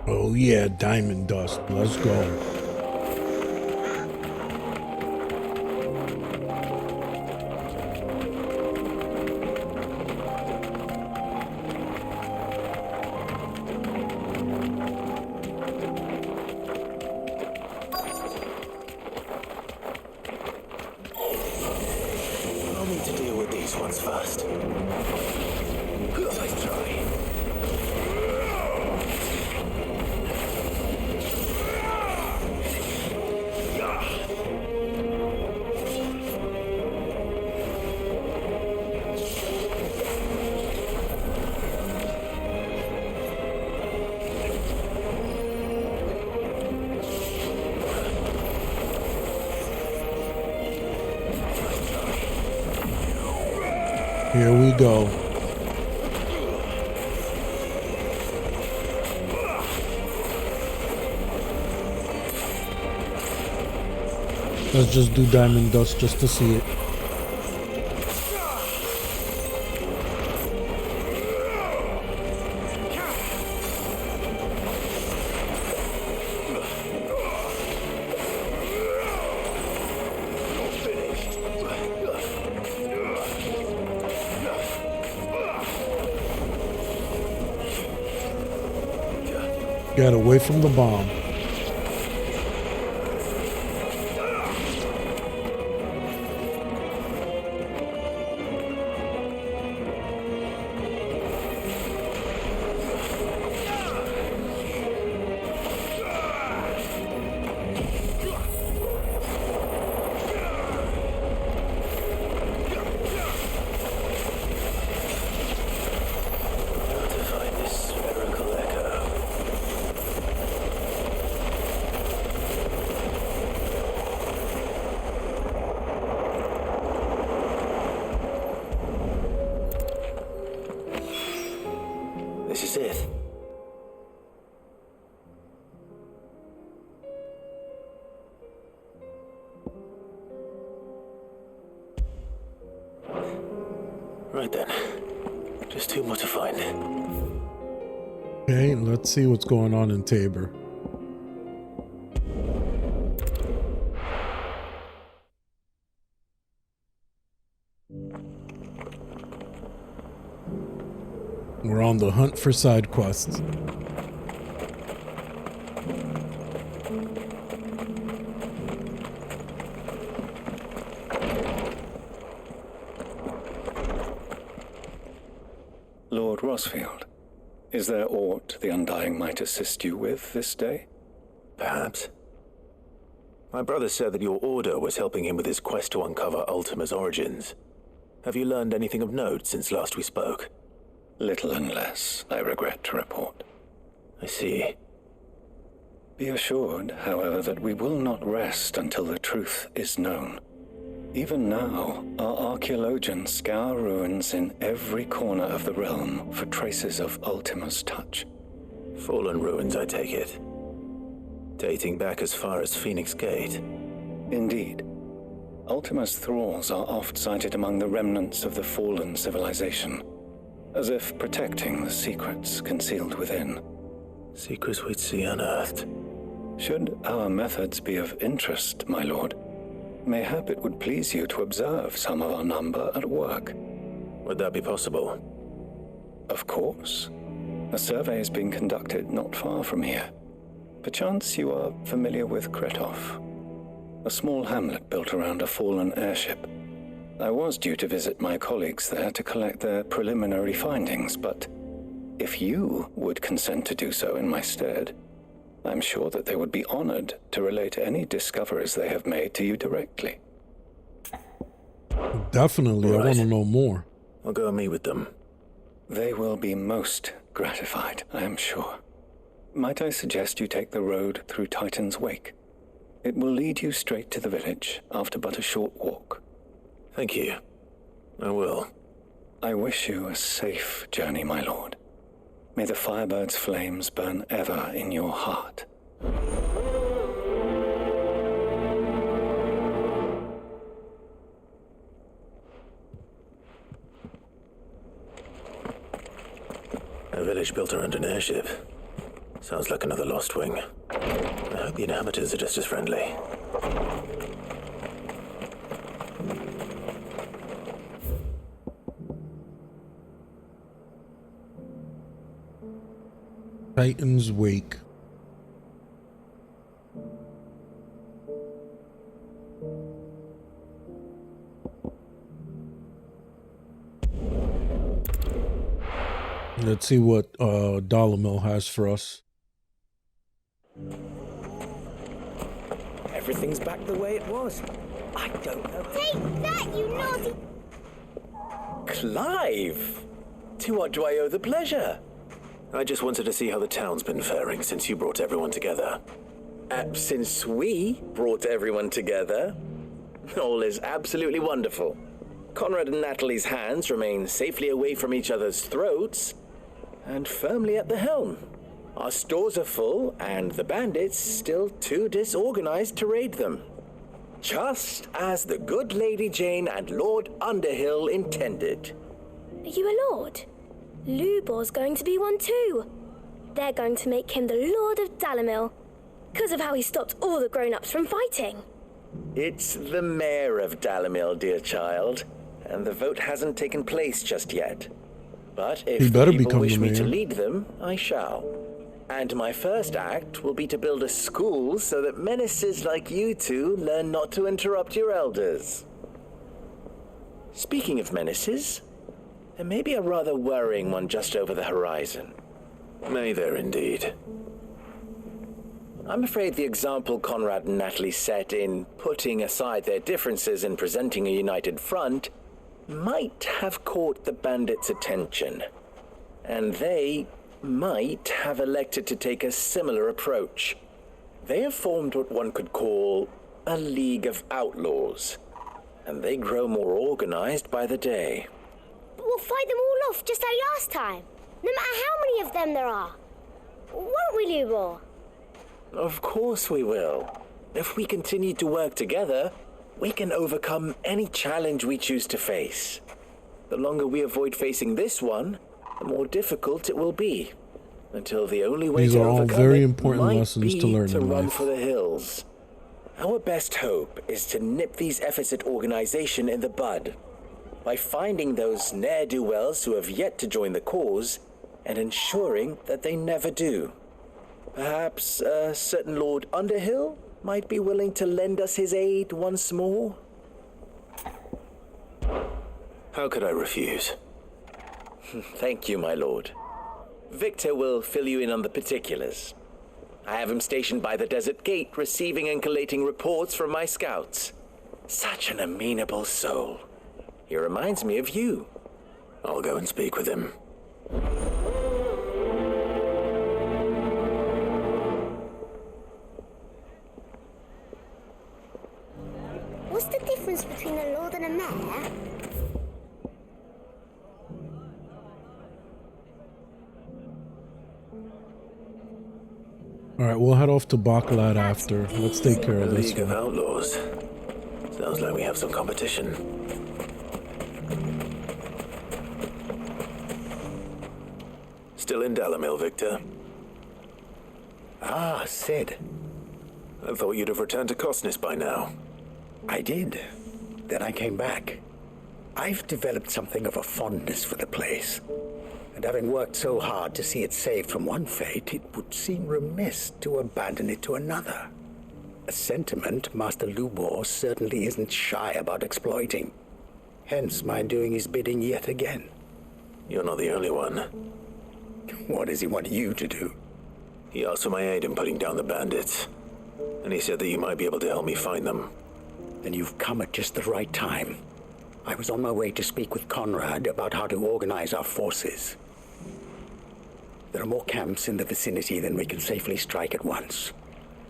Oh yeah, diamond dust. Let's go. I'll need to deal with these ones first. Let's try. Here we go. Let's just do diamond dust just to see it. Get away from the bomb. To find this spherical echo. This is it. Right then. Just two more to find. Okay, let's see what's going on in Tabor. We're on the hunt for side quests. Lord Rosfield, is there aught the Undying might assist you with this day? Perhaps. My brother said that your order was helping him with his quest to uncover Ultima's origins. Have you learned anything of note since last we spoke? Little and less, I regret to report. I see. Be assured, however, that we will not rest until the truth is known. Even now, our archaeologians scour ruins in every corner of the realm for traces of Ultima's touch. Fallen ruins, I take it. Dating back as far as Phoenix Gate. Indeed. Ultima's thralls are oft sighted among the remnants of the fallen civilization, as if protecting the secrets concealed within. Secrets we'd see unearthed. Should our methods be of interest, my lord, mayhap it would please you to observe some of our number at work. Would that be possible? Of course. A survey is being conducted not far from here. Perchance you are familiar with Kretov, a small hamlet built around a fallen airship. I was due to visit my colleagues there to collect their preliminary findings, but if you would consent to do so in my stead, I'm sure that they would be honored to relate any discoveries they have made to you directly. Definitely, Right. I want to know more. I'll go and meet with them. They will be most gratified, I am sure. Might I suggest you take the road through Titan's Wake? It will lead you straight to the village after but a short walk. Thank you. I will. I wish you a safe journey, my lord. May the Firebird's flames burn ever in your heart. A village built around an airship. Sounds like another Lost Wing. I hope the inhabitants are just as friendly. Titan's Wake. Let's see what Dalamil has for us. Everything's back the way it was. I don't know. Take that, you naughty... Clive! To what do I owe the pleasure? I just wanted to see how the town's been faring since you brought everyone together. Since we brought everyone together, all is absolutely wonderful. Conrad and Natalie's hands remain safely away from each other's throats and firmly at the helm. Our stores are full, and the bandits still too disorganized to raid them. Just as the good Lady Jane and Lord Underhill intended. Are you a lord? Lubor's going to be one too. They're going to make him the Lord of Dalamil, because of how he stopped all the grown-ups from fighting. It's the mayor of Dalamil, dear child, and the vote hasn't taken place just yet. But if the people wish me to lead them, I shall. And my first act will be to build a school so that menaces like you two learn not to interrupt your elders. Speaking of menaces, there may be a rather worrying one just over the horizon. May there indeed. I'm afraid the example Conrad and Natalie set in putting aside their differences and presenting a united front might have caught the bandits' attention, and they might have elected to take a similar approach. They have formed what one could call a League of Outlaws, and they grow more organized by the day. But we'll fight them all off just like last time, no matter how many of them there are. Won't we, Lubor? Of course we will. If we continue to work together, we can overcome any challenge we choose to face. The longer we avoid facing this one, the more difficult it will be. Until the only way to overcome very it important might lessons be to learn in run life. for the hills. Our best hope is to nip these efforts at organization in the bud by finding those ne'er-do-wells who have yet to join the cause and ensuring that they never do. Perhaps a certain Lord Underhill might be willing to lend us his aid once more? How could I refuse? Thank you, my lord. Victor will fill you in on the particulars. I have him stationed by the desert gate, receiving and collating reports from my scouts. Such an amenable soul. He reminds me of you. I'll go and speak with him. What's the difference between a lord and a mayor? All right, we'll head off to Bacalat after. Let's take care of this League of one. Outlaws. Sounds like we have some competition. Still in Dalamil, Victor? Ah, Sid. I thought you'd have returned to Cosnis by now. I did. Then I came back. I've developed something of a fondness for the place. And having worked so hard to see it saved from one fate, it would seem remiss to abandon it to another. A sentiment Master Lubor certainly isn't shy about exploiting. Hence my doing his bidding yet again. You're not the only one. What does he want you to do? He asked for my aid in putting down the bandits. And he said that you might be able to help me find them. Then you've come at just the right time. I was on my way to speak with Conrad about how to organize our forces. There are more camps in the vicinity than we can safely strike at once.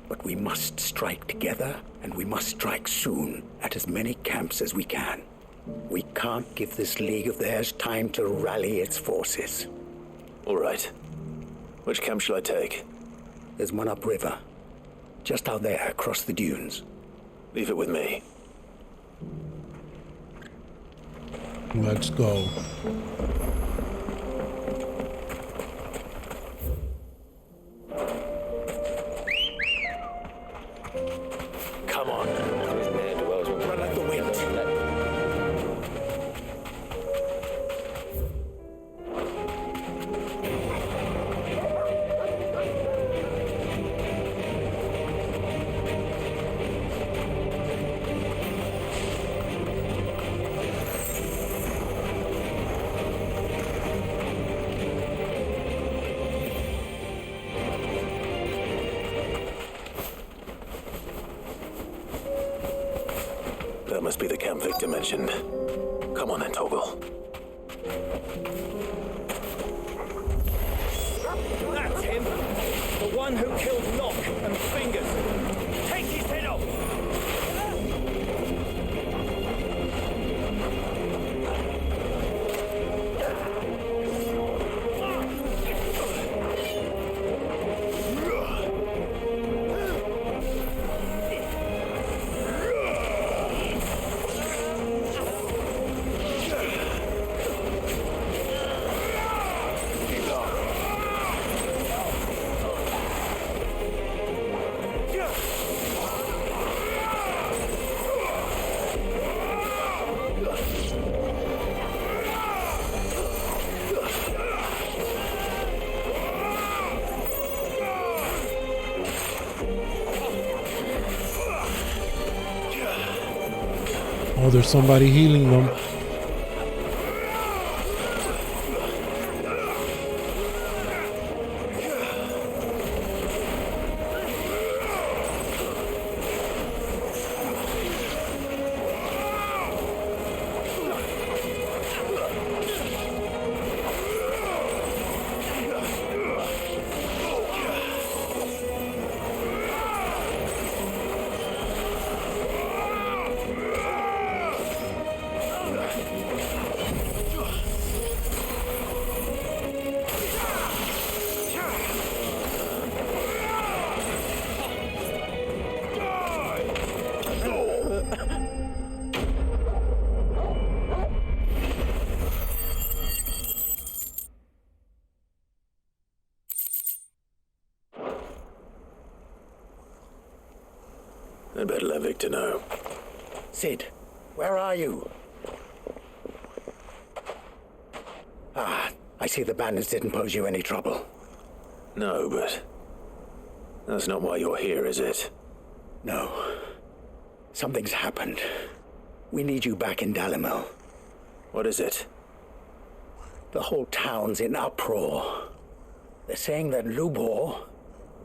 But we must strike together, and we must strike soon at as many camps as we can. We can't give this league of theirs time to rally its forces. All right. Which camp shall I take? There's one upriver. Just out there, across the dunes. Leave it with me. Let's go. must be the camp Victor mentioned. Come on then, Toggle. That's him! The one who killed Locke and Fingers! Take his head off! Oh, there's somebody healing them. I'd better let Victor know. Sid, where are you? I see the bandits didn't pose you any trouble. No, but that's not why you're here, is it? No. Something's happened. We need you back in Dalimil. What is it? The whole town's in uproar. They're saying that Lubor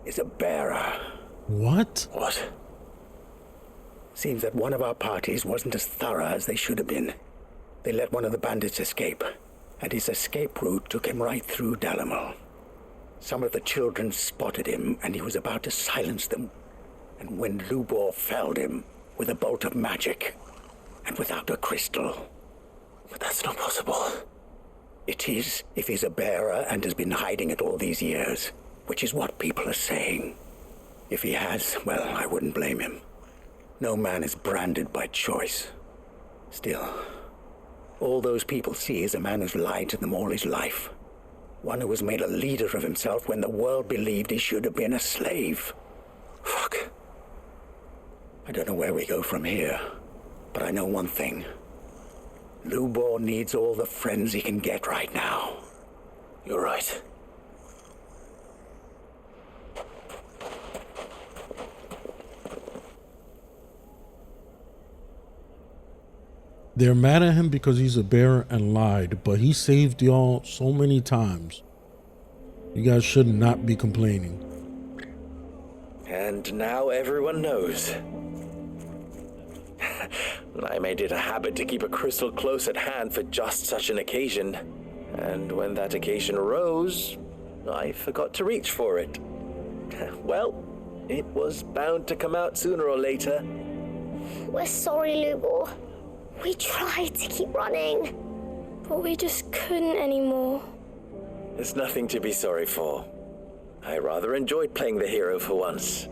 is a bearer. What? What? Seems that one of our parties wasn't as thorough as they should have been. They let one of the bandits escape, and his escape route took him right through Dalimil. Some of the children spotted him, and he was about to silence them. And when Lubor felled him with a bolt of magic, and without a crystal. But that's not possible. It is, if he's a bearer and has been hiding it all these years, which is what people are saying. If he has, well, I wouldn't blame him. No man is branded by choice. Still, all those people see is a man who's lied to them all his life. One who was made a leader of himself when the world believed he should have been a slave. Fuck. I don't know where we go from here, but I know one thing. Lubor needs all the friends he can get right now. You're right. They're mad at him because he's a bearer and lied, but he saved y'all so many times. You guys should not be complaining. And now everyone knows. I made it a habit to keep a crystal close at hand for just such an occasion. And when that occasion arose, I forgot to reach for it. Well, it was bound to come out sooner or later. We're sorry, Lubor. We tried to keep running, but we just couldn't anymore. There's nothing to be sorry for. I rather enjoyed playing the hero for once.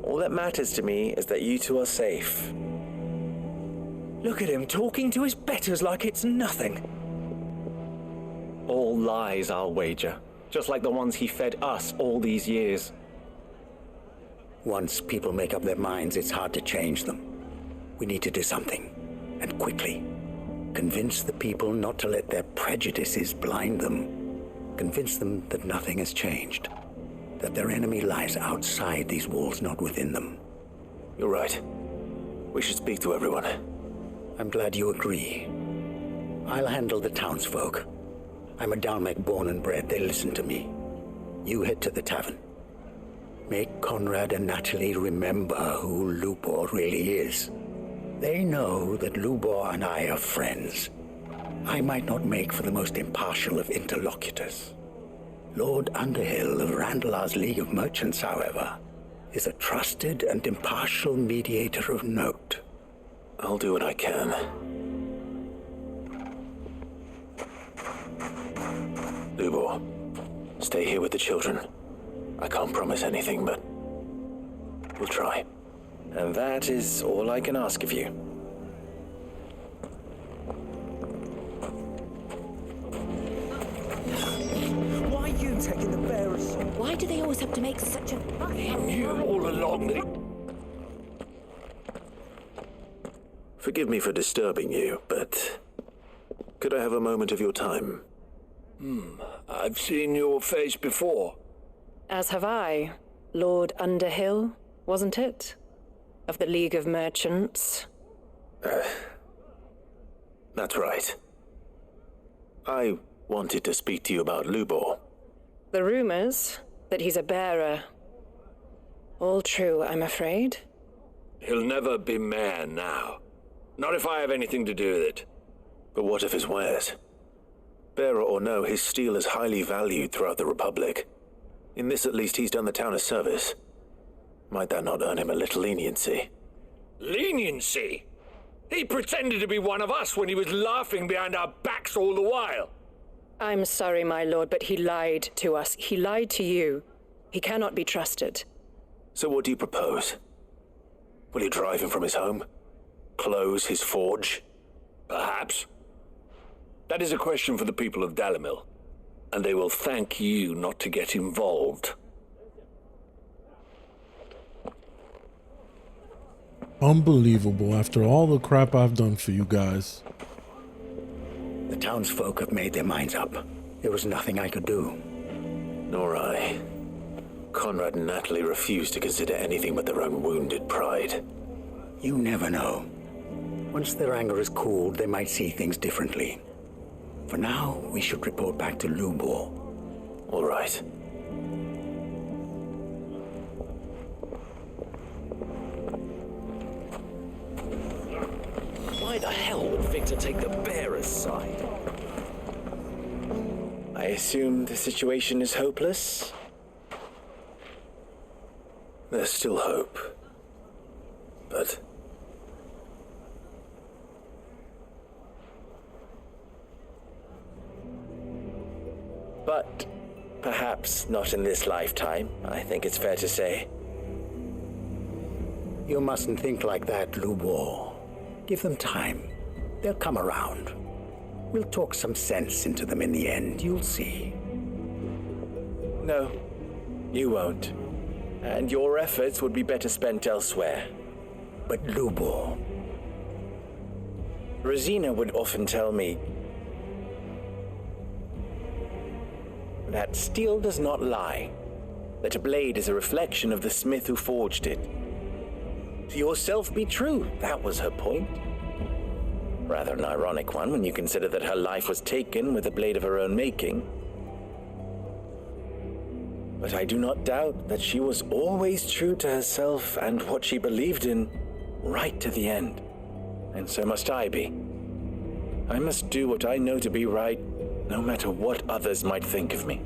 All that matters to me is that you two are safe. Look at him talking to his betters like it's nothing. All lies, I'll wager. Just like the ones he fed us all these years. Once people make up their minds, it's hard to change them. We need to do something. And quickly. Convince the people not to let their prejudices blind them. Convince them that nothing has changed. That their enemy lies outside these walls, not within them. You're right. We should speak to everyone. I'm glad you agree. I'll handle the townsfolk. I'm a Dalmek born and bred. They listen to me. You head to the tavern. Make Conrad and Natalie remember who Lubor really is. They know that Lubor and I are friends. I might not make for the most impartial of interlocutors. Lord Underhill of Randalar's League of Merchants, however, is a trusted and impartial mediator of note. I'll do what I can. Lubor, stay here with the children. I can't promise anything, but we'll try. And that is all I can ask of you. Why are you taking the bearers? Why do they always have to make such a fuss? I knew all along that... Forgive me for disturbing you, but could I have a moment of your time? I've seen your face before. As have I. Lord Underhill, wasn't it? Of the League of Merchants. That's right. I wanted to speak to you about Lubor. The rumors that he's a bearer. All true, I'm afraid. He'll never be mayor now. Not if I have anything to do with it. But what of his wares? Bearer or no, his steel is highly valued throughout the Republic. In this at least he's done the town a service. Might that not earn him a little leniency? Leniency? He pretended to be one of us when he was laughing behind our backs all the while. I'm sorry, my lord, but he lied to us. He lied to you. He cannot be trusted. So what do you propose? Will you drive him from his home? Close his forge? Perhaps. That is a question for the people of Dalimil, and they will thank you not to get involved. Unbelievable, after all the crap I've done for you guys. The townsfolk have made their minds up. There was nothing I could do. Nor I. Conrad and Natalie refused to consider anything but their own wounded pride. You never know. Once their anger is cooled, they might see things differently. For now, we should report back to Lubor. All right. Why the hell would Victor take the bearer's side? I assume the situation is hopeless? There's still hope. But... But perhaps not in this lifetime, I think it's fair to say. You mustn't think like that, Lubor. Give them time. They'll come around. We'll talk some sense into them in the end, you'll see. No, you won't. And your efforts would be better spent elsewhere. But Lubor... Rosina would often tell me that steel does not lie, that a blade is a reflection of the smith who forged it. To yourself be true, that was her point. Rather an ironic one when you consider that her life was taken with a blade of her own making. But I do not doubt that she was always true to herself and what she believed in, right to the end. And so must I be. I must do what I know to be right, no matter what others might think of me.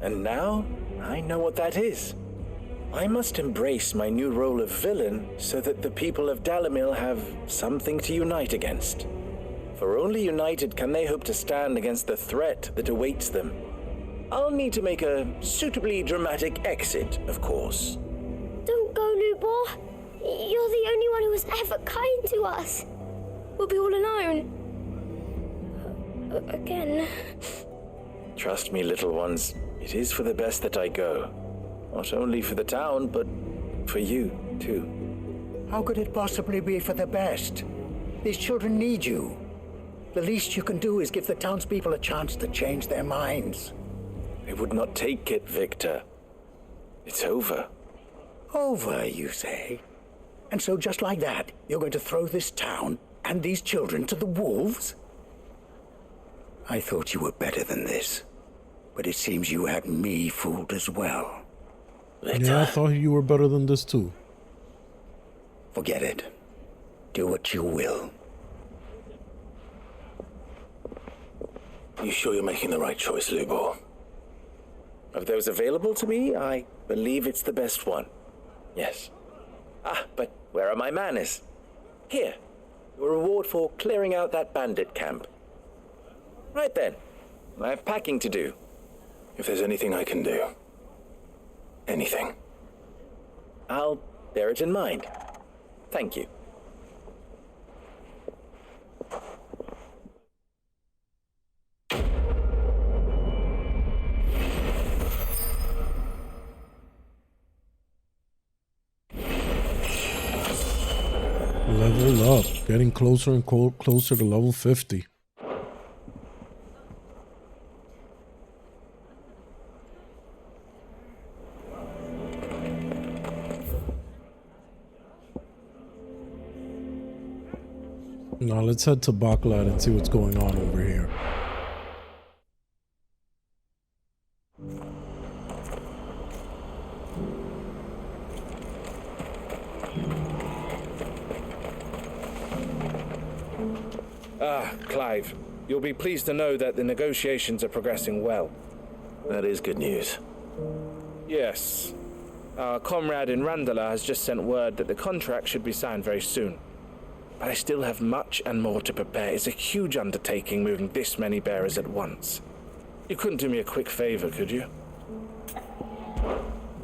And now, I know what that is. I must embrace my new role of villain so that the people of Dalimil have something to unite against. For only united can they hope to stand against the threat that awaits them. I'll need to make a suitably dramatic exit, of course. Don't go, Lubor. You're the only one who was ever kind to us. We'll be all alone. Again. Trust me, little ones, it is for the best that I go. Not only for the town, but for you, too. How could it possibly be for the best? These children need you. The least you can do is give the townspeople a chance to change their minds. I would not take it, Victor. It's over. Over, you say? And so just like that, you're going to throw this town and these children to the wolves? I thought you were better than this. But it seems you had me fooled as well. Yeah, I thought you were better than this too. Forget it. Do what you will. You sure you're making the right choice, Lubor? Of those available to me, I believe it's the best one. Yes. Ah, but where are my manners? Here, your reward for clearing out that bandit camp. Right then, I have packing to do. If there's anything I can do, anything, I'll bear it in mind. Thank you. Level up, getting closer and closer to level 50. Now let's head to Baklat and see what's going on over here. Clive, you'll be pleased to know that the negotiations are progressing well. That is good news. Yes. Our comrade in Randala has just sent word that the contract should be signed very soon. But I still have much and more to prepare. It's a huge undertaking moving this many bearers at once. You couldn't do me a quick favor, could you?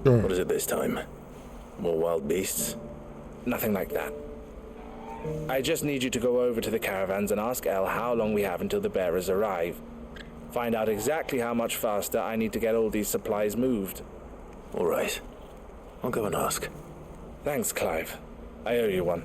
Sure. What is it this time? More wild beasts? Nothing like that. I just need you to go over to the caravans and ask El how long we have until the bearers arrive. Find out exactly how much faster I need to get all these supplies moved. All right. I'll go and ask. Thanks, Clive. I owe you one.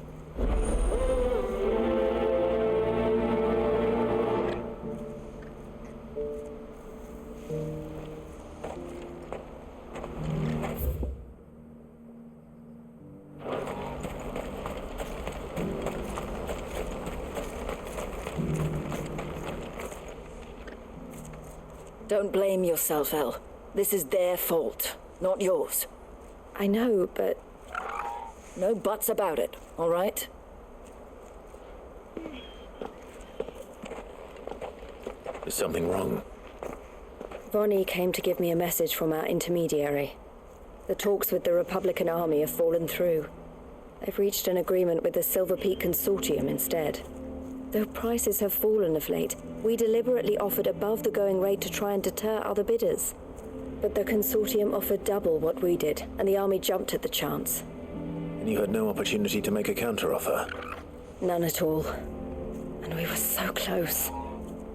Don't blame yourself, El. This is their fault, not yours. I know, but... No buts about it, all right? Is something wrong? Vonnie came to give me a message from our intermediary. The talks with the Republican Army have fallen through. They've reached an agreement with the Silver Peak Consortium instead. Though prices have fallen of late, we deliberately offered above the going rate to try and deter other bidders. But the Consortium offered double what we did, and the Army jumped at the chance. And you had no opportunity to make a counteroffer? None at all. And we were so close.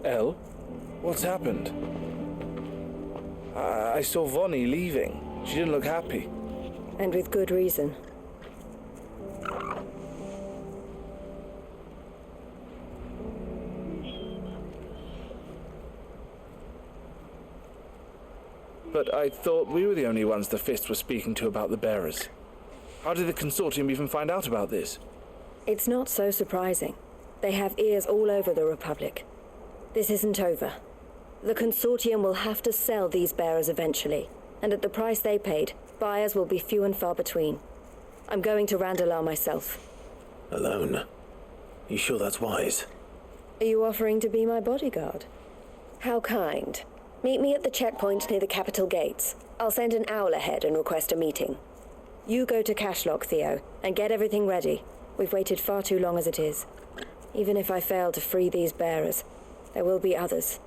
El? What's happened? I saw Vonnie leaving. She didn't look happy. And with good reason. But I thought we were the only ones the Fist were speaking to about the bearers. How did the Consortium even find out about this? It's not so surprising. They have ears all over the Republic. This isn't over. The Consortium will have to sell these bearers eventually, and at the price they paid, buyers will be few and far between. I'm going to Randalar myself. Alone? You sure that's wise? Are you offering to be my bodyguard? How kind. Meet me at the checkpoint near the capital gates. I'll send an owl ahead and request a meeting. You go to Cashlock, Theo, and get everything ready. We've waited far too long as it is. Even if I fail to free these bearers, there will be others.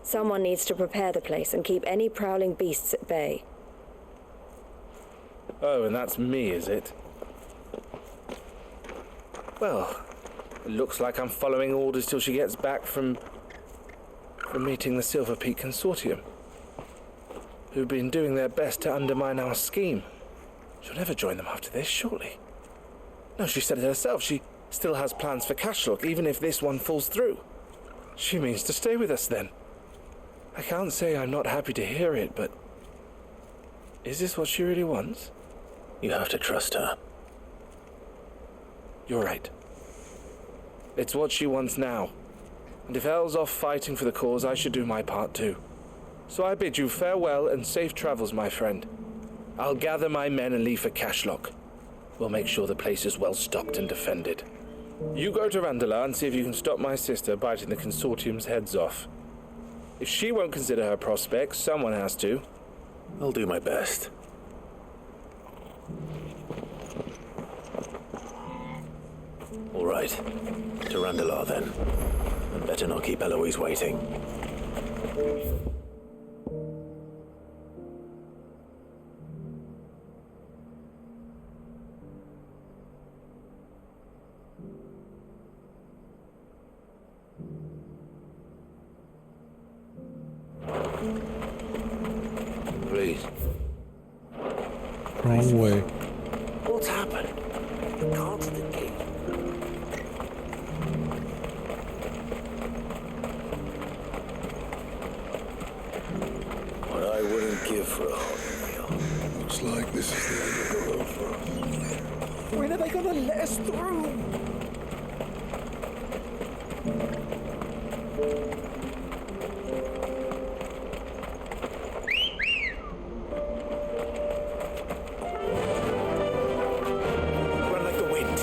Someone needs to prepare the place and keep any prowling beasts at bay. Oh, and that's me, is it? Well, it looks like I'm following orders till she gets back from meeting the Silver Peak Consortium, who've been doing their best to undermine our scheme. She'll never join them after this, surely. No, she said it herself. She still has plans for Cashlock, even if this one falls through. She means to stay with us, then. I can't say I'm not happy to hear it, but... is this what she really wants? You have to trust her. You're right. It's what she wants now. And if El's off fighting for the cause, I should do my part too. So I bid you farewell and safe travels, my friend. I'll gather my men and leave for Cashlock. We'll make sure the place is well stocked and defended. You go to Randala and see if you can stop my sister biting the Consortium's heads off. If she won't consider her prospects, someone has to. I'll do my best. All right. To Randala, then. And better not keep Eloise waiting. Please. Wrong way. What's happened? The constant key. What I wouldn't give for a hot meal. Looks like this is the end of the road for us. When are they gonna let us through? Run like the wind.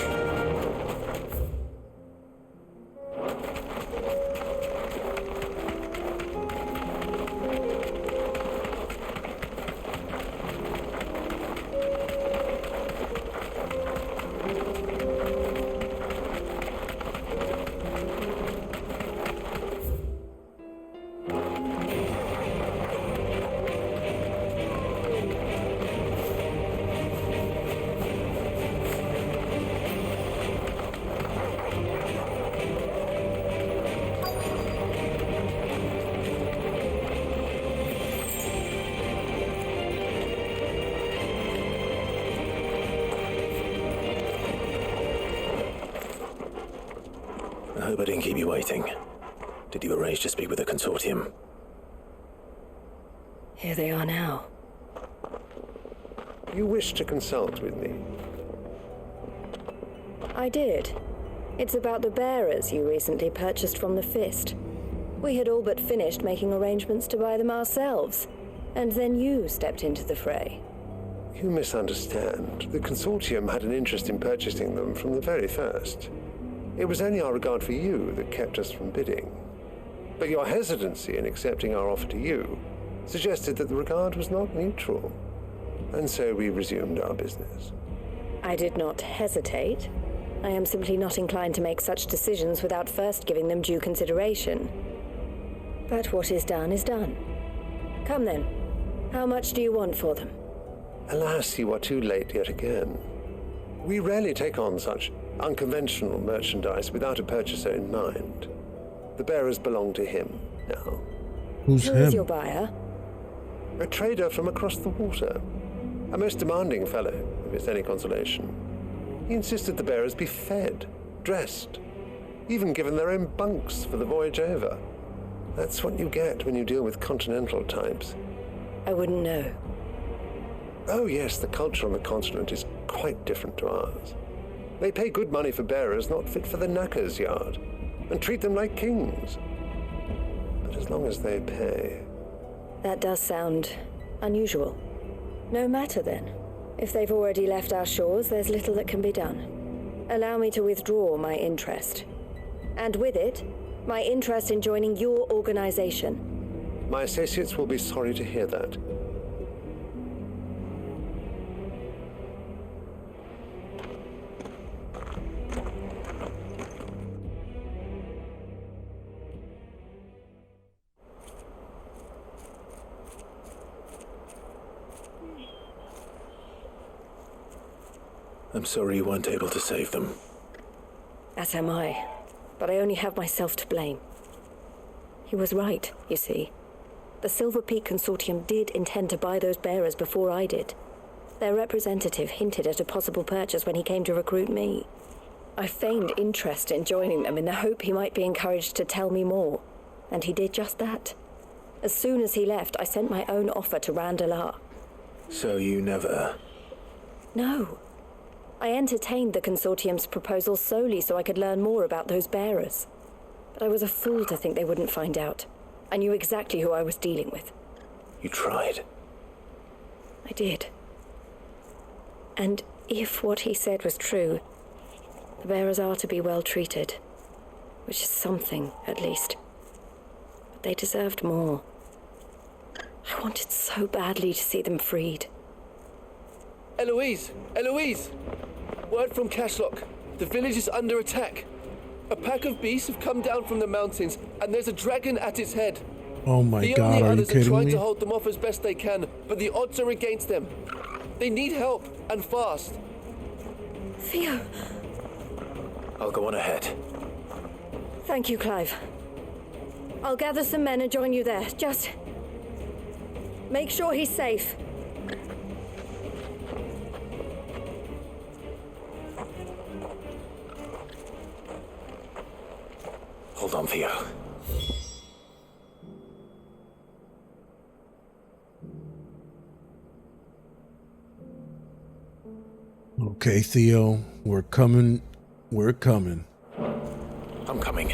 I hope I didn't keep you waiting. Did you arrange to speak with the Consortium? Here they are now. You wish to consult with me? I did. It's about the bearers you recently purchased from the Fist. We had all but finished making arrangements to buy them ourselves, and then you stepped into the fray. You misunderstand. The Consortium had an interest in purchasing them from the very first. It was only our regard for you that kept us from bidding. But your hesitancy in accepting our offer to you suggested that the regard was not mutual. And so we resumed our business. I did not hesitate. I am simply not inclined to make such decisions without first giving them due consideration. But what is done is done. Come then. How much do you want for them? Alas, you are too late yet again. We rarely take on such unconventional merchandise without a purchaser in mind. The bearers belong to him now. Who is your buyer? A trader from across the water. A most demanding fellow, if it's any consolation. He insisted the bearers be fed, dressed, even given their own bunks for the voyage over. That's what you get when you deal with continental types. I wouldn't know. Oh yes, the culture on the continent is quite different to ours. They pay good money for bearers not fit for the knacker's yard, and treat them like kings. But as long as they pay... That does sound unusual. No matter then. If they've already left our shores, there's little that can be done. Allow me to withdraw my interest. And with it, my interest in joining your organization. My associates will be sorry to hear that. I'm sorry you weren't able to save them. As am I. But I only have myself to blame. He was right, you see. The Silver Peak Consortium did intend to buy those bearers before I did. Their representative hinted at a possible purchase when he came to recruit me. I feigned interest in joining them in the hope he might be encouraged to tell me more. And he did just that. As soon as he left, I sent my own offer to Randala. So you never... No. I entertained the Consortium's proposal solely so I could learn more about those bearers. But I was a fool to think they wouldn't find out. I knew exactly who I was dealing with. You tried. I did. And If what he said was true, the bearers are to be well treated. Which is something, at least. But they deserved more. I wanted so badly to see them freed. Eloise! Eloise! Word from Cashlock. The village is under attack. A pack of beasts have come down from the mountains, and there's a dragon at its head. Oh my the God, only are you others are kidding trying me? to hold them off as best they can, but the odds are against them. They need help, and fast. Theo! I'll go on ahead. Thank you, Clive. I'll gather some men and join you there. Just make sure he's safe. Hold on, Theo. Okay, Theo, we're coming. We're coming. I'm coming.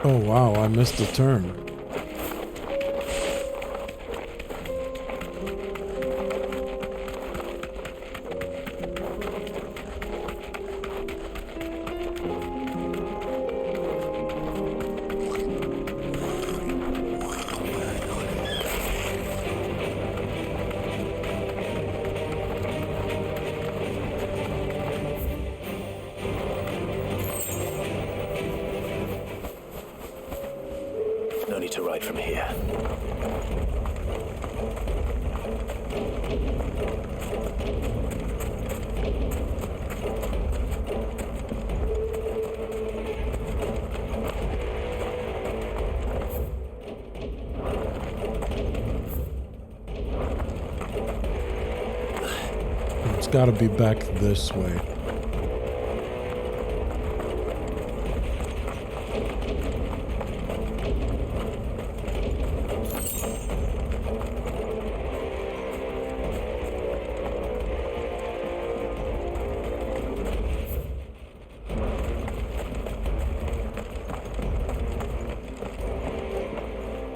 Oh wow, I missed the turn. No need to ride from here. It's got to be back this way.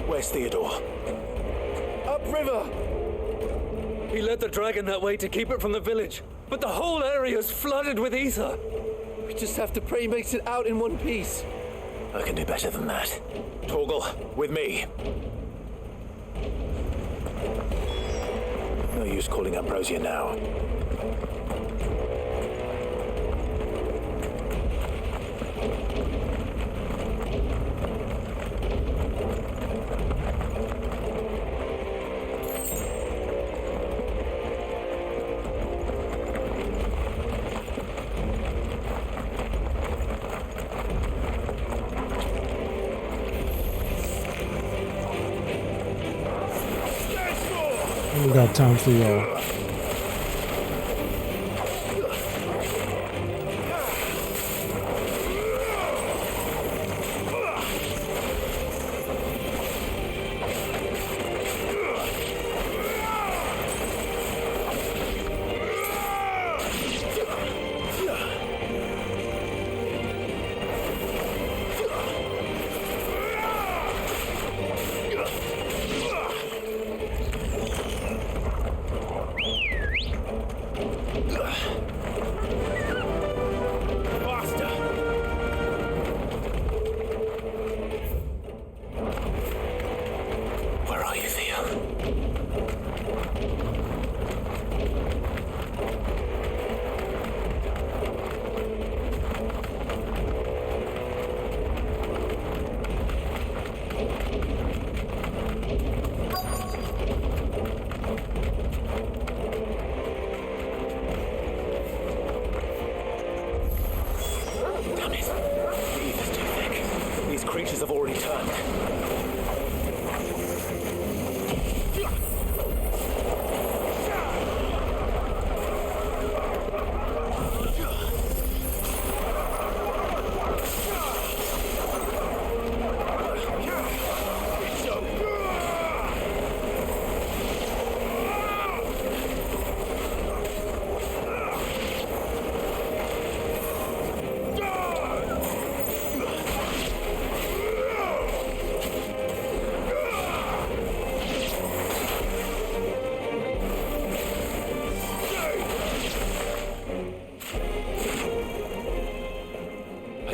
Where's Theodore? Upriver! He led the dragon that way to keep it from the village, but the whole area is flooded with ether. We just have to pray he makes it out in one piece. I can do better than that. Torgal, with me. No use calling Ambrosia now. We got time for y'all. Where are you, Theo?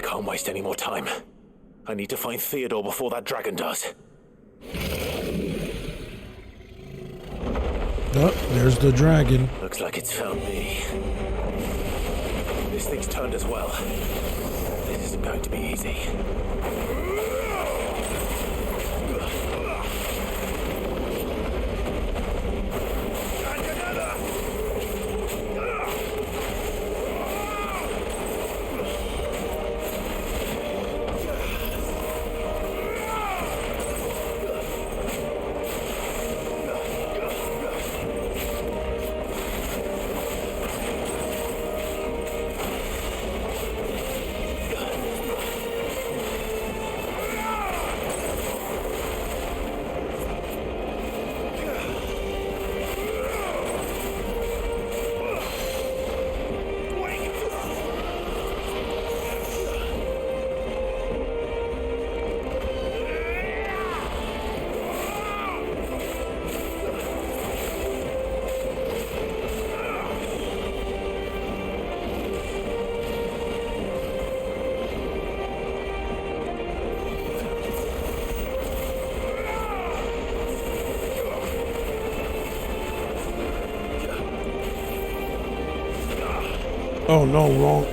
Can't waste any more time. I need to find Theodore before that dragon does. Oh, there's the dragon. Looks like it's found me. This thing's turned as well. This isn't going to be easy. Oh no, wrong.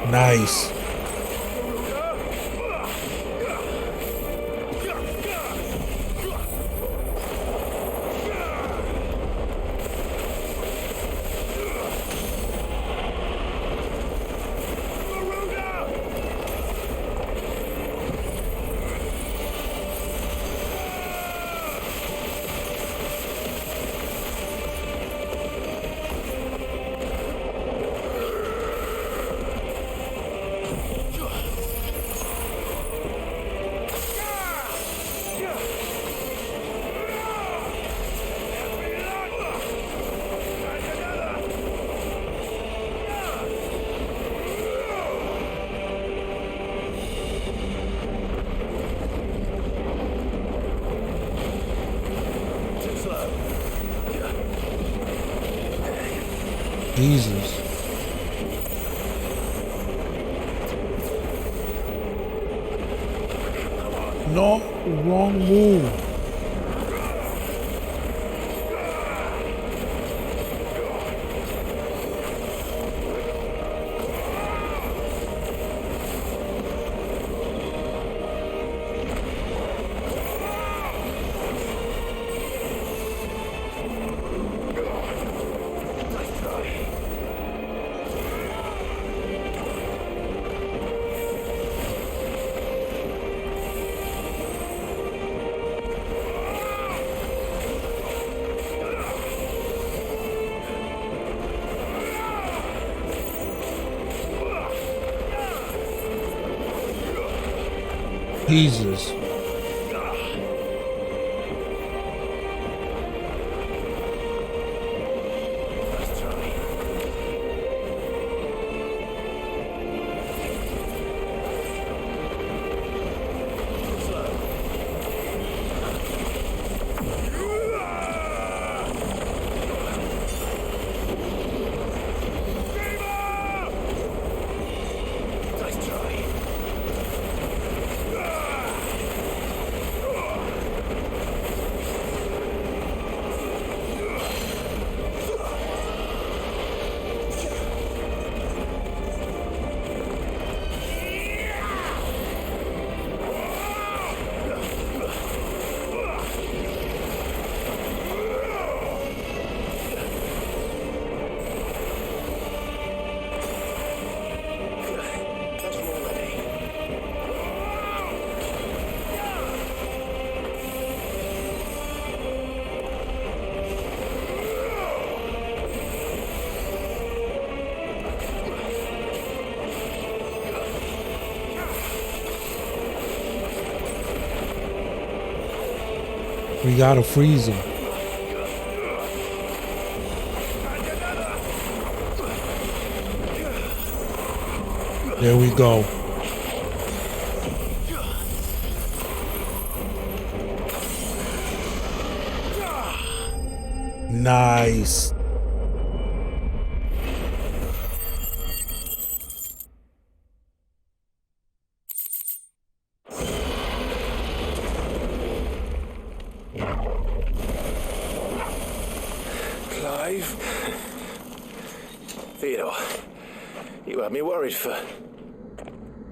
Nice. Jesus. No, wrong move. Jesus. We gotta freeze him. There we go. Nice. Clive? Theodore, you had me worried for...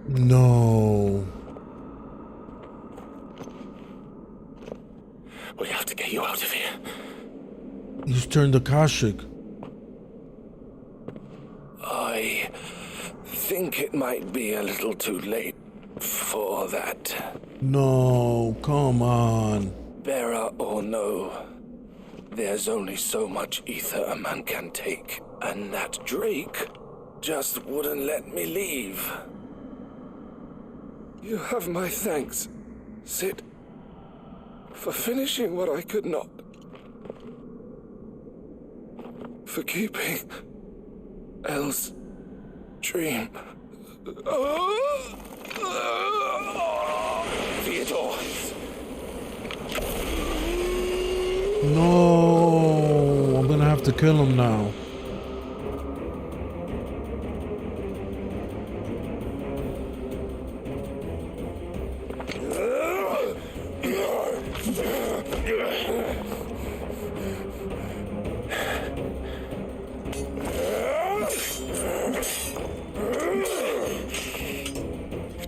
No. We have to get you out of here. He's turned Akashic. I think it might be a little too late for that. No, come on. Bearer or no, there's only so much ether a man can take, and that Drake just wouldn't let me leave. You have my thanks, Sid, for finishing what I could not. For keeping Elle's dream. Theodore. No, I'm gonna have to kill him now.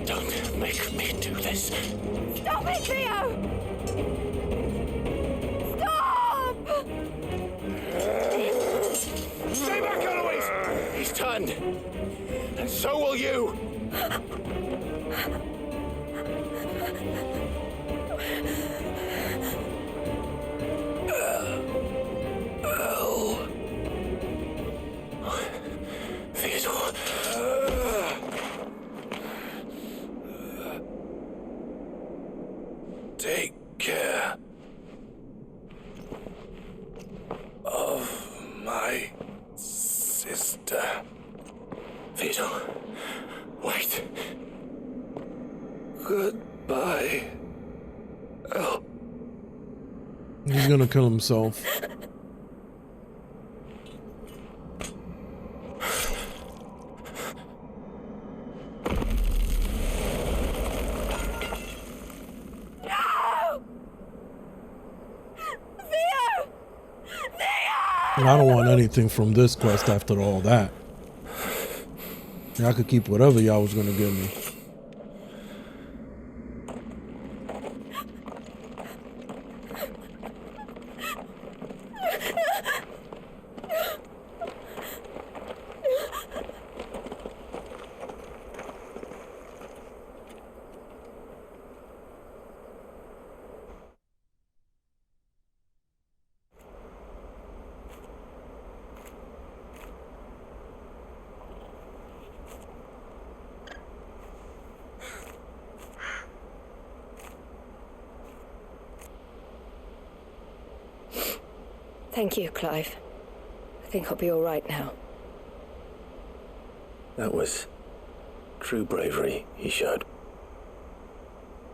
Don't make me do this. Stop it, Theo! Stop! Stay back, Eloise! He's turned. And so will you. Theodore. Take care of my sister. Theodore, wait. Goodbye. Elle. He's gonna kill himself. And I don't want anything from this quest after all that. I could keep whatever y'all was gonna give me. Thank you, Clive. I think I'll be all right now. That was true bravery he showed.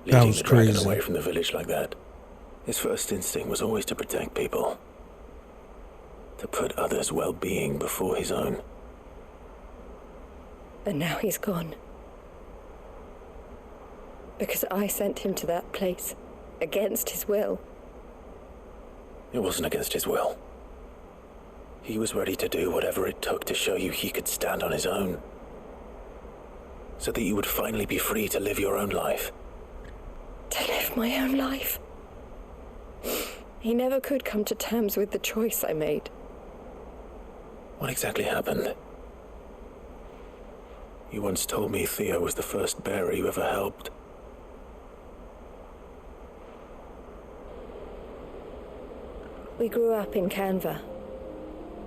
That Leading was the dragon crazy. away from the village like that. His first instinct was always to protect people. To put others' well-being before his own. And now he's gone. Because I sent him to that place, against his will. It wasn't against his will. He was ready to do whatever it took to show you he could stand on his own. So that you would finally be free to live your own life. To live my own life. He never could come to terms with the choice I made. What exactly happened? You once told me Theo was the first bearer you ever helped. We grew up in Canva.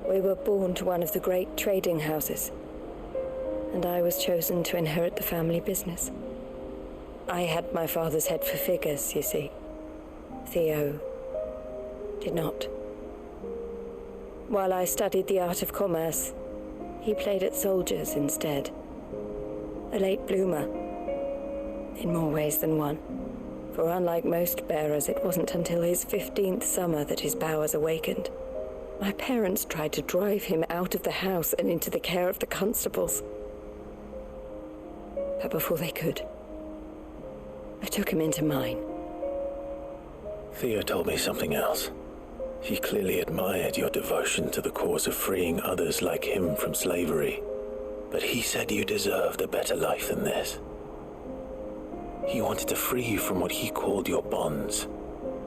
We were born to one of the great trading houses. And I was chosen to inherit the family business. I had my father's head for figures, you see. Theo did not. While I studied the art of commerce, he played at soldiers instead. A late bloomer, in more ways than one. For unlike most bearers, it wasn't until his 15th summer that his powers awakened. My parents tried to drive him out of the house and into the care of the constables. But before they could, I took him into mine. Theo told me something else. He clearly admired your devotion to the cause of freeing others like him from slavery. But he said you deserved a better life than this. He wanted to free you from what he called your bonds,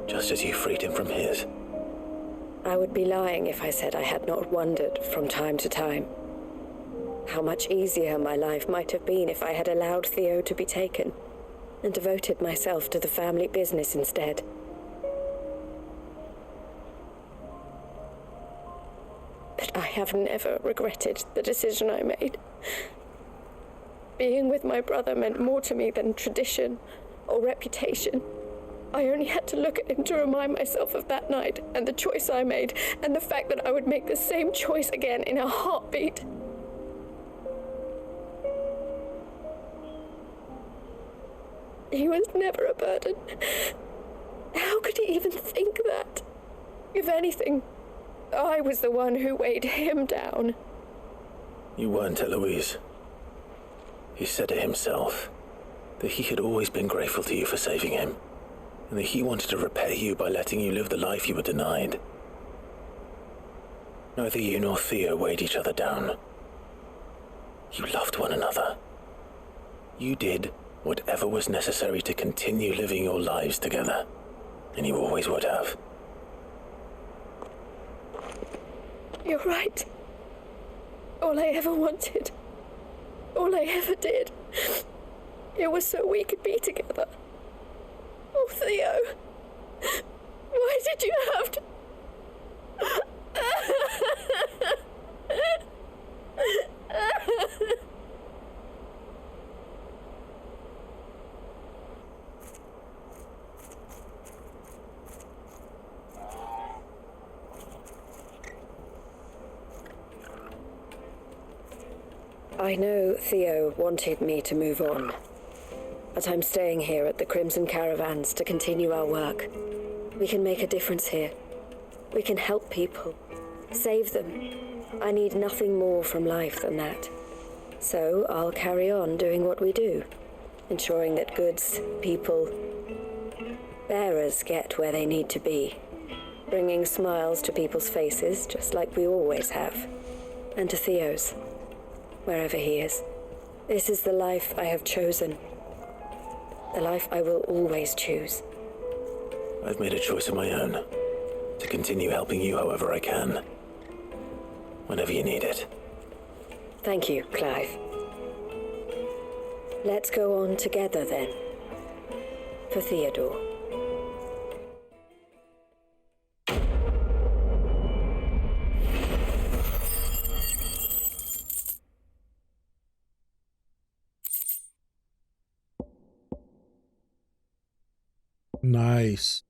just as you freed him from his. I would be lying if I said I had not wondered from time to time how much easier my life might have been if I had allowed Theo to be taken and devoted myself to the family business instead. But I have never regretted the decision I made. Being with my brother meant more to me than tradition or reputation. I only had to look at him to remind myself of that night and the choice I made and the fact that I would make the same choice again in a heartbeat. He was never a burden. How could he even think that? If anything, I was the one who weighed him down. You weren't, Eloise. He said it himself, that he had always been grateful to you for saving him, and that he wanted to repay you by letting you live the life you were denied. Neither you nor Theo weighed each other down. You loved one another. You did whatever was necessary to continue living your lives together, and you always would have. You're right. All I ever wanted, all I ever did, it was so we could be together. Oh, Theo, why did you have to... I know Theo wanted me to move on, but I'm staying here at the Crimson Caravans to continue our work. We can make a difference here. We can help people, save them. I need nothing more from life than that. So I'll carry on doing what we do, ensuring that goods, people, bearers get where they need to be, bringing smiles to people's faces just like we always have, and to Theo's, wherever he is. This is the life I have chosen, the life I will always choose. I've made a choice of my own, to continue helping you however I can, whenever you need it. Thank you, Clive. Let's go on together then, for Theodore. Nice.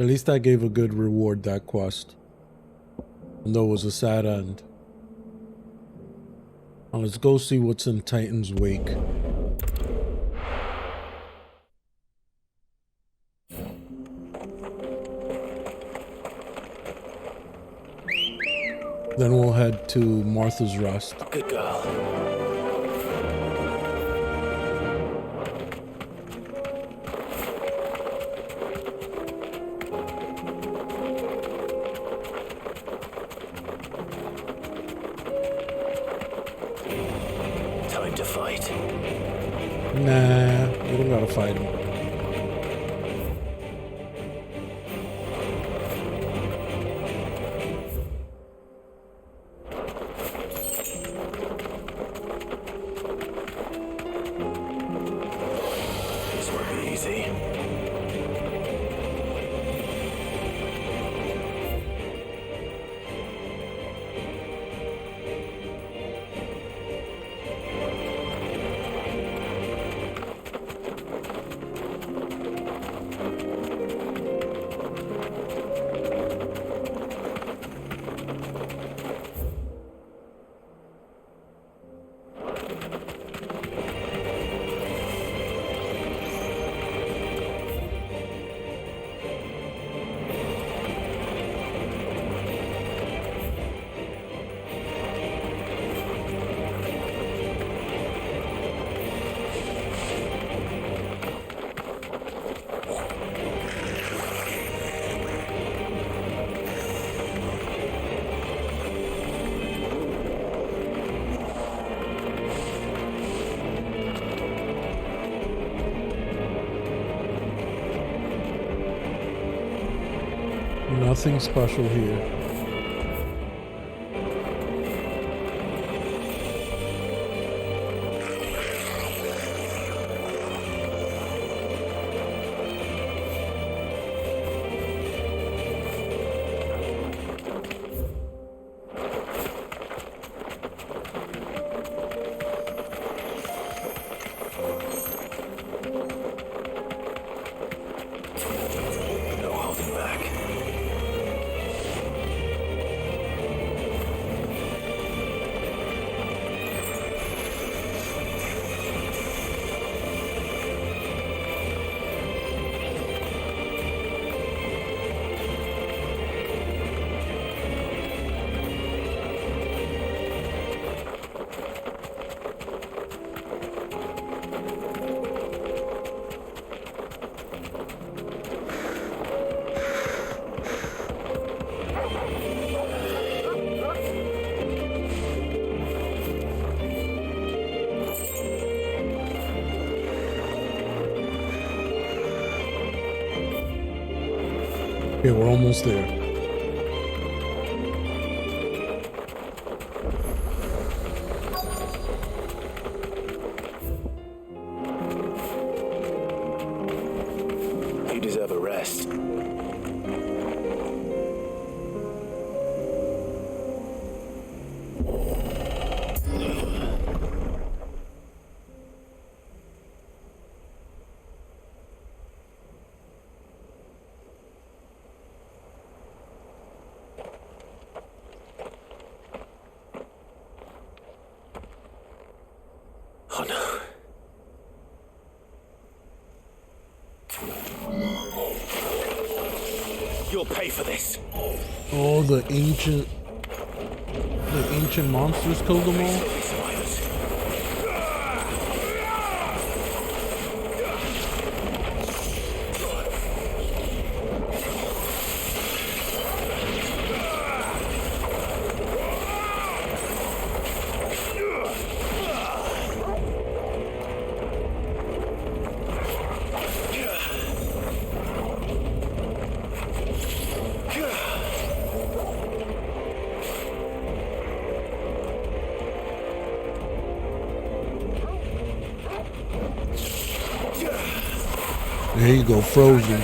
At least I gave a good reward, that quest. And though it was a sad end. Now let's go see what's in Titan's wake. Then we'll head to Martha's Rest. Good girl. Time to fight. Nah, we don't gotta fight him. This won't be easy. Nothing special here. No holding back. Okay, we're almost there. You deserve a rest. Oh no. You'll pay for this. Oh, the ancient monsters killed them all? There you go, frozen.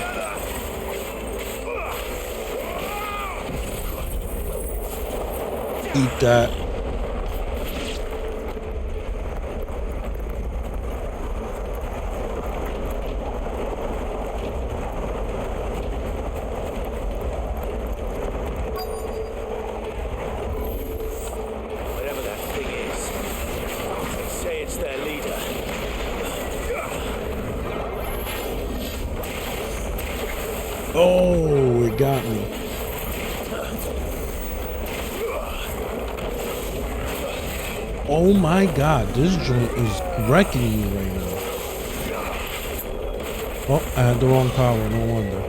Eat that. Whatever that thing is, they say it's their leader. Oh, it got me. Oh my god, this joint is wrecking me right now. Oh, I had the wrong power, no wonder.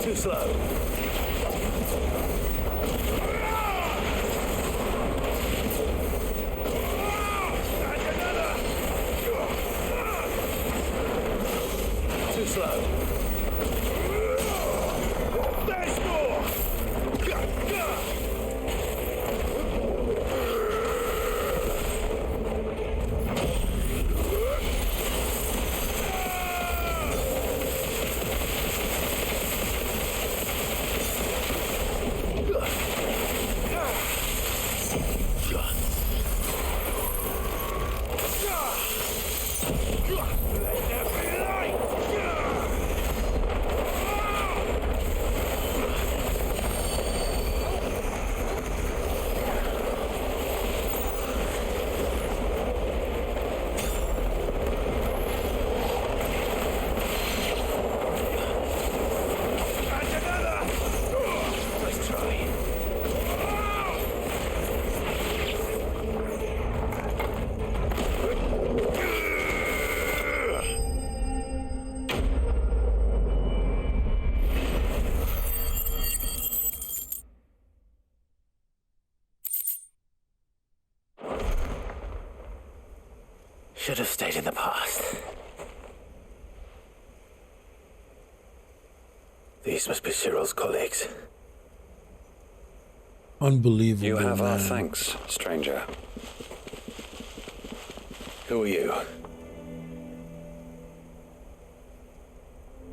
Too slow. Too slow. There's more! should have stayed in the past. These must be Cyril's colleagues. Unbelievable. You have our man. thanks, stranger. Who are you?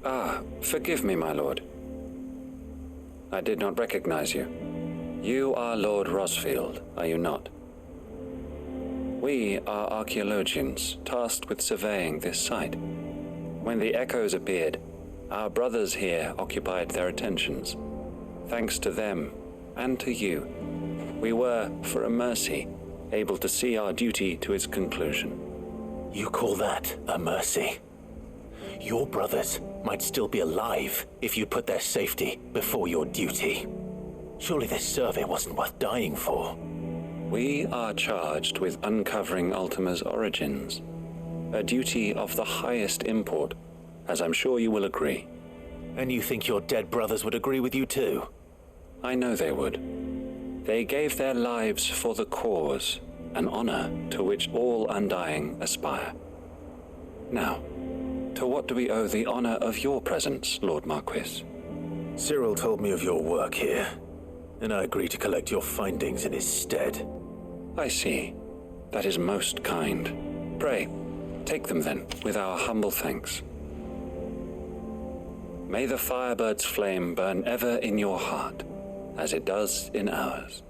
Ah, forgive me, my lord. I did not recognize you. You are Lord Rosfield, are you not? We are archaeologians tasked with surveying this site. When the echoes appeared, our brothers here occupied their attentions. Thanks to them, and to you, we were, for a mercy, able to see our duty to its conclusion. You call that a mercy? Your brothers might still be alive if you put their safety before your duty. Surely this survey wasn't worth dying for. We are charged with uncovering Ultima's origins, a duty of the highest import, as I'm sure you will agree. And you think your dead brothers would agree with you too? I know they would. They gave their lives for the cause, an honor to which all Undying aspire. Now, to what do we owe the honor of your presence, Lord Marquis? Cyril told me of your work here, and I agreed to collect your findings in his stead. I see. That is most kind. Pray, take them then, with our humble thanks. May the Firebird's flame burn ever in your heart, as it does in ours.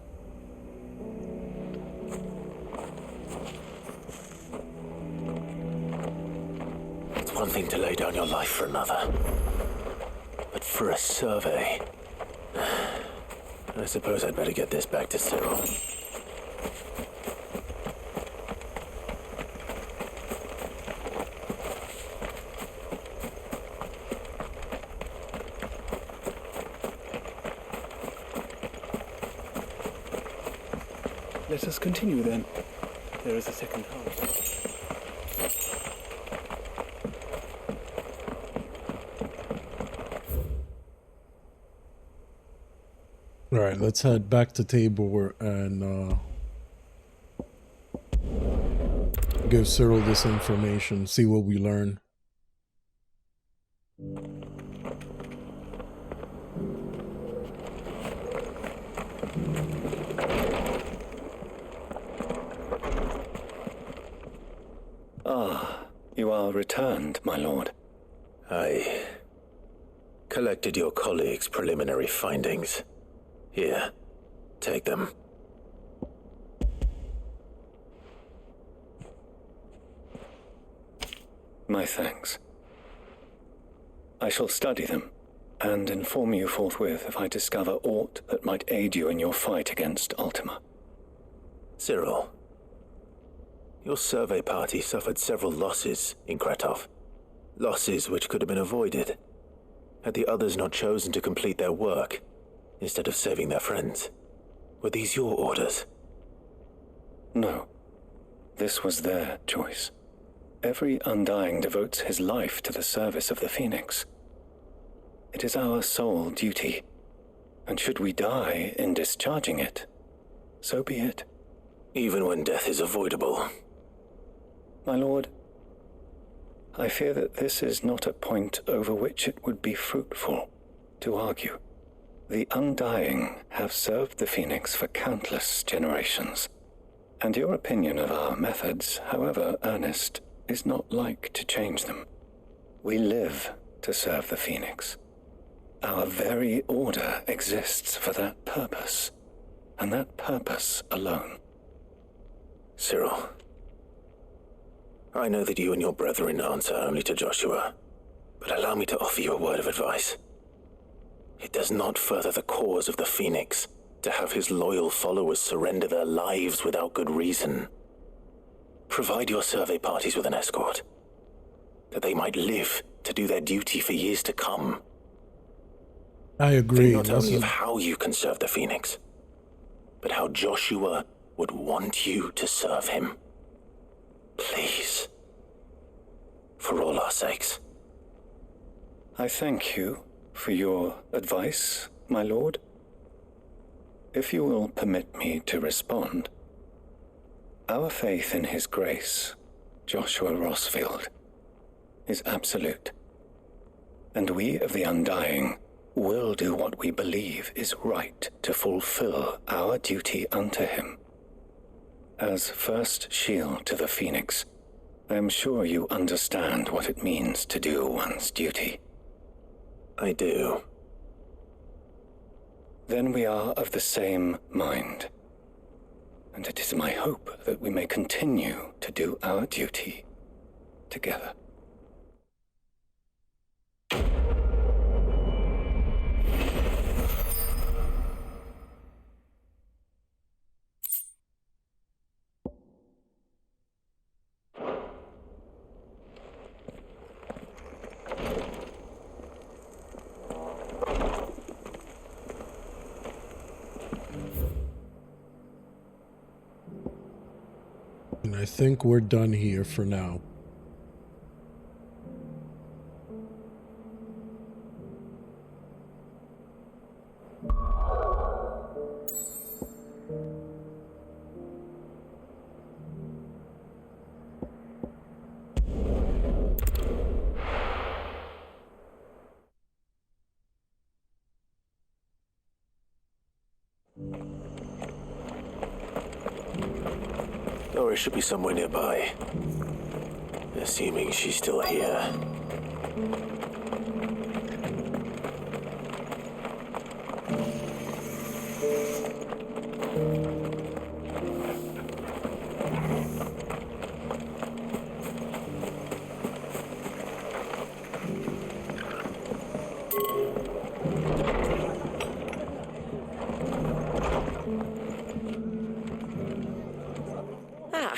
It's one thing to lay down your life for another, but for a survey, I suppose I'd better get this back to Cyril. Let us continue then. There is a second half. All right, let's head back to Tabor and give Cyril this information, see what we learn. Ah, you are returned, my lord. I collected your colleagues' preliminary findings. Here, take them. My thanks. I shall study them and inform you forthwith if I discover aught that might aid you in your fight against Ultima. Cyril, your survey party suffered several losses in Kratov. Losses which could have been avoided had the others not chosen to complete their work instead of saving their friends. Were these your orders? No. This was their choice. Every Undying devotes his life to the service of the Phoenix. It is our sole duty, and should we die in discharging it, so be it. Even when death is avoidable. My lord, I fear that this is not a point over which it would be fruitful to argue. The Undying have served the Phoenix for countless generations, and your opinion of our methods, however earnest, is not like to change them. We live to serve the Phoenix. Our very order exists for that purpose, and that purpose alone. Cyril, I know that you and your brethren answer only to Joshua, but allow me to offer you a word of advice. It does not further the cause of the Phoenix to have his loyal followers surrender their lives without good reason. Provide your survey parties with an escort, that they might live to do their duty for years to come. I agree. Think not only of how you can serve the Phoenix, but how Joshua would want you to serve him. Please. For all our sakes. I thank you for your advice, my lord. If you will permit me to respond, our faith in his grace Joshua Rossfield, is absolute. And we of the Undying will do what we believe is right to fulfill our duty unto him. As first shield to the Phoenix, I am sure you understand what it means to do one's duty. I do. Then we are of the same mind. And it is my hope that we may continue to do our duty together. And I think we're done here for now. Doris should be somewhere nearby. Assuming she's still here.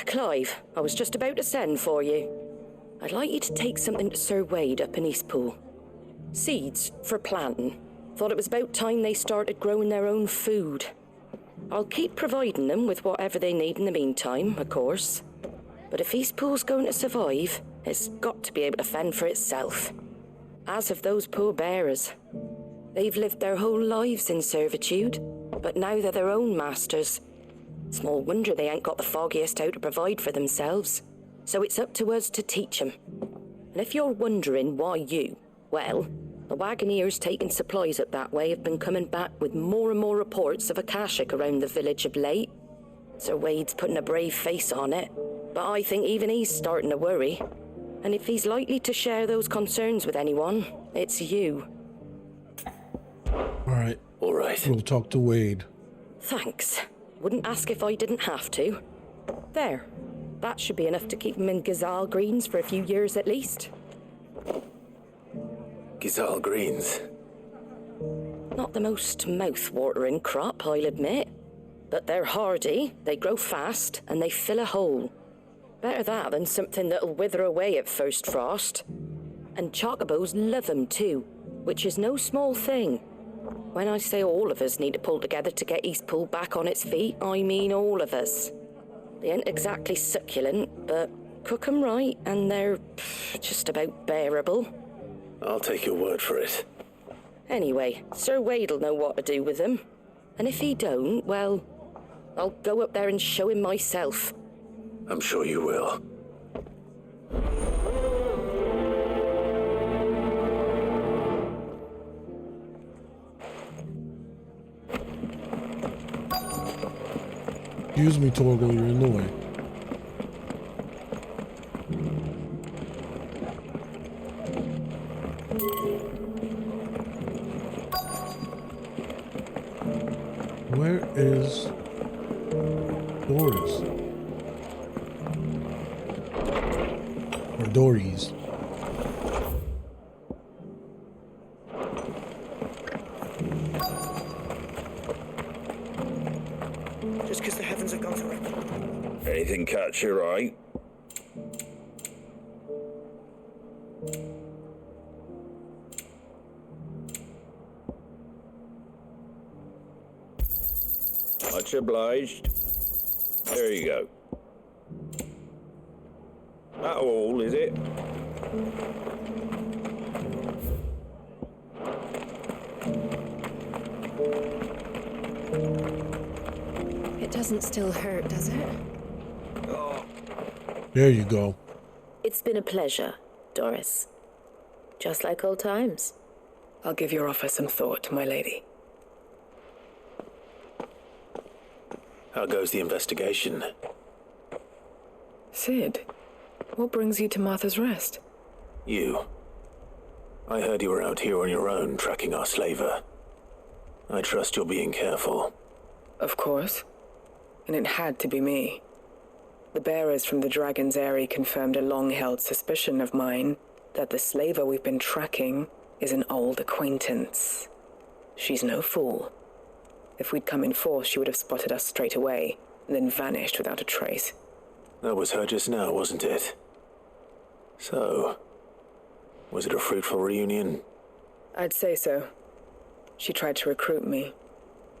Clive, I was just about to send for you. I'd like you to take something to Sir Wade up in Eastpool. Seeds for planting. Thought it was about time they started growing their own food. I'll keep providing them with whatever they need in the meantime, of course. But if Eastpool's going to survive, it's got to be able to fend for itself. As have those poor bearers. They've lived their whole lives in servitude, but now they're their own masters. Small wonder they ain't got the foggiest how to provide for themselves. So it's up to us to teach them. And if you're wondering why you, well, the Wagoneers taking supplies up that way have been coming back with more and more reports of Akashic around the village of late. Sir Wade's putting a brave face on it, but I think even he's starting to worry. And if he's likely to share those concerns with anyone, it's you. All right. We'll talk to Wade. Thanks. Wouldn't ask if I didn't have to. There. That should be enough to keep him in Gazal Greens for a few years at least. Gazal Greens? Not the most mouth-watering crop, I'll admit. But they're hardy, they grow fast, and they fill a hole. Better that than something that'll wither away at first frost. And chocobos love them too, which is no small thing. When I say all of us need to pull together to get Eastpool back on its feet, I mean all of us. They ain't exactly succulent, but cook 'em right and they're just about bearable. I'll take your word for it. Anyway, Sir Wade'll know what to do with them. And if he don't, well, I'll go up there and show him myself. I'm sure you will. Excuse me, Torgal, you're in the way. Where is Doris? Or Dories? Just because the heavens have gone to wreck. Anything catch your eye? Much obliged. There you go. That all, is it? It doesn't still hurt, does it? There you go. It's been a pleasure, Doris. Just like old times. I'll give your offer some thought, my lady. How goes the investigation? Sid, what brings you to Martha's Rest? You. I heard you were out here on your own, tracking our slaver. I trust you're being careful. Of course. And it had to be me. The bearers from the Dragon's Eyrie confirmed a long-held suspicion of mine that the slaver we've been tracking is an old acquaintance. She's no fool. If we'd come in force, she would have spotted us straight away, and then vanished without a trace. That was her just now, wasn't it? So, was it a fruitful reunion? I'd say so. She tried to recruit me.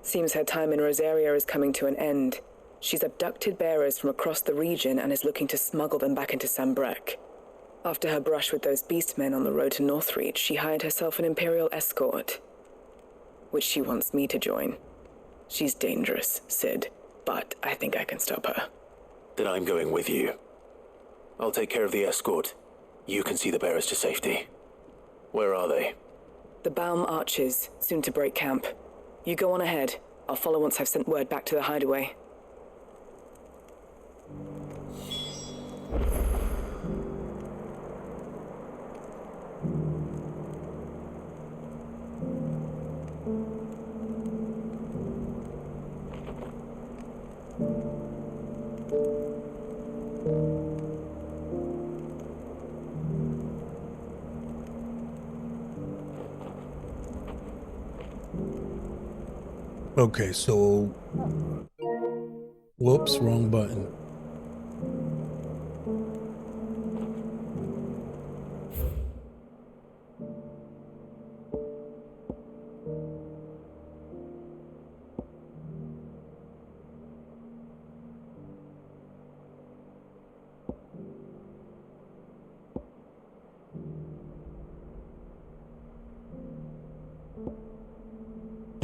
Seems her time in Rosaria is coming to an end. She's abducted bearers from across the region and is looking to smuggle them back into Sambrek. After her brush with those beastmen on the road to Northreach, she hired herself an Imperial escort, which she wants me to join. She's dangerous, Sid, but I think I can stop her. Then I'm going with you. I'll take care of the escort. You can see the bearers to safety. Where are they? The Baum Archers, soon to break camp. You go on ahead. I'll follow once I've sent word back to the hideaway. Okay, so... Whoops, wrong button.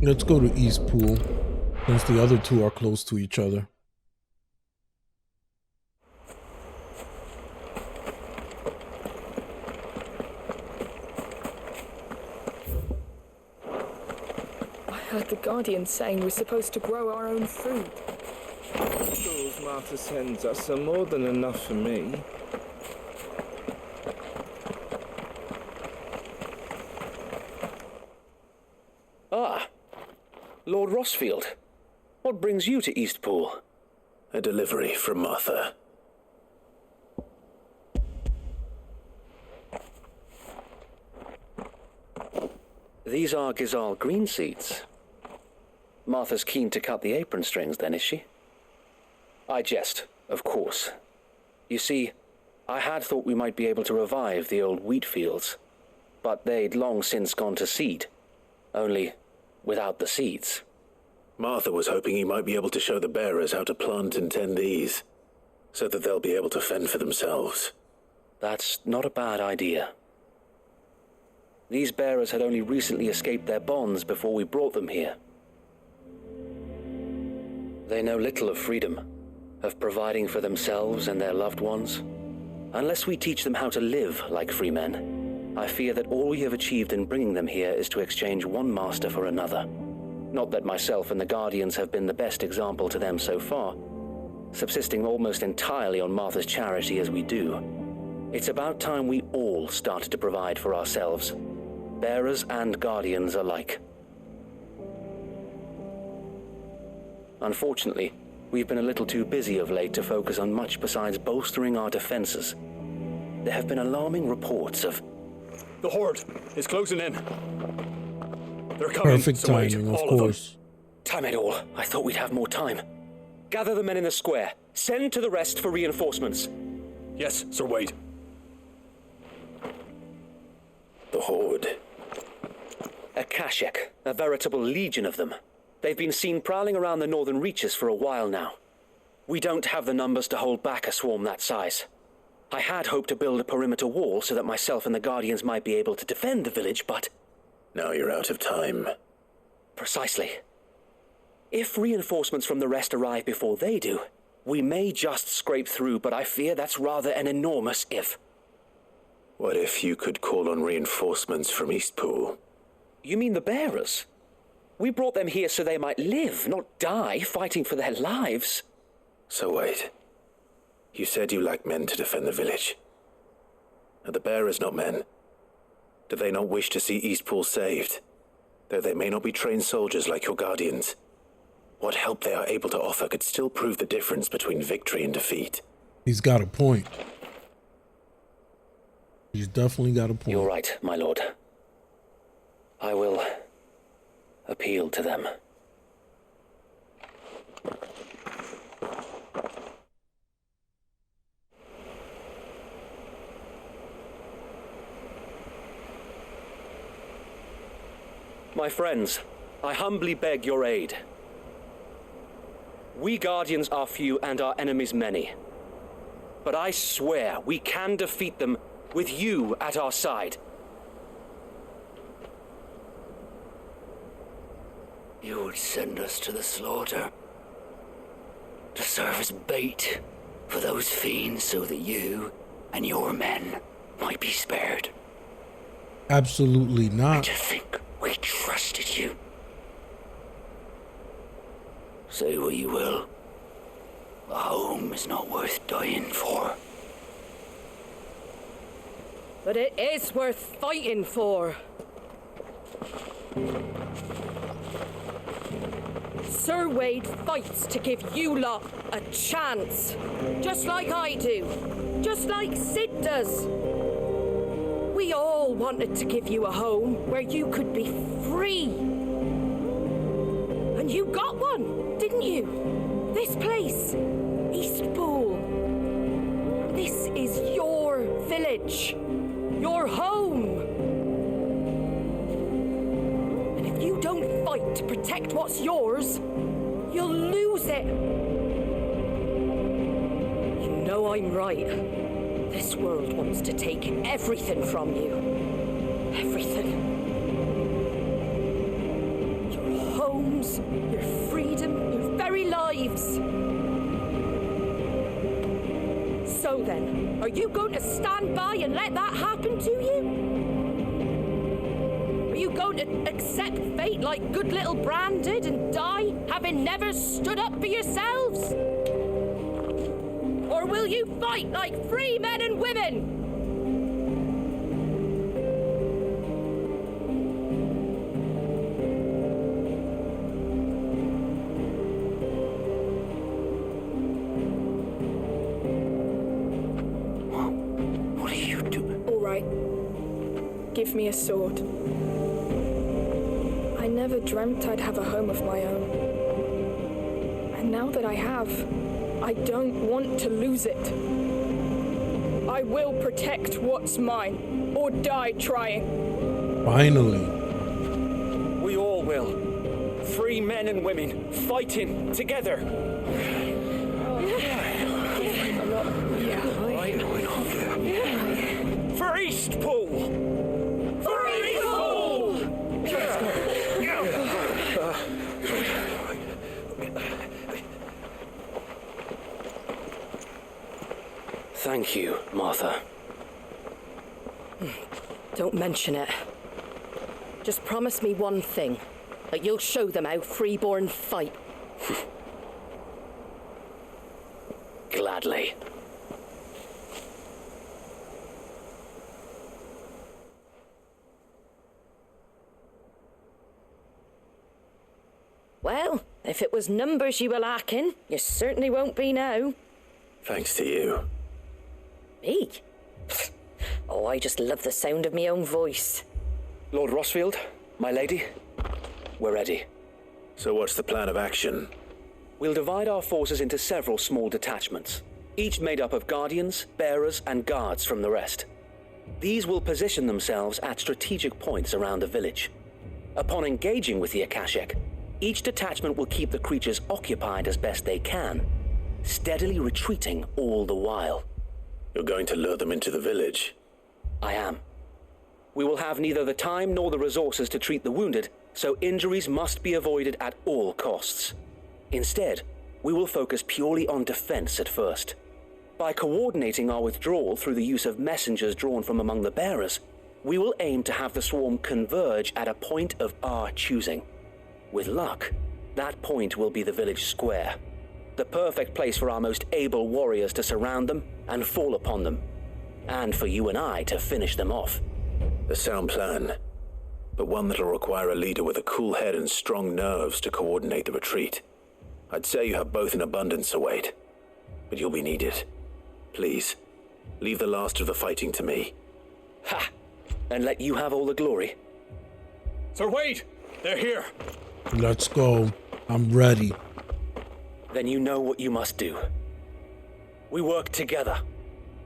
Let's go to East Pool, since the other two are close to each other. I heard the Guardian saying we're supposed to grow our own food. Those Martha sends us are more than enough for me. Ah, Lord Rossfield. What brings you to Eastpool? A delivery from Martha. These are Gizal green seeds. Martha's keen to cut the apron strings then, is she? I jest, of course. You see, I had thought we might be able to revive the old wheat fields, but they'd long since gone to seed. Only without the seeds. Martha was hoping you might be able to show the bearers how to plant and tend these, so that they'll be able to fend for themselves. That's not a bad idea. These bearers had only recently escaped their bonds before we brought them here. They know little of freedom, of providing for themselves and their loved ones. Unless we teach them how to live like free men, I fear that all we have achieved in bringing them here is to exchange one master for another. Not that myself and the Guardians have been the best example to them so far, subsisting almost entirely on Martha's charity as we do. It's about time we all started to provide for ourselves, bearers and Guardians alike. Unfortunately, we've been a little too busy of late to focus on much besides bolstering our defenses. There have been alarming reports of... The Horde is closing in. They're coming. Perfect timing, of course. Damn it all. I thought we'd have more time. Gather the men in the square. Send to the rest for reinforcements. Yes, Sir Wade. The Horde. A Kashek, a veritable legion of them. They've been seen prowling around the northern reaches for a while now. We don't have the numbers to hold back a swarm that size. I had hoped to build a perimeter wall so that myself and the Guardians might be able to defend the village, but... Now you're out of time. Precisely. If reinforcements from the rest arrive before they do, we may just scrape through, but I fear that's rather an enormous if. What if you could call on reinforcements from Eastpool? You mean the bearers? We brought them here so they might live, not die, fighting for their lives. So wait. You said you lacked men to defend the village. Are the bearers not men? Do they not wish to see Eastpool saved? Though they may not be trained soldiers like your guardians, what help they are able to offer could still prove the difference between victory and defeat. He's got a point. He's definitely got a point. You're right, my lord. I will appeal to them. My friends, I humbly beg your aid. We Guardians are few and our enemies many. But I swear we can defeat them with you at our side. You would send us to the slaughter, to serve as bait for those fiends so that you and your men might be spared. Absolutely not. To think we trusted you. Say what you will, a home is not worth dying for. But it is worth fighting for. Sir Wade fights to give you lot a chance. Just like I do. Just like Sid does. We all wanted to give you a home where you could be free. And you got one, didn't you? This place, Eastpool. This is your village. Your home. And if you don't fight to protect what's yours, you'll lose it. You know I'm right. This world wants to take everything from you. Everything. Your homes, your freedom, your very lives. So then, are you going to stand by and let that happen to you? Are you going to accept fate like good little Bran did and die, having never stood up for yourselves? Or will you fight like free men and women? What are you doing? All right. Give me a sword. I never dreamt I'd have a home of my own. And now that I have, I don't want to lose it. I will protect what's mine, or die trying. Finally. We all will. Free men and women, fighting together. For Eastpool! For Eastpool! Thank you, Martha. Don't mention it. Just promise me one thing, that you'll show them how freeborn fight. Gladly. Well, if it was numbers you were lacking, you certainly won't be now. Thanks to you. Me? Oh, I just love the sound of my own voice. Lord Rossfield, my lady, we're ready. So what's the plan of action? We'll divide our forces into several small detachments, each made up of guardians, bearers, and guards from the rest. These will position themselves at strategic points around the village. Upon engaging with the Akashic, each detachment will keep the creatures occupied as best they can, steadily retreating all the while. You're going to lure them into the village? I am. We will have neither the time nor the resources to treat the wounded, so injuries must be avoided at all costs. Instead, we will focus purely on defense at first. By coordinating our withdrawal through the use of messengers drawn from among the bearers, we will aim to have the swarm converge at a point of our choosing. With luck, that point will be the village square, the perfect place for our most able warriors to surround them and fall upon them, and for you and I to finish them off. A sound plan, but one that'll require a leader with a cool head and strong nerves to coordinate the retreat. I'd say you have both in abundance, Sir Wade, but you'll be needed. Please, leave the last of the fighting to me. Ha! And let you have all the glory. Sir Wade, they're here. Let's go. I'm ready. Then you know what you must do. We work together.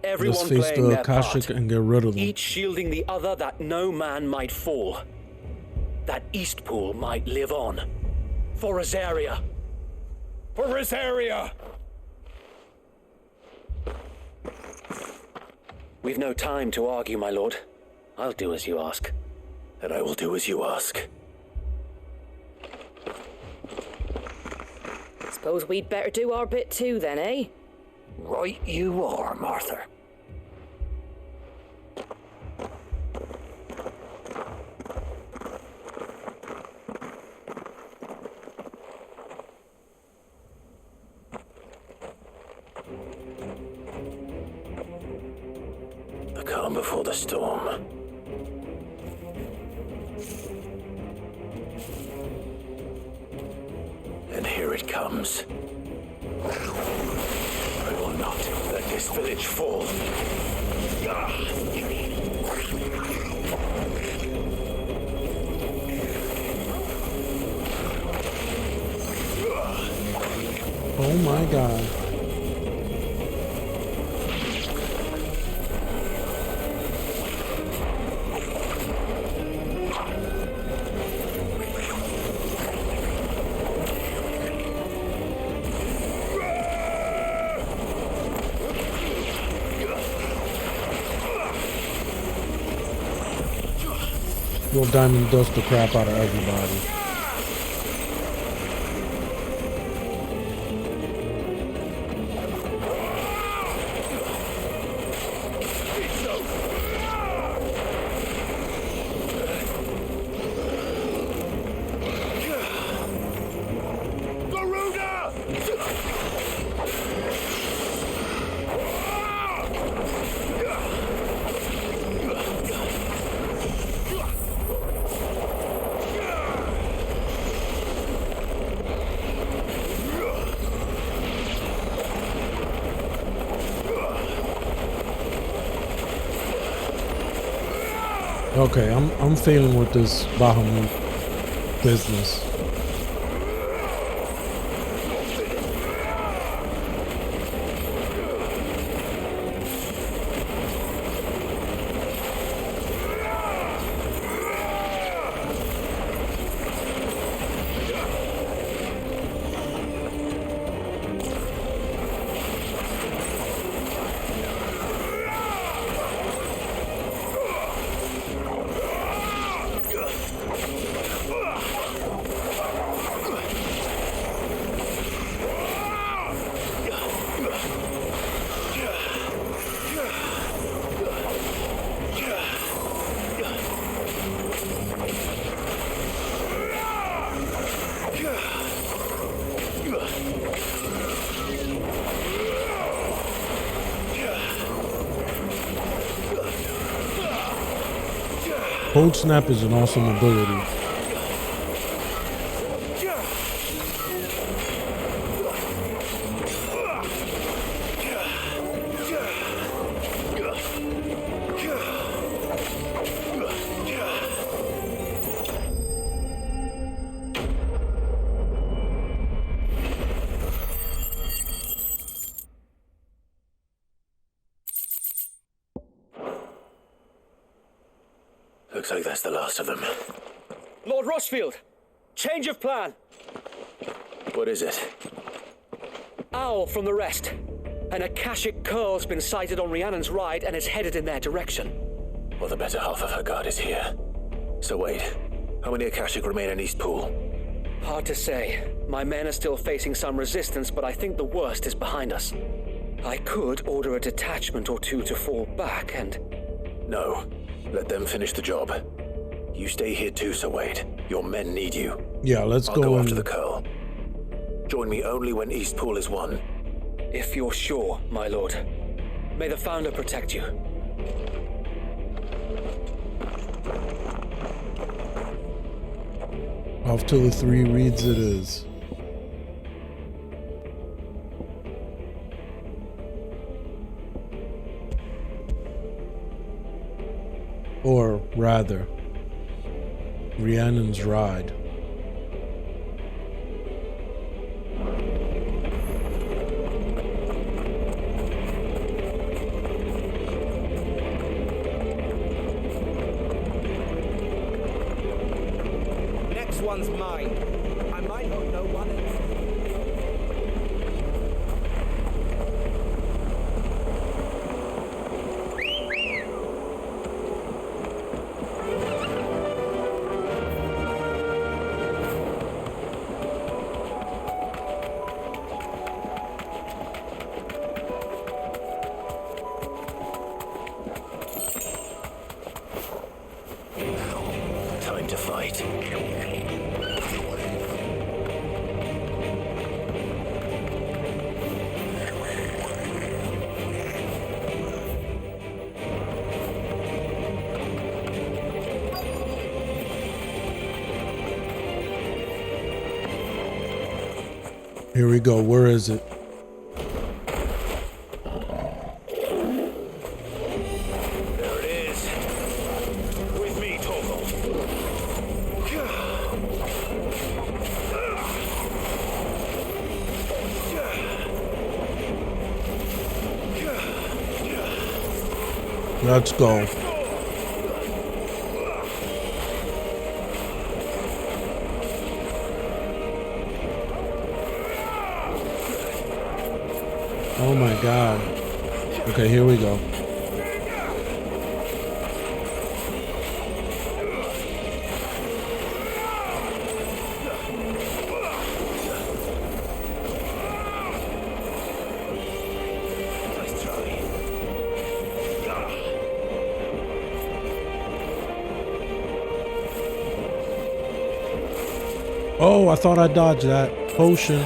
Everyone Let's face playing the their Akashic part, and get rid of them. each shielding the other that no man might fall. That East Pool might live on. For Rosaria. For Rosaria! We've no time to argue, my lord. I'll do as you ask. And I will do as you ask. Suppose we'd better do our bit too then, eh? Right you are, Martha. The calm before the storm. And here it comes. I will not let this village fall. Oh my god. Will Diamond dust the crap out of everybody. Okay, I'm failing with this Bahamut business. Cold Snap is an awesome ability. Looks like that's the last of them. Lord Rossfield, change of plan. What is it? Owl from the rest. An Akashic curl's been sighted on Rhiannon's ride and is headed in their direction. Well, the better half of her guard is here. So wait, how many Akashic remain in East Pool? Hard to say. My men are still facing some resistance, but I think the worst is behind us. I could order a detachment or two to fall back and... No. Let them finish the job. You stay here too, Sir Wade. Your men need you. Yeah, let's I'll go in. after the Curl. Join me only when Eastpool is won. If you're sure, my lord. May the Founder protect you. Off to the 3 reeds it is. Or rather, Rhiannon's ride. Next one's mine. I might not know one else. Time to fight. Here we go. Where is it? There it is. With me, Torgal. Let's go. Oh my god. Okay, here we go. Oh, I thought I dodged that potion.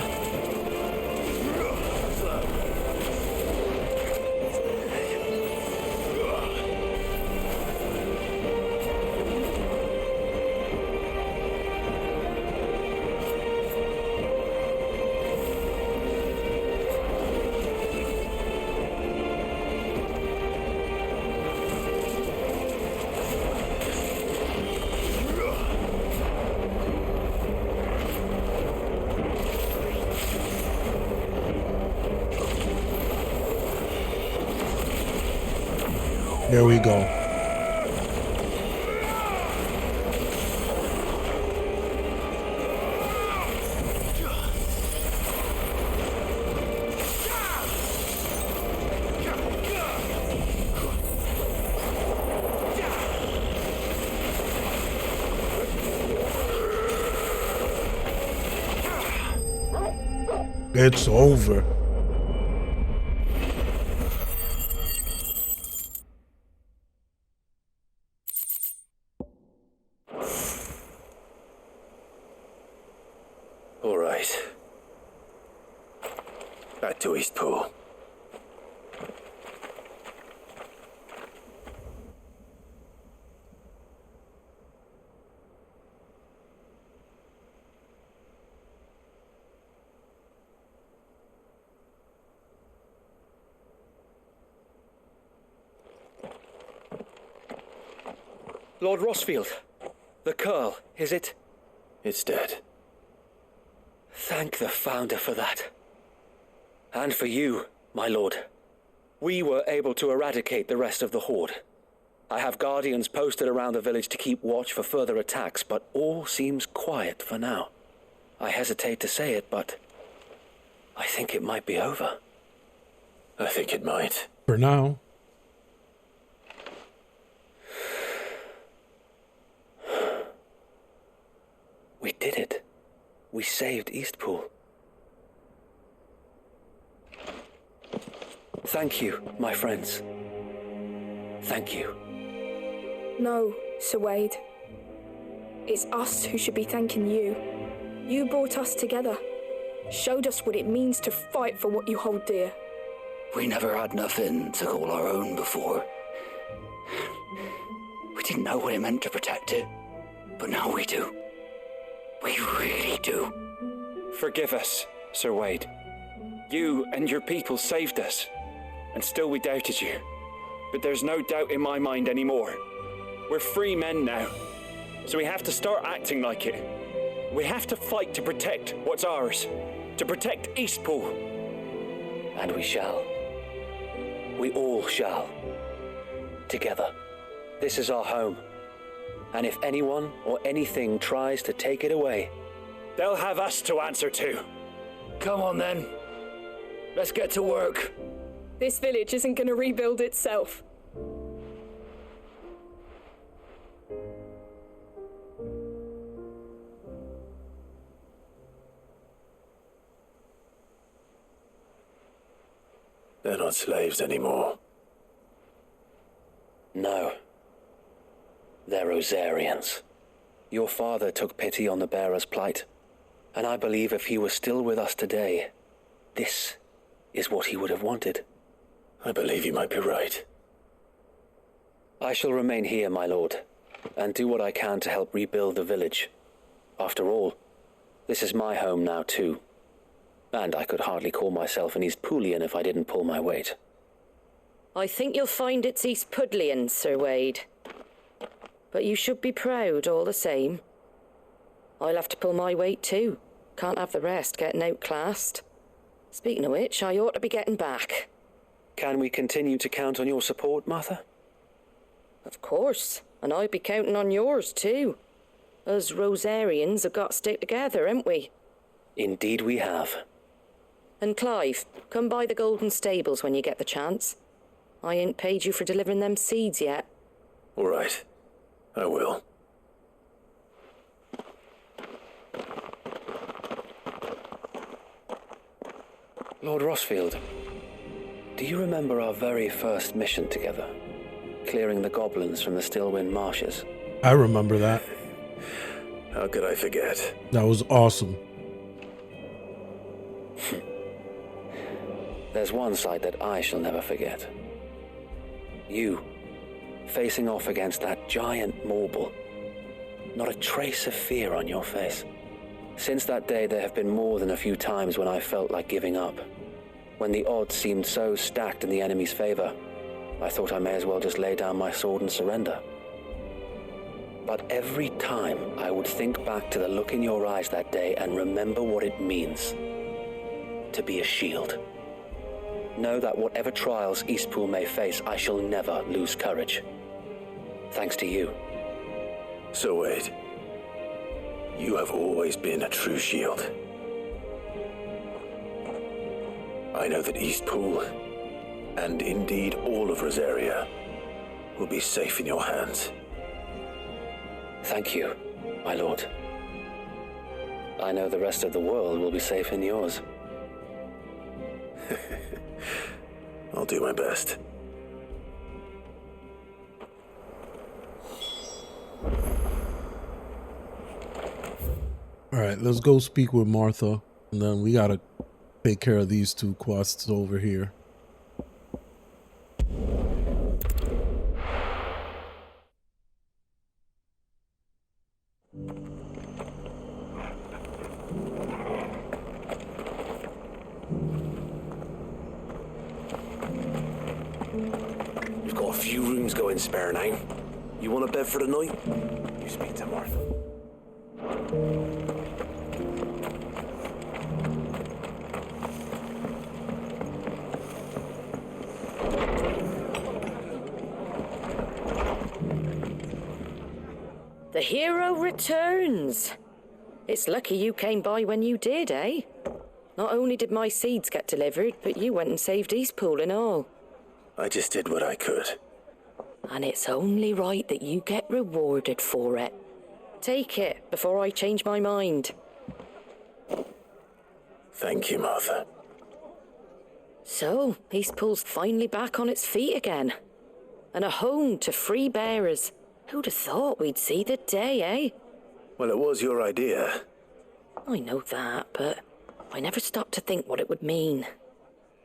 There we go. It's over. All right. Back to Eastpool. Lord Rossfield, the Curl, is it? It's dead. Thank the Founder for that. And for you, my lord. We were able to eradicate the rest of the Horde. I have guardians posted around the village to keep watch for further attacks, but all seems quiet for now. I hesitate to say it, but I think it might be over. I think it might. For now. We did it. We saved Eastpool. Thank you, my friends. Thank you. No, Sir Wade. It's us who should be thanking you. You brought us together. Showed us what it means to fight for what you hold dear. We never had nothing to call our own before. We didn't know what it meant to protect it, but now we do. We really do. Forgive us, Sir Wade. You and your people saved us, and still we doubted you. But there's no doubt in my mind anymore. We're free men now, so we have to start acting like it. We have to fight to protect what's ours, to protect Eastpool. And we shall. We all shall. Together. This is our home. And if anyone or anything tries to take it away, they'll have us to answer to. Come on then. Let's get to work. This village isn't going to rebuild itself. They're not slaves anymore. No. They're Rosarians. Your father took pity on the bearer's plight, and I believe if he was still with us today, this is what he would have wanted. I believe you might be right. I shall remain here, my lord, and do what I can to help rebuild the village. After all, this is my home now too. And I could hardly call myself an Eastpoolian if I didn't pull my weight. I think you'll find it's Eastpudlian, Sir Wade. But you should be proud all the same. I'll have to pull my weight too. Can't have the rest getting outclassed. Speaking of which, I ought to be getting back. Can we continue to count on your support, Martha? Of course, and I'd be counting on yours too. Us Rosarians have got to stick together, haven't we? Indeed we have. And Clive, come by the Golden Stables when you get the chance. I ain't paid you for delivering them seeds yet. All right. I will. Lord Rossfield, do you remember our very first mission together? Clearing the goblins from the Stillwind Marshes? I remember that. How could I forget? That was awesome. There's one sight that I shall never forget. You, facing off against that giant Morble. Not a trace of fear on your face. Since that day, there have been more than a few times when I felt like giving up. When the odds seemed so stacked in the enemy's favor, I thought I may as well just lay down my sword and surrender. But every time I would think back to the look in your eyes that day and remember what it means to be a shield. Know that whatever trials Eastpool may face, I shall never lose courage. Thanks to you. So Wade, you have always been a true shield. I know that Eastpool, and indeed all of Rosaria, will be safe in your hands. Thank you, my lord. I know the rest of the world will be safe in yours. I'll do my best. All right, let's go speak with Martha, and then we gotta take care of these two quests over here. We've got a few rooms going spare now. You want a bed for the night? You speak to Martha. The hero returns. It's lucky you came by when you did, eh? Not only did my seeds get delivered, but you went and saved Eastpool and all. I just did what I could. And it's only right that you get rewarded for it. Take it before I change my mind. Thank you, Martha. So, Eastpool's finally back on its feet again. And a home to free bearers. Who'd have thought we'd see the day, eh? Well, it was your idea. I know that, but I never stopped to think what it would mean.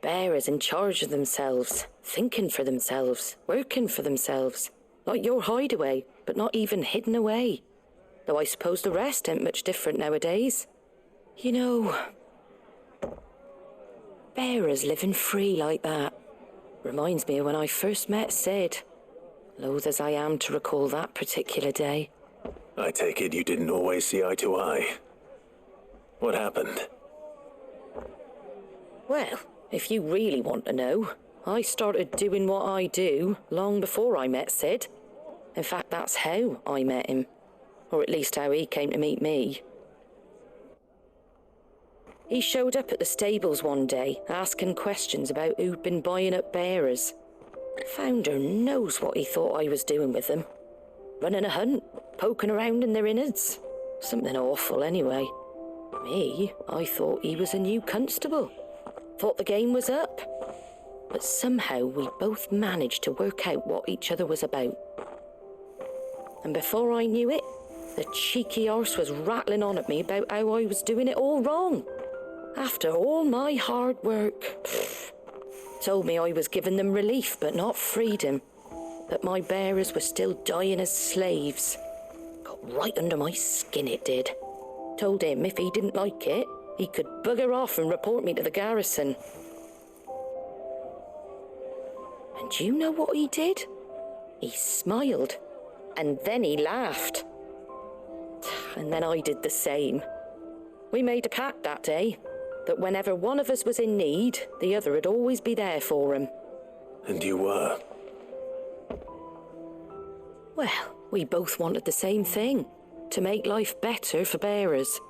Bearers in charge of themselves, thinking for themselves, working for themselves. Like your hideaway, but not even hidden away. Though I suppose the rest ain't much different nowadays. You know, bearers living free like that reminds me of when I first met Sid. Loath as I am to recall that particular day. I take it you didn't always see eye to eye. What happened? Well, if you really want to know, I started doing what I do long before I met Sid. In fact, that's how I met him. Or at least how he came to meet me. He showed up at the stables one day, asking questions about who'd been buying up bearers. Founder knows what he thought I was doing with them. Running a hunt, poking around in their innards. Something awful anyway. Me, I thought he was a new constable. Thought the game was up. But somehow we both managed to work out what each other was about. And before I knew it, the cheeky arse was rattling on at me about how I was doing it all wrong. After all my hard work. Told me I was giving them relief but not freedom. That my bearers were still dying as slaves. Got right under my skin, it did. Told him if he didn't like it, he could bugger off and report me to the garrison. And do you know what he did? He smiled. And then he laughed. And then I did the same. We made a pact that day, that whenever one of us was in need, the other would always be there for him. And you were? Well, we both wanted the same thing, to make life better for bearers.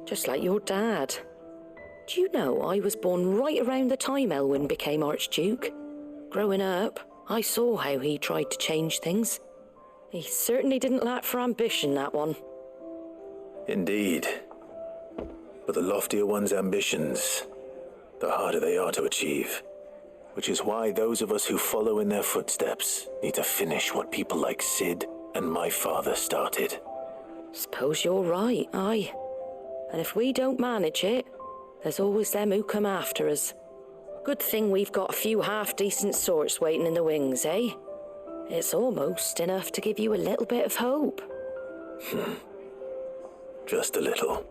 Just like your dad. Do you know I was born right around the time Elwyn became Archduke? Growing up, I saw how he tried to change things. He certainly didn't lack for ambition, that one. Indeed. But the loftier one's ambitions, the harder they are to achieve. Which is why those of us who follow in their footsteps need to finish what people like Sid and my father started. Suppose you're right, aye. And if we don't manage it, there's always them who come after us. Good thing we've got a few half-decent sorts waiting in the wings, eh? It's almost enough to give you a little bit of hope. Just a little.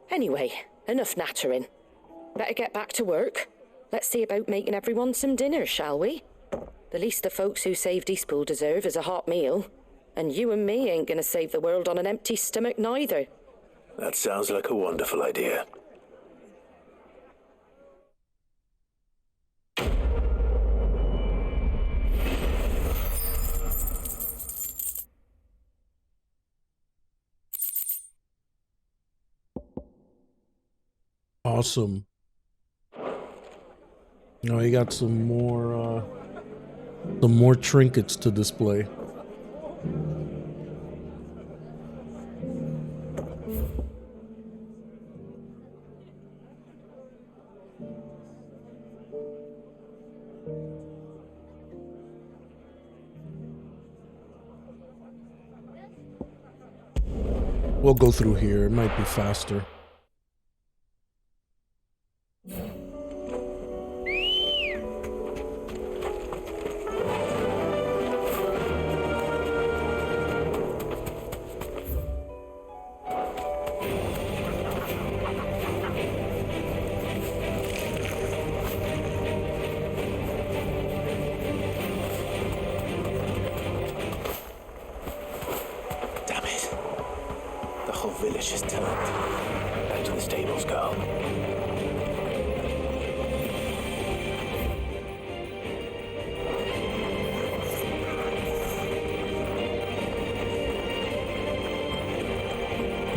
Anyway, enough nattering. Better get back to work. Let's see about making everyone some dinner, shall we? The least the folks who saved Eastpool deserve is a hot meal. And you and me ain't gonna save the world on an empty stomach neither. That sounds like a wonderful idea. Awesome. You know, you got some more trinkets to display. We'll go through here. It might be faster.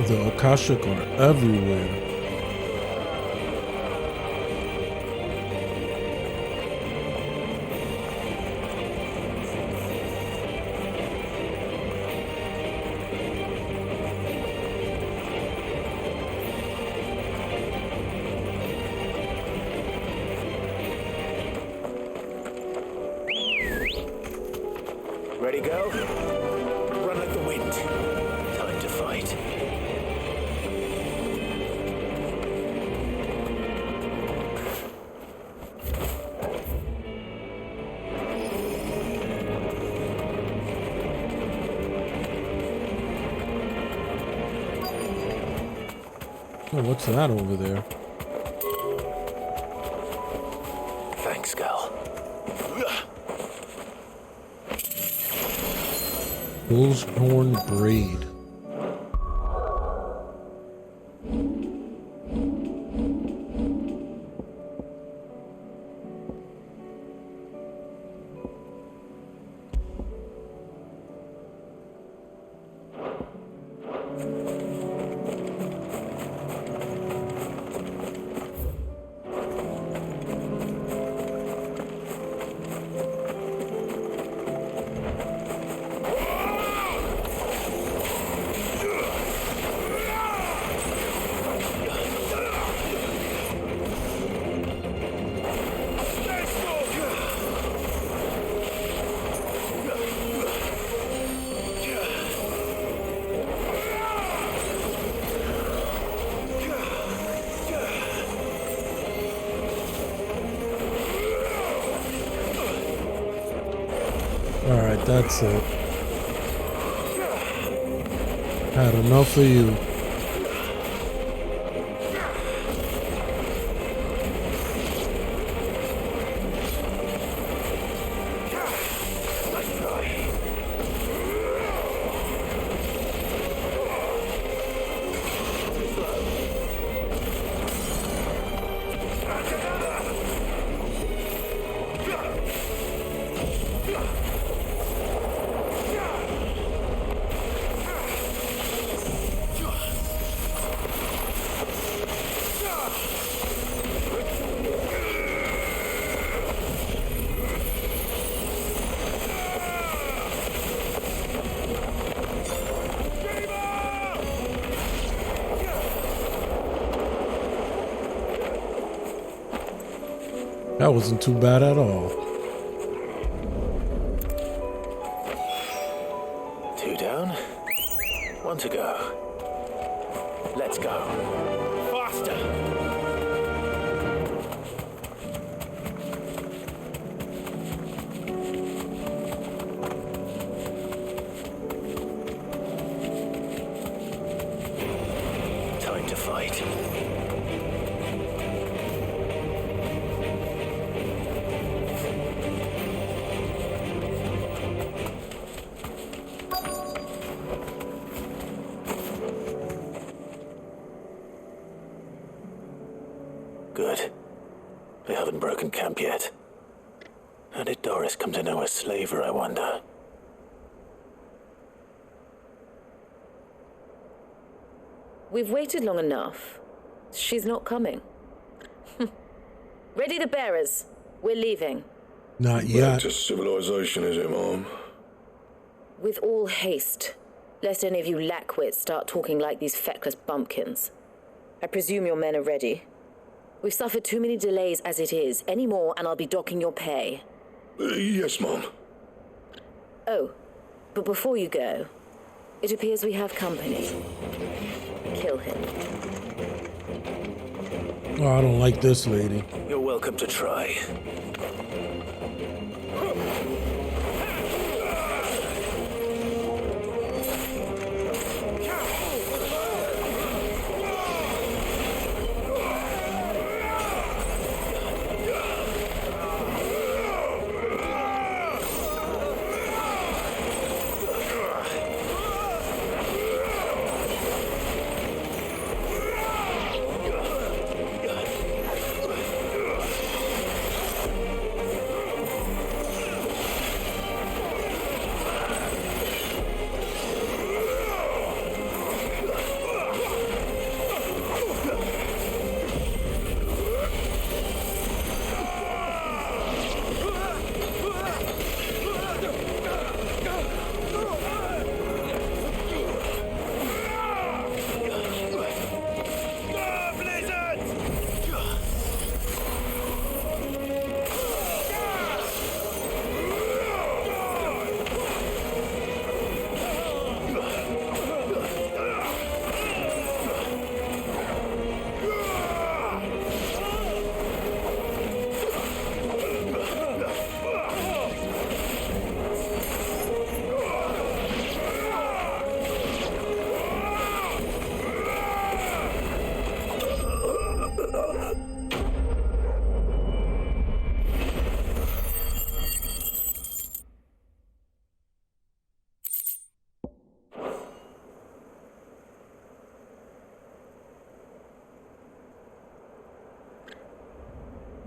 The Akashic are everywhere. Ready, go? Run like the wind. Time to fight. Oh, what's that over there? Thanks, Gal. Bull's horn braid. Alright, that's it. Had enough of you. That wasn't too bad at all. 2 down, 1 to go. Let's go. Faster! Time to fight. Good. They haven't broken camp yet. How did Doris come to know a slaver, I wonder? We've waited long enough. She's not coming. Ready the bearers. We're leaving. Not yet. Back to civilization, is it, Mom? With all haste, lest any of you lackwits start talking like these feckless bumpkins. I presume your men are ready. We've suffered too many delays as it is. Any more and I'll be docking your pay. Yes, Mom. Oh, but before you go, it appears we have company. Kill him. Oh, I don't like this lady. You're welcome to try.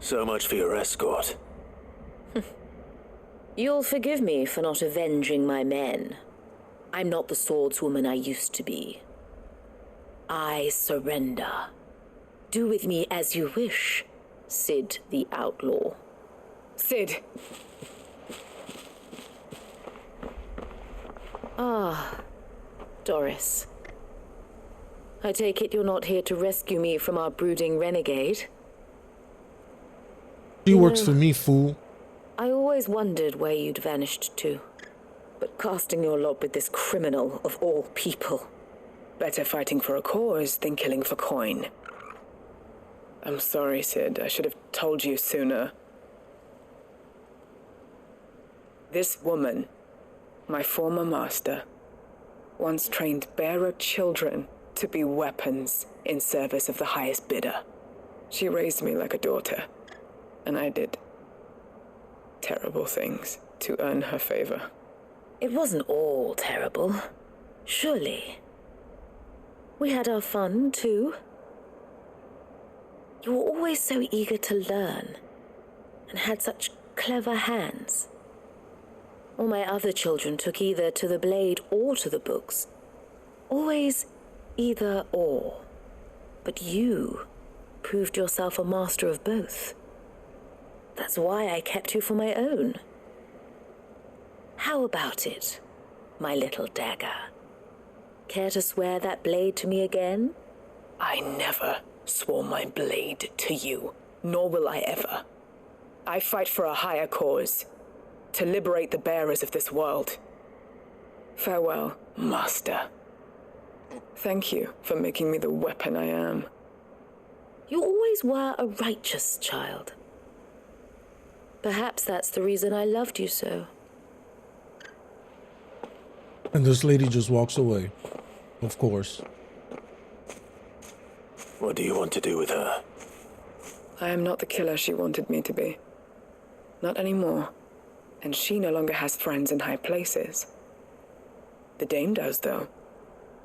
So much for your escort. You'll forgive me for not avenging my men. I'm not the swordswoman I used to be. I surrender. Do with me as you wish, Sid the Outlaw. Sid. Ah, Doris. I take it you're not here to rescue me from our brooding renegade? She works for me, fool. I always wondered where you'd vanished to. But casting your lot with this criminal of all people. Better fighting for a cause than killing for coin. I'm sorry, Sid. I should have told you sooner. This woman, my former master, once trained bearer children to be weapons in service of the highest bidder. She raised me like a daughter, and I did terrible things to earn her favor. It wasn't all terrible, surely. We had our fun, too. You were always so eager to learn, and had such clever hands. All my other children took either to the blade or to the books. Always either or. But you proved yourself a master of both. That's why I kept you for my own. How about it, my little dagger? Care to swear that blade to me again? I never swore my blade to you, nor will I ever. I fight for a higher cause, to liberate the bearers of this world. Farewell, Master. Thank you for making me the weapon I am. You always were a righteous child. Perhaps that's the reason I loved you so. And this lady just walks away. Of course. What do you want to do with her? I am not the killer she wanted me to be. Not anymore. And she no longer has friends in high places. The Dame does, though.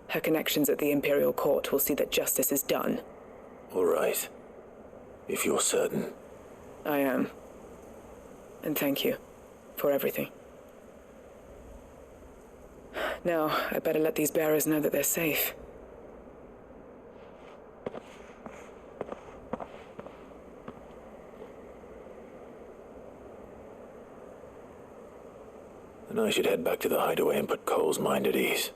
Her connections at the Imperial Court will see that justice is done. All right. If you're certain. I am. And thank you for everything. Now, I better let these bearers know that they're safe. Then I should head back to the hideaway and put Cole's mind at ease.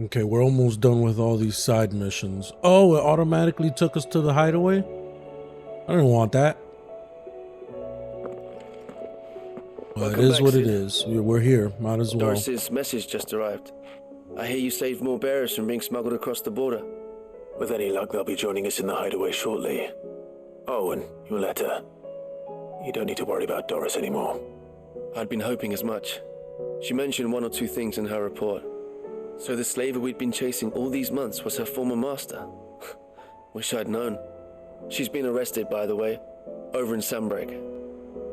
Okay, we're almost done with all these side missions. Oh, it automatically took us to the hideaway? I didn't want that. But it is what it is. We're here. Might as well. Doris's message just arrived. I hear you saved more bearers from being smuggled across the border. With any luck, they'll be joining us in the hideaway shortly. Oh, and your letter. You don't need to worry about Doris anymore. I'd been hoping as much. She mentioned one or two things in her report. So the slaver we'd been chasing all these months was her former master. Wish I'd known. She's been arrested, by the way, over in Sunbreak.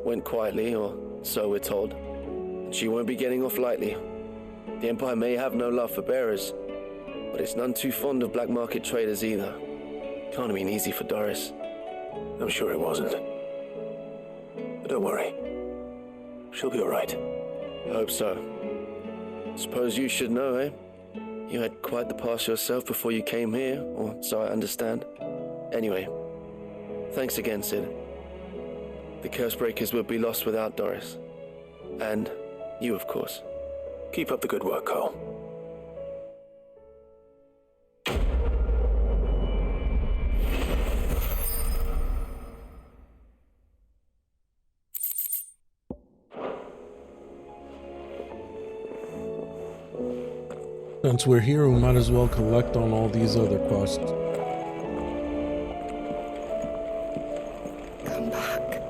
Went quietly, or so we're told. And she won't be getting off lightly. The Empire may have no love for bearers, but it's none too fond of black market traders either. Can't have been easy for Doris. I'm sure it wasn't. But don't worry. She'll be all right. Hope so. Suppose you should know, eh? You had quite the past yourself before you came here, or so I understand. Anyway, thanks again, Sid. The Cursebreakers would be lost without Doris. And you, of course. Keep up the good work, Cole. Since we're here, we might as well collect on all these other quests. Come back.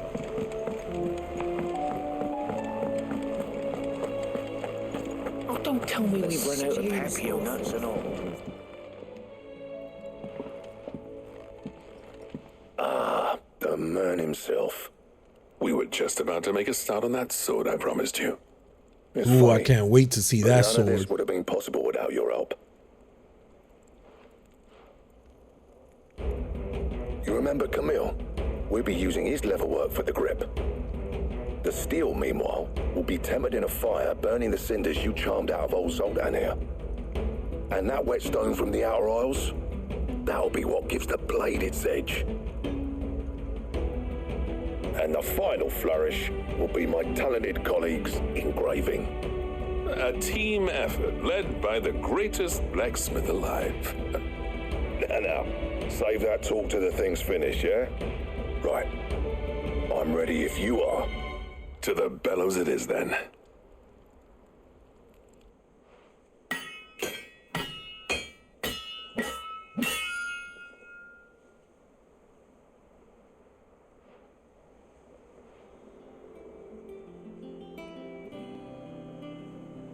Oh, don't tell me we've run out of papio nuts and all. Ah, the man himself. We were just about to make a start on that sword I promised you. It's Ooh, I funny, can't wait to see but that none of this sword. would have been possible without your help. You remember Camille? We'll be using his leather work for the grip. The steel, meanwhile, will be tempered in a fire, burning the cinders you charmed out of old Zoltan here. And that whetstone from the outer aisles, that'll be what gives the blade its edge. And the final flourish will be my talented colleagues engraving. A team effort led by the greatest blacksmith alive. Now, save that talk till the thing's finished, yeah? Right. I'm ready if you are. To the bellows it is then.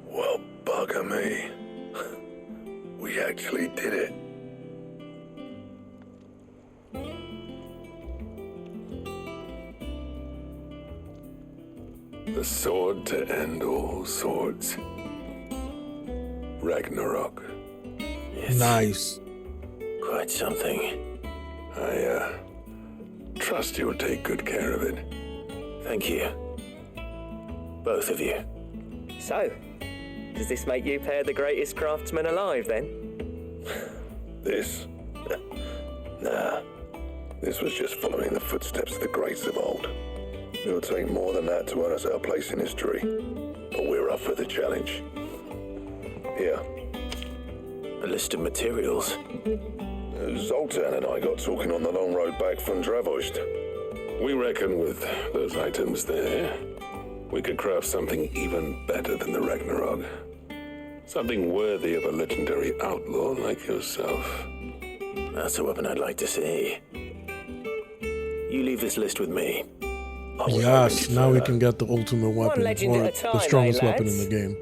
Well, bugger me. We actually did it. The sword to end all swords. Ragnarok. Nice. Quite something. I trust you'll take good care of it. Thank you. Both of you. So, does this make you pair the greatest craftsman alive, then? This? Nah. This was just following the footsteps of the greats of old. It'll take more than that to earn us our place in history. But we're up for the challenge. Here. A list of materials. Zoltan and I got talking on the long road back from Dravost. We reckon with those items there, we could craft something even better than the Ragnarok. Something worthy of a legendary outlaw like yourself. That's a weapon I'd like to see. You leave this list with me. Yes, now we can get the ultimate weapon, legend or at a time, the strongest eh, weapon in lads? the game.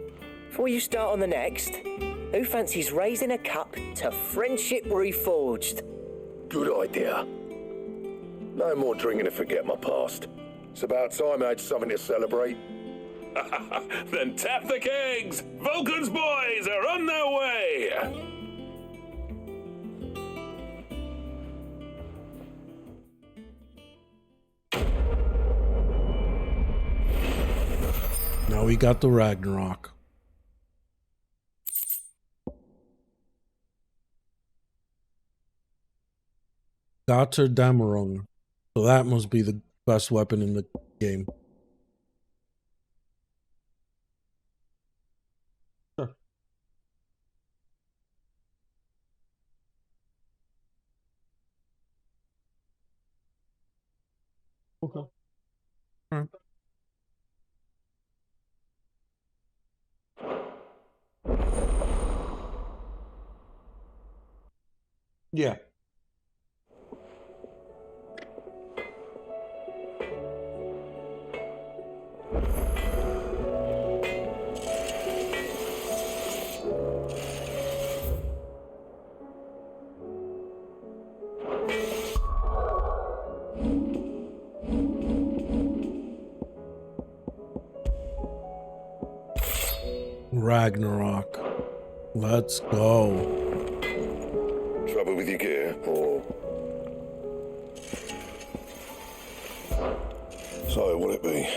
Before you start on the next, who fancies raising a cup to friendship reforged? Good idea. No more drinking to forget my past. It's about time I had something to celebrate. Then tap the kegs! Vulcan's boys are on their way! Now we got the Ragnarok. Götterdämmerung. So that must be the best weapon in the game. Sure. Okay. All right. Yeah. Ragnarok. Let's go. Trouble with your gear, or... So, what'll it be?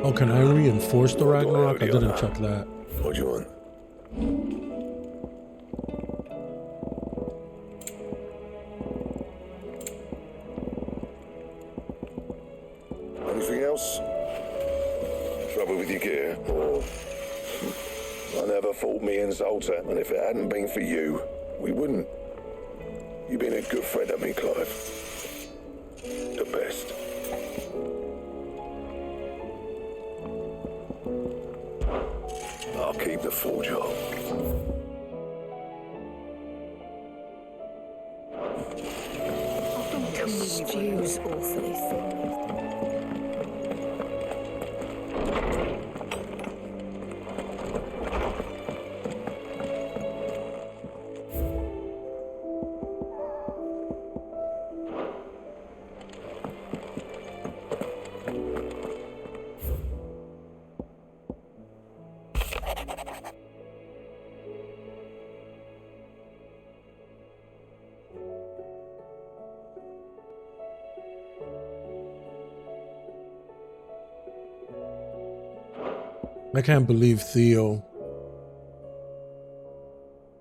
Oh, can I reinforce the Ragnarok? I didn't check that. What do you want? Anything else? Trouble with your gear, or... I never fought me and Zoltan, and if it hadn't been for you, we wouldn't. You've been a good friend of me, Clive. The best. I'll keep the forge up. Don't tell me stew's awfully thick. I can't believe Theo.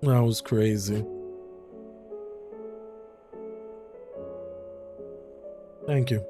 That was crazy. Thank you.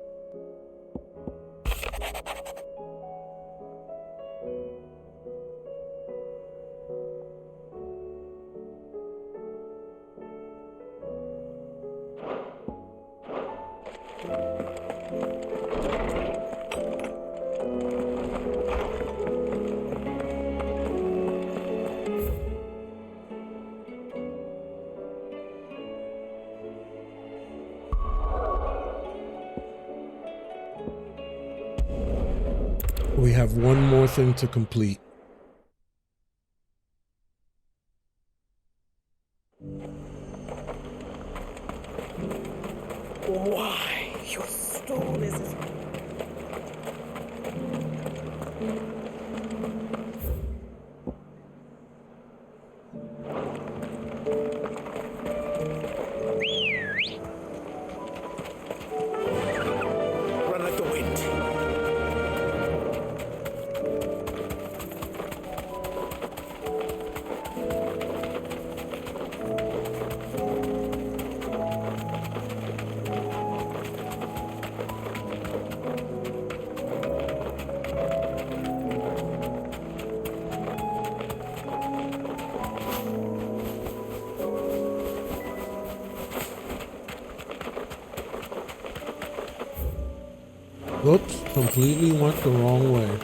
We have one more thing to complete. Why, your stall is as... Run like the wind. Whoops, completely went the wrong way.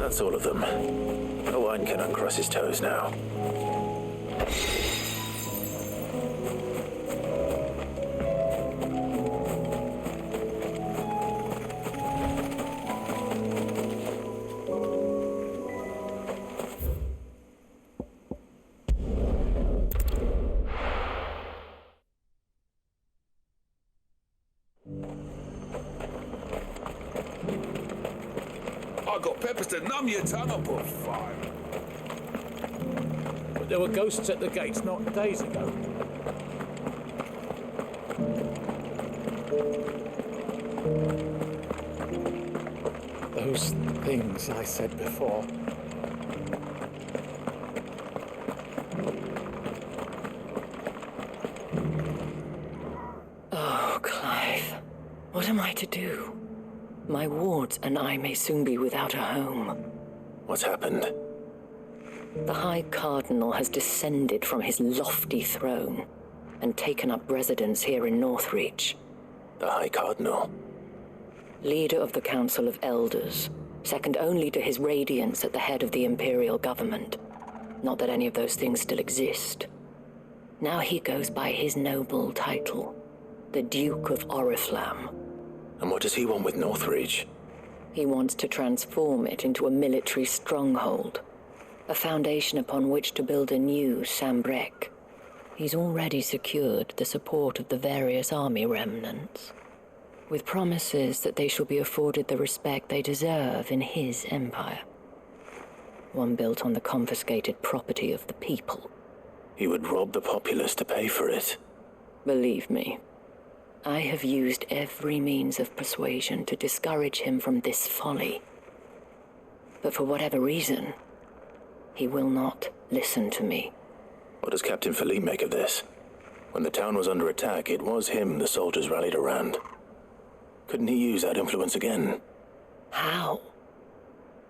That's all of them. No one can uncross his toes now. peppers to numb your tongue, I'll put fire. But there were ghosts at the gates not days ago. Those things I said before. Oh, Clive. What am I to do? My wards and I may soon be without a home. What's happened? The High Cardinal has descended from his lofty throne and taken up residence here in Northreach. The High Cardinal? Leader of the Council of Elders, second only to his radiance at the head of the Imperial government. Not that any of those things still exist. Now he goes by his noble title, the Duke of Oriflamme. And what does he want with Northreach? He wants to transform it into a military stronghold, a foundation upon which to build a new Sambrec. He's already secured the support of the various army remnants, with promises that they shall be afforded the respect they deserve in his empire. One built on the confiscated property of the people. He would rob the populace to pay for it. Believe me, I have used every means of persuasion to discourage him from this folly. But for whatever reason, he will not listen to me. What does Captain Philippe make of this? When the town was under attack, it was him the soldiers rallied around. Couldn't he use that influence again? How?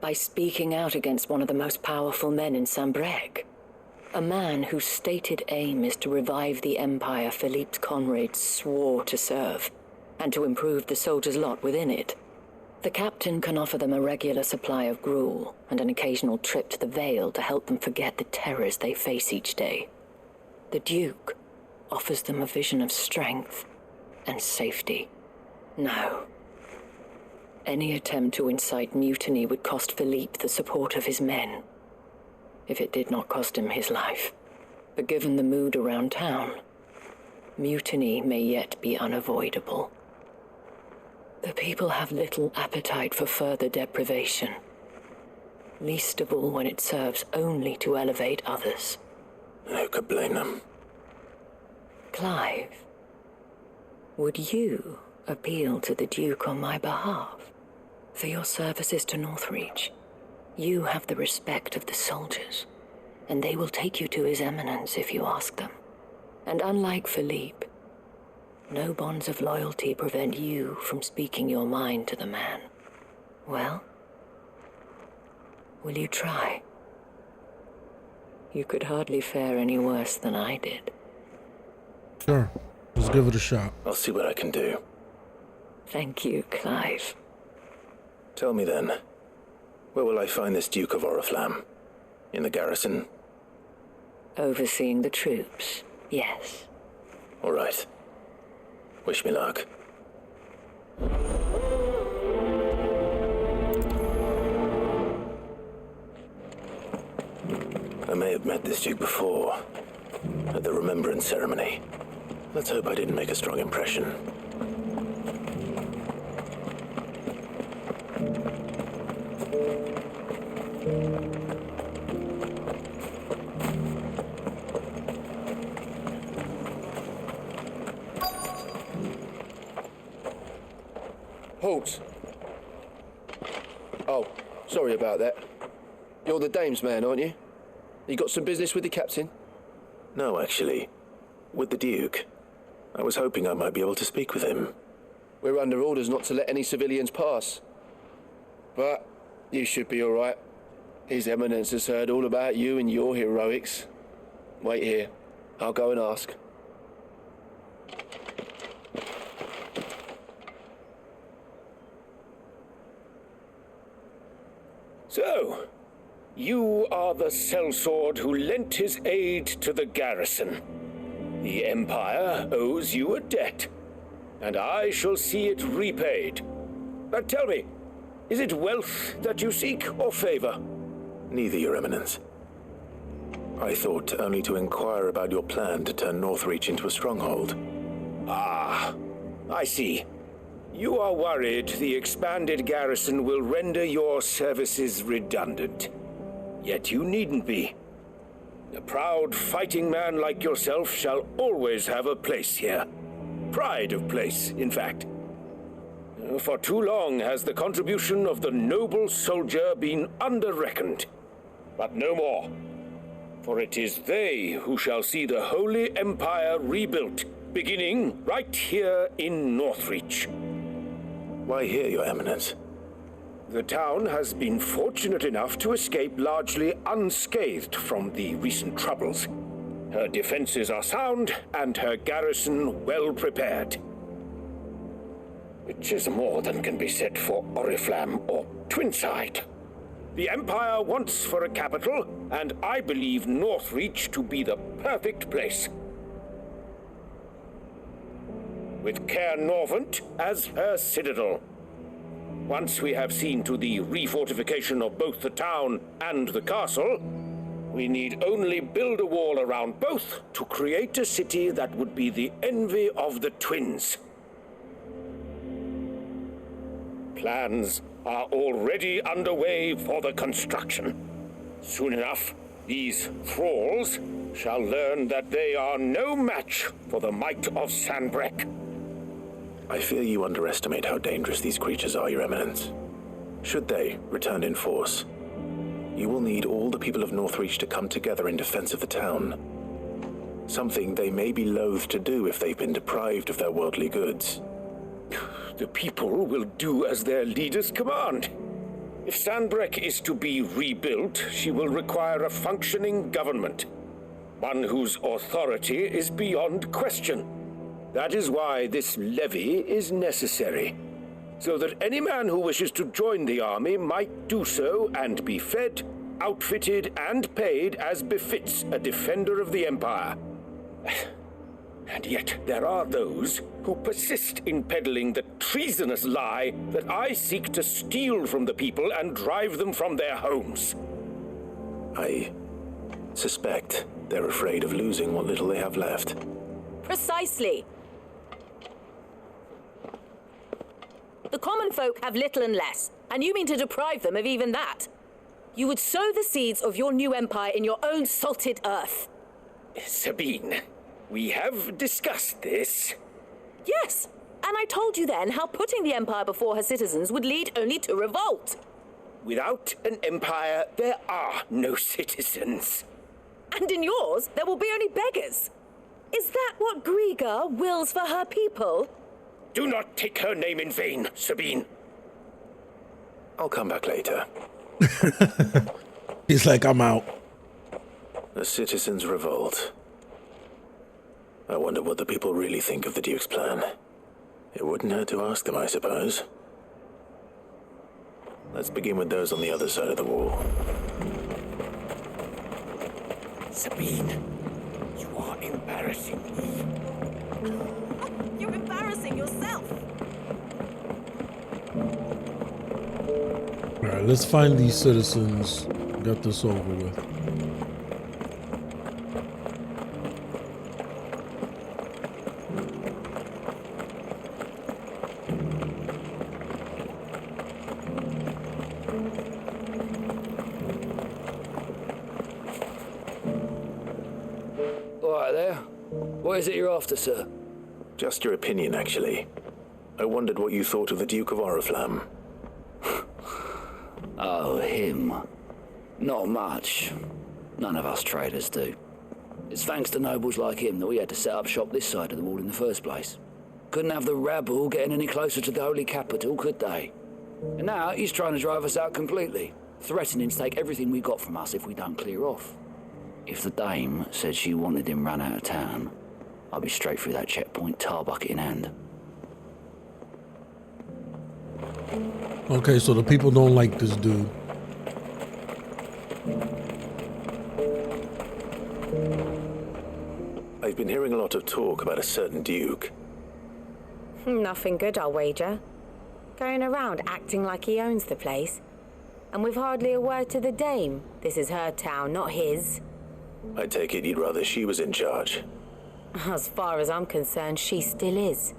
By speaking out against one of the most powerful men in Sambrec. A man whose stated aim is to revive the empire Philippe's comrades swore to serve, and to improve the soldiers' lot within it. The captain can offer them a regular supply of gruel, and an occasional trip to the Vale to help them forget the terrors they face each day. The Duke offers them a vision of strength and safety. No. Any attempt to incite mutiny would cost Philippe the support of his men, if it did not cost him his life. But given the mood around town, mutiny may yet be unavoidable. The people have little appetite for further deprivation, least of all when it serves only to elevate others. Who could blame them? Clive, would you appeal to the Duke on my behalf for your services to Northreach? You have the respect of the soldiers, and they will take you to His Eminence if you ask them. And unlike Philippe, no bonds of loyalty prevent you from speaking your mind to the man. Well, will you try? You could hardly fare any worse than I did. Sure. Let's give it a shot. I'll see what I can do. Thank you, Clive. Tell me then, where will I find this Duke of Oriflamme? In the garrison? Overseeing the troops, yes. All right. Wish me luck. I may have met this Duke before, at the Remembrance Ceremony. Let's hope I didn't make a strong impression. Halt! Oh, sorry about that. You're the dame's man, aren't you? You got some business with the captain? No, actually. With the Duke. I was hoping I might be able to speak with him. We're under orders not to let any civilians pass. But you should be all right. His Eminence has heard all about you and your heroics. Wait here. I'll go and ask. So, you are the sellsword who lent his aid to the garrison. The Empire owes you a debt, and I shall see it repaid. But tell me, is it wealth that you seek or favor? Neither, Your Eminence. I thought only to inquire about your plan to turn Northreach into a stronghold. Ah, I see. You are worried the expanded garrison will render your services redundant. Yet you needn't be. A proud fighting man like yourself shall always have a place here. Pride of place, in fact. For too long has the contribution of the noble soldier been under-reckoned. But no more. For it is they who shall see the Holy Empire rebuilt, beginning right here in Northreach. Why here, Your Eminence? The town has been fortunate enough to escape largely unscathed from the recent troubles. Her defenses are sound, and her garrison well prepared. Which is more than can be said for Oriflamme or Twinside. The Empire wants for a capital, and I believe Northreach to be the perfect place. With Caer Norvent as her citadel. Once we have seen to the refortification of both the town and the castle, we need only build a wall around both to create a city that would be the envy of the twins. Plans are already underway for the construction. Soon enough, these thralls shall learn that they are no match for the might of Sanbreque. I fear you underestimate how dangerous these creatures are, Your Eminence. Should they return in force, you will need all the people of Northreach to come together in defense of the town. Something they may be loath to do if they've been deprived of their worldly goods. The people will do as their leaders command. If Sanbreque is to be rebuilt, she will require a functioning government. One whose authority is beyond question. That is why this levy is necessary, so that any man who wishes to join the army might do so and be fed, outfitted, and paid as befits a defender of the Empire. And yet there are those who persist in peddling the treasonous lie that I seek to steal from the people and drive them from their homes. I suspect they're afraid of losing what little they have left. Precisely. The common folk have little and less, and you mean to deprive them of even that. You would sow the seeds of your new empire in your own salted earth. Sabine, we have discussed this. Yes, and I told you then how putting the empire before her citizens would lead only to revolt. Without an empire, there are no citizens. And in yours, there will be only beggars. Is that what Griga wills for her people? Do not take her name in vain, Sabine. I'll come back later. He's like, I'm out. The citizens revolt. I wonder what the people really think of the Duke's plan. It wouldn't hurt to ask them, I suppose. Let's begin with those on the other side of the wall. Sabine, you are embarrassing me. You're embarrassing yourself. All right, let's find these citizens. Get this over with. All right there. What is it you're after, sir? Just your opinion, actually. I wondered what you thought of the Duke of Oriflamme. Oh, him. Not much. None of us traders do. It's thanks to nobles like him that we had to set up shop this side of the wall in the first place. Couldn't have the rabble getting any closer to the holy capital, could they? And now he's trying to drive us out completely, threatening to take everything we got from us if we don't clear off. If the dame said she wanted him run out of town, I'd be straight through that checkpoint, tar bucket in hand. Okay, so the people don't like this dude. I've been hearing a lot of talk about a certain Duke. Nothing good, I'll wager. Going around acting like he owns the place. And with hardly a word to the dame. This is her town, not his. I take it you'd rather she was in charge. As far as I'm concerned, she still is.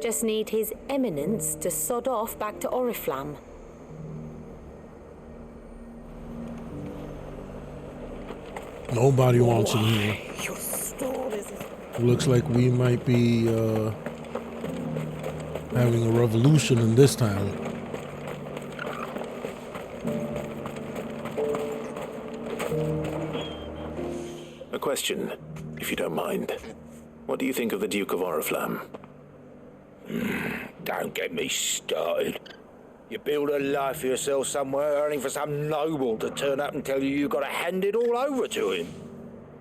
Just need His Eminence to sod off back to Oriflamme. Nobody wants him here. Your stall is Looks like we might be having a revolution in this town. A question, if you don't mind. What do you think of the Duke of Oriflamme? Don't get me started. You build a life for yourself somewhere, earning for some noble to turn up and tell you got to hand it all over to him.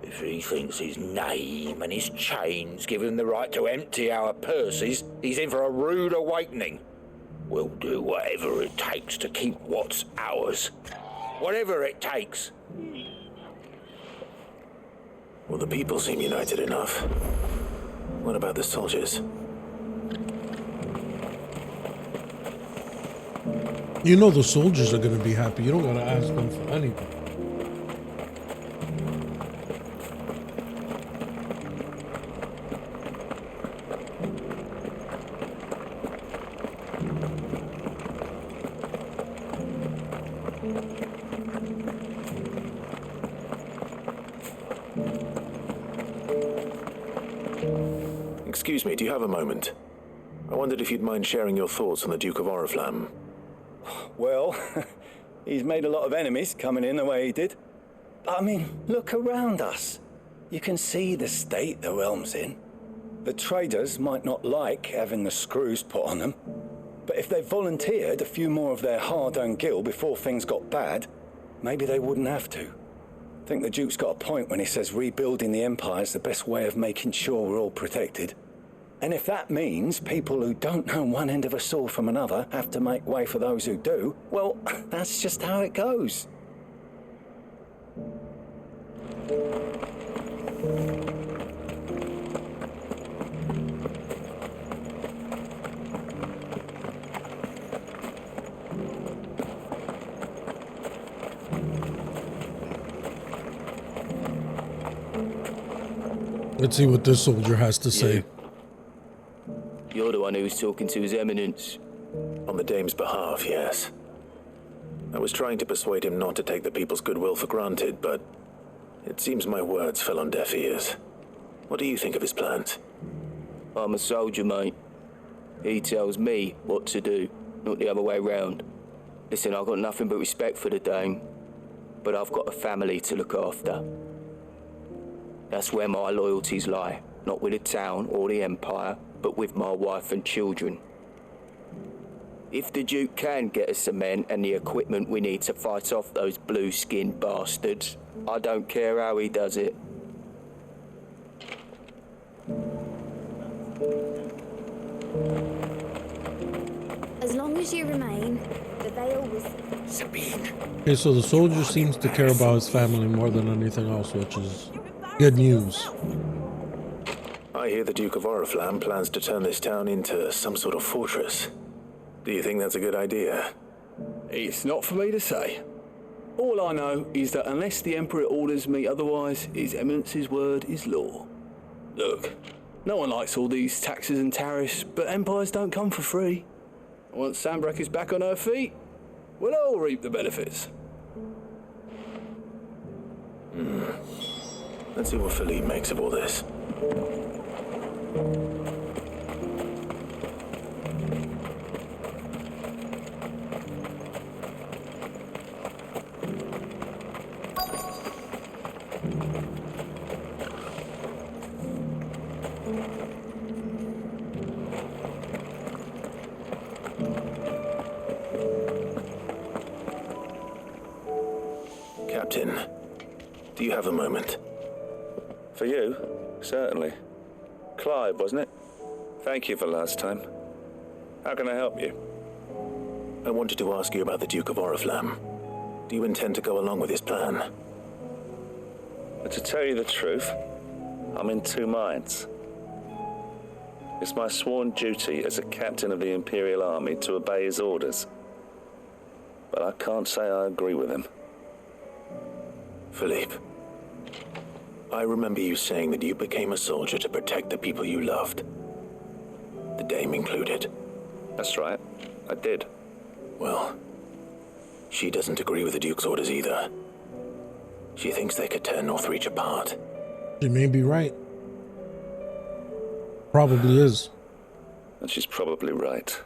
If he thinks his name and his chains give him the right to empty our purses, he's in for a rude awakening. We'll do whatever it takes to keep what's ours. Whatever it takes. Well, the people seem united enough. What about the soldiers? You know the soldiers are going to be happy. You don't got to ask them for anything. Excuse me, do you have a moment? I wondered if you'd mind sharing your thoughts on the Duke of Oriflamme. Well, he's made a lot of enemies coming in the way he did. But I mean, look around us. You can see the state the realm's in. The traders might not like having the screws put on them, but if they volunteered a few more of their hard-earned gil before things got bad, maybe they wouldn't have to. I think the Duke's got a point when he says rebuilding the Empire's the best way of making sure we're all protected. And if that means people who don't know one end of a sword from another have to make way for those who do, well, that's just how it goes. Let's see what this soldier has to say. You're the one who was talking to His Eminence. On the Dame's behalf, yes. I was trying to persuade him not to take the people's goodwill for granted, but it seems my words fell on deaf ears. What do you think of his plans? I'm a soldier, mate. He tells me what to do, not the other way round. Listen, I've got nothing but respect for the Dame, but I've got a family to look after. That's where my loyalties lie, not with the town or the Empire, but with my wife and children. If the Duke can get us the men and the equipment we need to fight off those blue-skinned bastards, I don't care how he does it. As long as you remain, the veil was... Sabine. Okay, so the soldier seems to care about his family more than anything else, which is good news. I hear the Duke of Oriflamme plans to turn this town into some sort of fortress. Do you think that's a good idea? It's not for me to say. All I know is that unless the Emperor orders me otherwise, His Eminence's word is law. Look, no one likes all these taxes and tariffs, but empires don't come for free. Once Sandbreck is back on her feet, we'll all reap the benefits. Let's see what Philippe makes of all this. Captain, do you have a moment? For you? Certainly. Clive, wasn't it? Thank you for last time. How can I help you? I wanted to ask you about the Duke of Oriflamme. Do you intend to go along with his plan? But to tell you the truth, I'm in two minds. It's my sworn duty as a captain of the Imperial Army to obey his orders. But I can't say I agree with him. Philippe, I remember you saying that you became a soldier to protect the people you loved. the Dame included. That's right. I did. Well, she doesn't agree with the Duke's orders either. She thinks they could tear Northreach apart. She may be right. Probably is. And she's probably right.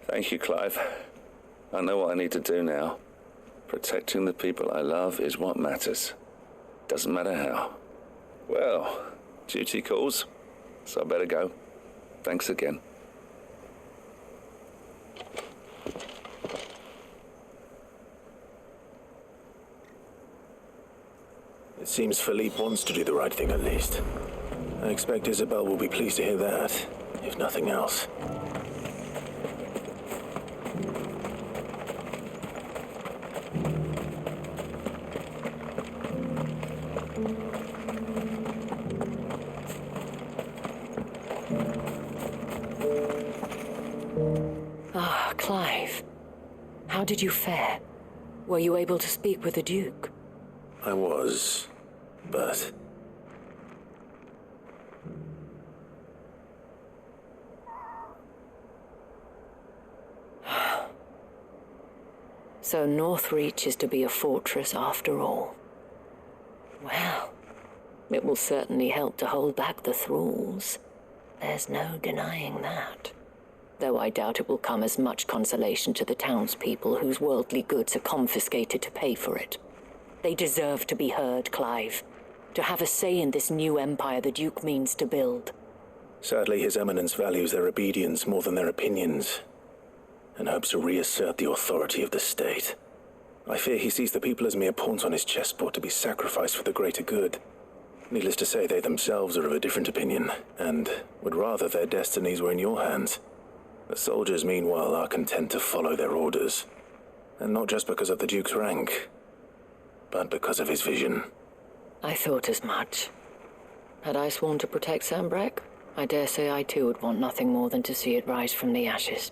Thank you, Clive. I know what I need to do now. Protecting the people I love is what matters. Doesn't matter how. Well, duty calls, so I better go. Thanks again. It seems Philippe wants to do the right thing at least. I expect Isabel will be pleased to hear that, if nothing else. Ah, Clive. How did you fare? Were you able to speak with the Duke? I was, but... So Northreach is to be a fortress after all. Well, it will certainly help to hold back the thralls. There's no denying that. Though I doubt it will come as much consolation to the townspeople whose worldly goods are confiscated to pay for it. They deserve to be heard, Clive. To have a say in this new empire the Duke means to build. Sadly, His Eminence values their obedience more than their opinions, and hopes to reassert the authority of the state. I fear he sees the people as mere pawns on his chessboard to be sacrificed for the greater good. Needless to say, they themselves are of a different opinion, and would rather their destinies were in your hands. The soldiers, meanwhile, are content to follow their orders, and not just because of the Duke's rank, but because of his vision. I thought as much. Had I sworn to protect Sambrek, I dare say I too would want nothing more than to see it rise from the ashes.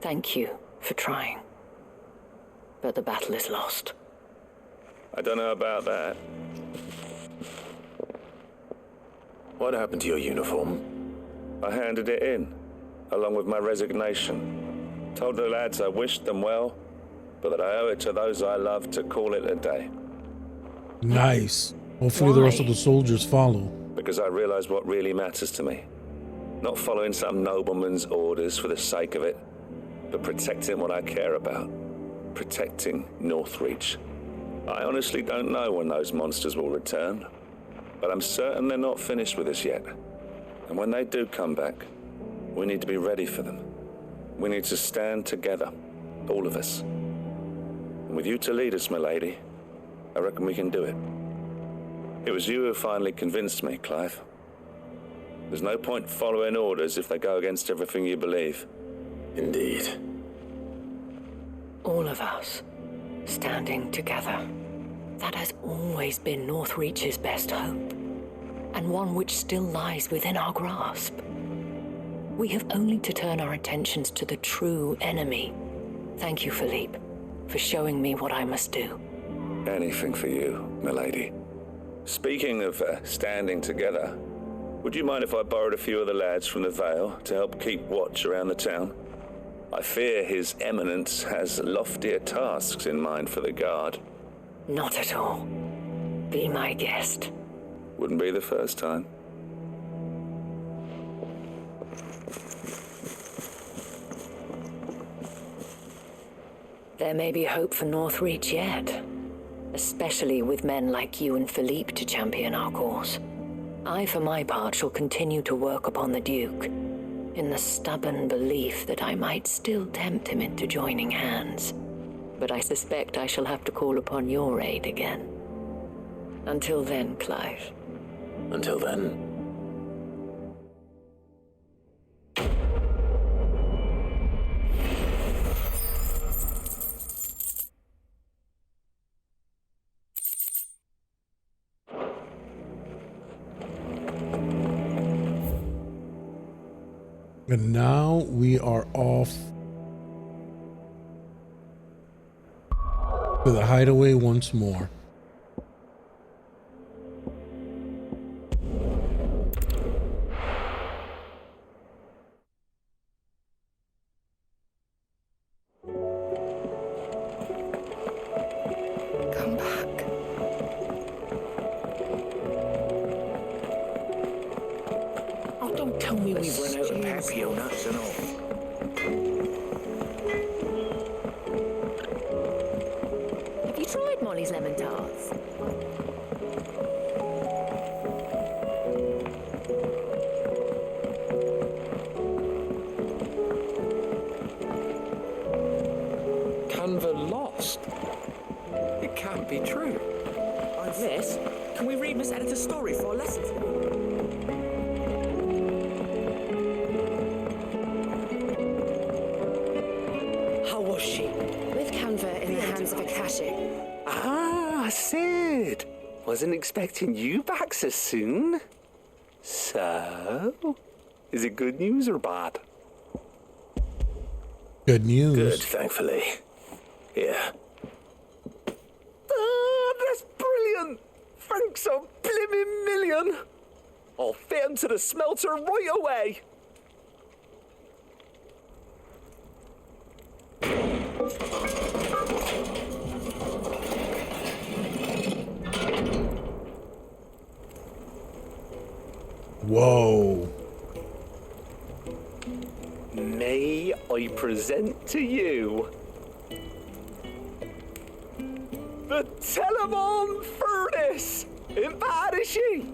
Thank you for trying. But the battle is lost. I don't know about that. What happened to your uniform? I handed it in, along with my resignation. Told the lads I wished them well, but that I owe it to those I love to call it a day. Nice. Hopefully the rest of the soldiers follow. Because I realize what really matters to me. Not following some nobleman's orders for the sake of it, but protecting what I care about. Protecting Northreach. I honestly don't know when those monsters will return, but I'm certain they're not finished with us yet. And when they do come back, we need to be ready for them. We need to stand together, all of us. And with you to lead us, my lady, I reckon we can do it. It was you who finally convinced me, Clive. There's no point following orders if they go against everything you believe. Indeed. All of us, standing together. That has always been Northreach's best hope, and one which still lies within our grasp. We have only to turn our attentions to the true enemy. Thank you, Philippe, for showing me what I must do. Anything for you, milady. Speaking of standing together, would you mind if I borrowed a few of the lads from the Vale to help keep watch around the town? I fear His Eminence has loftier tasks in mind for the guard. Not at all. Be my guest. Wouldn't be the first time. There may be hope for Northreach yet, especially with men like you and Philippe to champion our cause. I, for my part, shall continue to work upon the Duke, in the stubborn belief that I might still tempt him into joining hands. But I suspect I shall have to call upon your aid again. Until then, Clive. Until then. And now we are off to the hideaway once more. Tell me we've run out of papio nuts and all. Have you tried Molly's lemon tarts? Canva lost. It can't be true. Miss, can we read Miss Editor's story for our lesson today? How was she? With Canva in the hands of Akashic. Ah, Sid. Wasn't expecting you back so soon. So, is it good news or bad? Good news. Good, thankfully. Yeah. That's brilliant! Thanks a blimmin' million! I'll fit 'em to the smelter right away! Whoa. May I present to you the Telemon Furnace! Ain't bad, is she?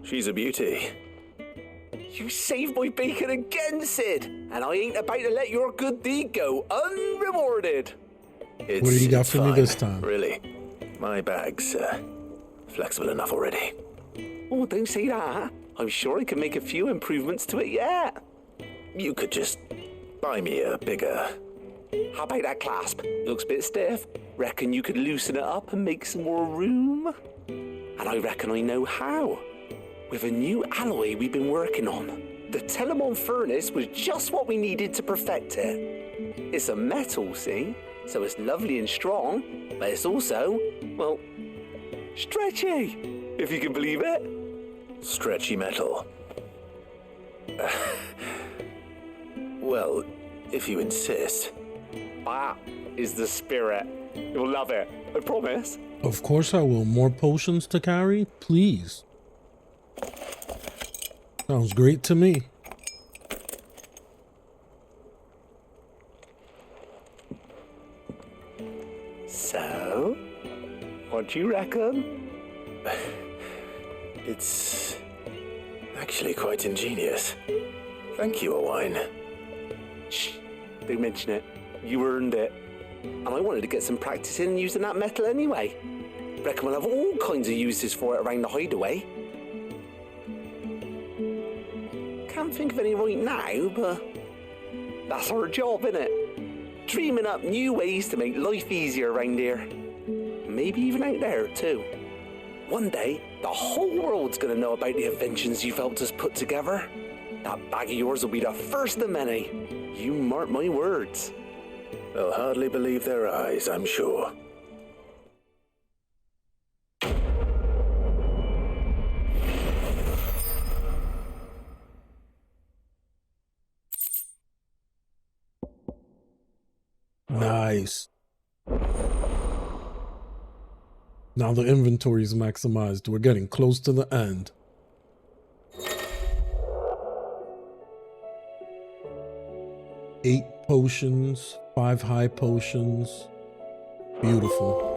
She's a beauty. You saved my bacon again, Sid, and I ain't about to let your good deed go unrewarded. What do you got for me this time? Really. My bag's flexible enough already. Oh, don't say that. I'm sure I can make a few improvements to it yet. You could just buy me a bigger... How about that clasp? Looks a bit stiff. Reckon you could loosen it up and make some more room? And I reckon I know how. With a new alloy we've been working on. The Telemon Furnace was just what we needed to perfect it. It's a metal, see? So it's lovely and strong, but it's also, well, stretchy, if you can believe it. Stretchy metal. Well, if you insist. That is the spirit. You'll love it, I promise. Of course I will. More potions to carry? Please. Sounds great to me. So, what do you reckon? It's actually quite ingenious. Thank you, Owain. Shh, don't mention it. You earned it. And I wanted to get some practice in using that metal anyway. Reckon we'll have all kinds of uses for it around the hideaway. Can't think of any right now, but that's our job, innit? Dreaming up new ways to make life easier around here. Maybe even out there, too. One day, the whole world's gonna know about the inventions you've helped us put together. That bag of yours will be the first of many. You mark my words. They'll hardly believe their eyes, I'm sure. Nice. Now the inventory is maximized. We're getting close to the end. Eight potions, 5 high potions. Beautiful.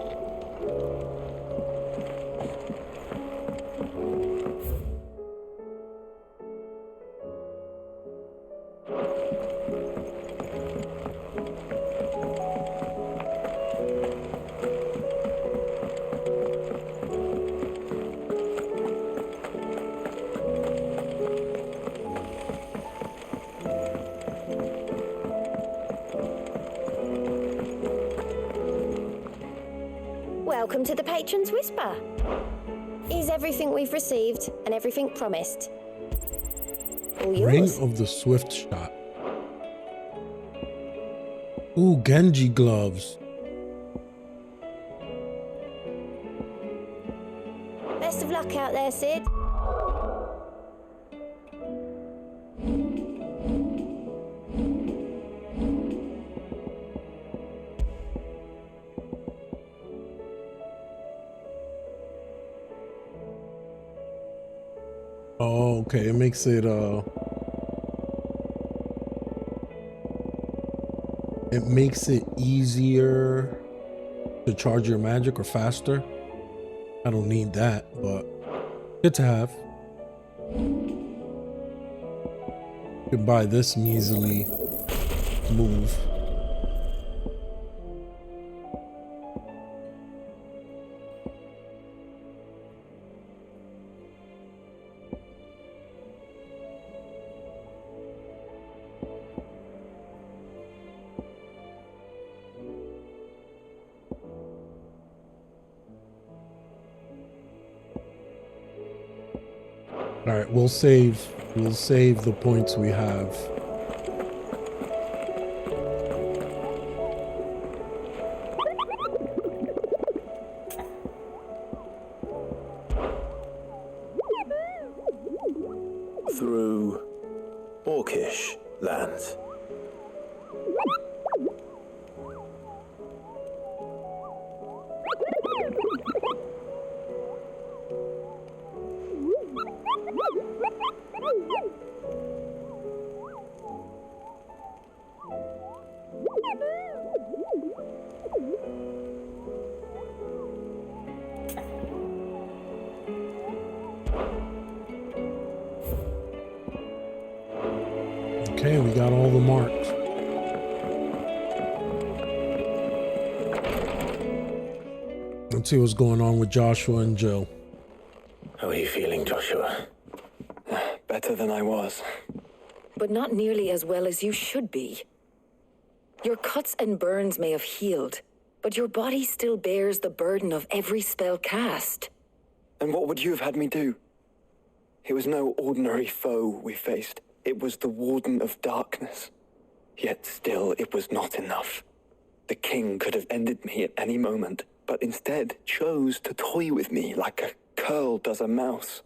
Welcome to the Patron's Whisper. Is everything we've received and everything promised? All Ring yours. of the Swift Shot. Ooh, Genji gloves. Best of luck out there, Sid. Oh, okay. It makes it easier to charge your magic or faster. I don't need that, but good to have. You can buy this measly move. All right, we'll save the points we have. Through Orcish lands. Okay, we got all the marks. Let's see what's going on with Joshua and Joe. How are you feeling, Joshua? Better than I was. But not nearly as well as you should be. Your cuts and burns may have healed, but your body still bears the burden of every spell cast. And what would you have had me do? It was no ordinary foe we faced. It was the Warden of Darkness. Yet still, it was not enough. The king could have ended me at any moment, but instead chose to toy with me like a curl does a mouse.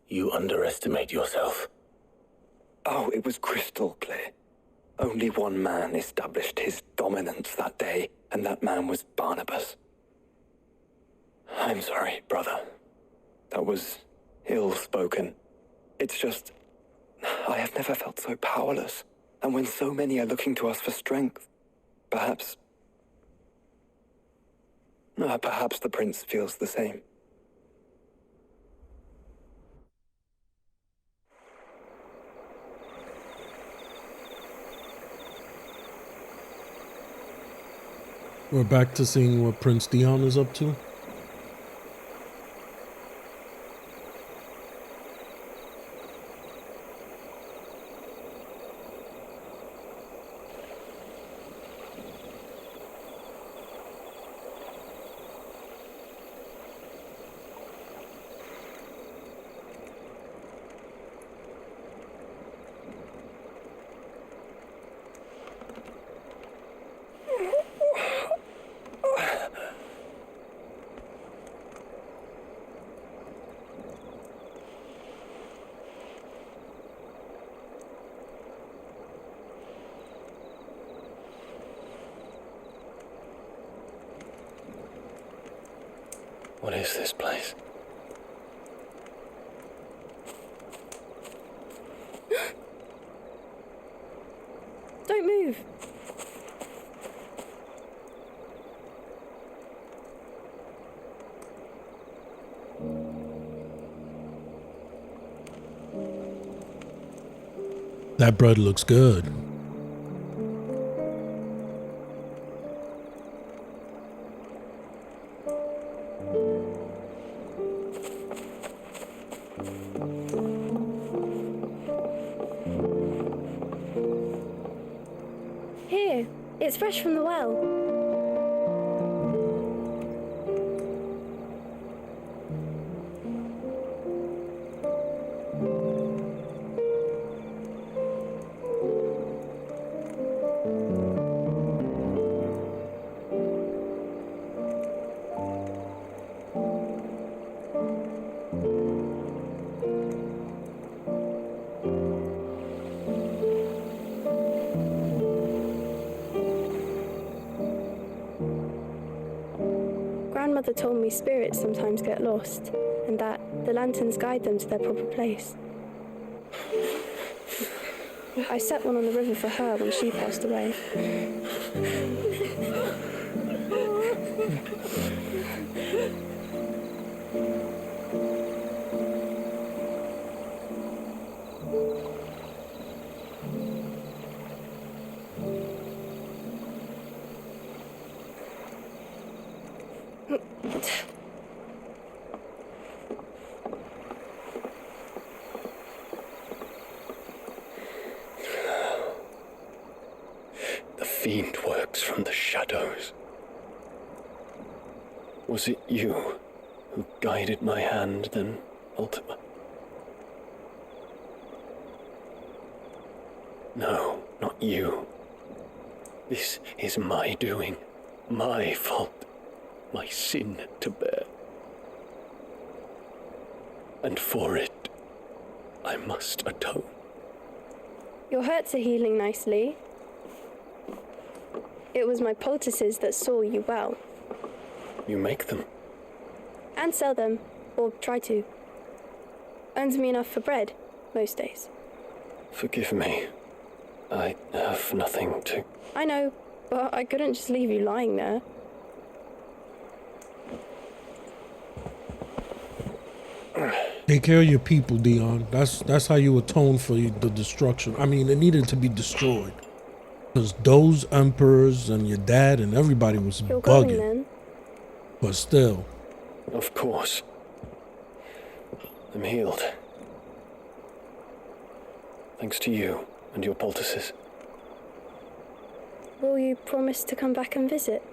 You underestimate yourself. Oh, it was crystal clear. Only one man established his dominance that day, and that man was Barnabas. I'm sorry, brother. That was ill-spoken. It's just, I have never felt so powerless. And when so many are looking to us for strength, perhaps the prince feels the same. We're back to seeing what Prince Dion is up to. What is this place? Don't move. That bread looks good. Here, it's fresh from the well. Grandmother told me spirits sometimes get lost, and that The lanterns guide them to their proper place. I set one on the river for her when she passed away. The fiend works from the shadows. Was it you who guided my hand then, Ultima? No, not you. This is my doing, my fault, my sin to bear. And for it, I must atone. Your hurts are healing nicely. It was my poultices that saw you well. You make them? And sell them, or try to. Earns me enough for bread, most days. Forgive me. I have nothing to... I know, but I couldn't just leave you lying there. Take care of your people, Dion. That's how you atone for the destruction. I mean, it needed to be destroyed. Because those emperors and your dad and everybody was You're going bugging. then? But still. Of course. I'm healed. Thanks to you and your poultices. Will you promise to come back and visit?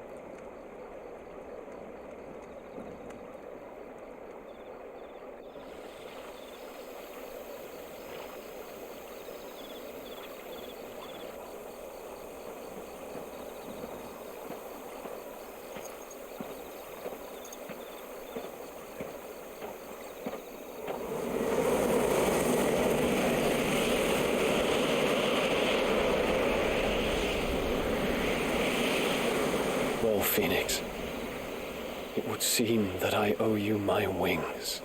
Well, Phoenix, it would seem that I owe you my wings.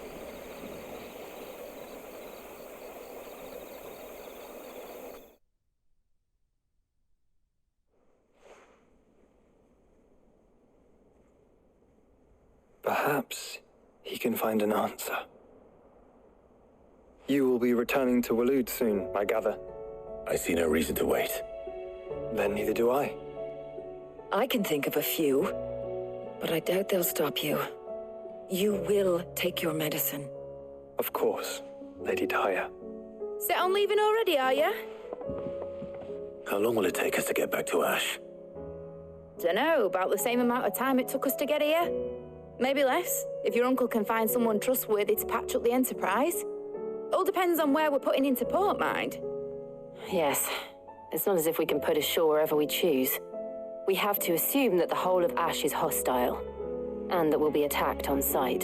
Perhaps he can find an answer. You will be returning to Waloed soon, I gather. I see no reason to wait. Then neither do I. I can think of a few, but I doubt they'll stop you. You will take your medicine. Of course, Lady Daya. Set on leaving already, are you? How long will it take us to get back to Ash? Dunno, about the same amount of time it took us to get here. Maybe less, if your uncle can find someone trustworthy to patch up the Enterprise. All depends on where we're putting into port, mind. Yes, it's not as if we can put ashore wherever we choose. We have to assume that the whole of Ash is hostile, and that we'll be attacked on sight.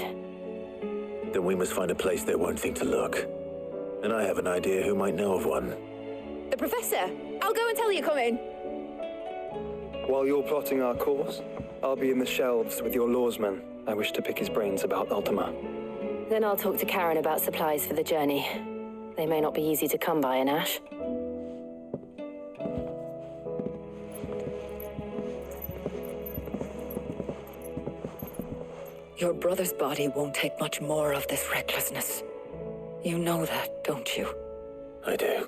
Then we must find a place they won't think to look. And I have an idea who might know of one. The Professor! I'll go and tell you come in. While you're plotting our course, I'll be in the shelves with your lawsman. I wish to pick his brains about Ultima. Then I'll talk to Karen about supplies for the journey. They may not be easy to come by in Ash. Your brother's body won't take much more of this recklessness. You know that, don't you? I do.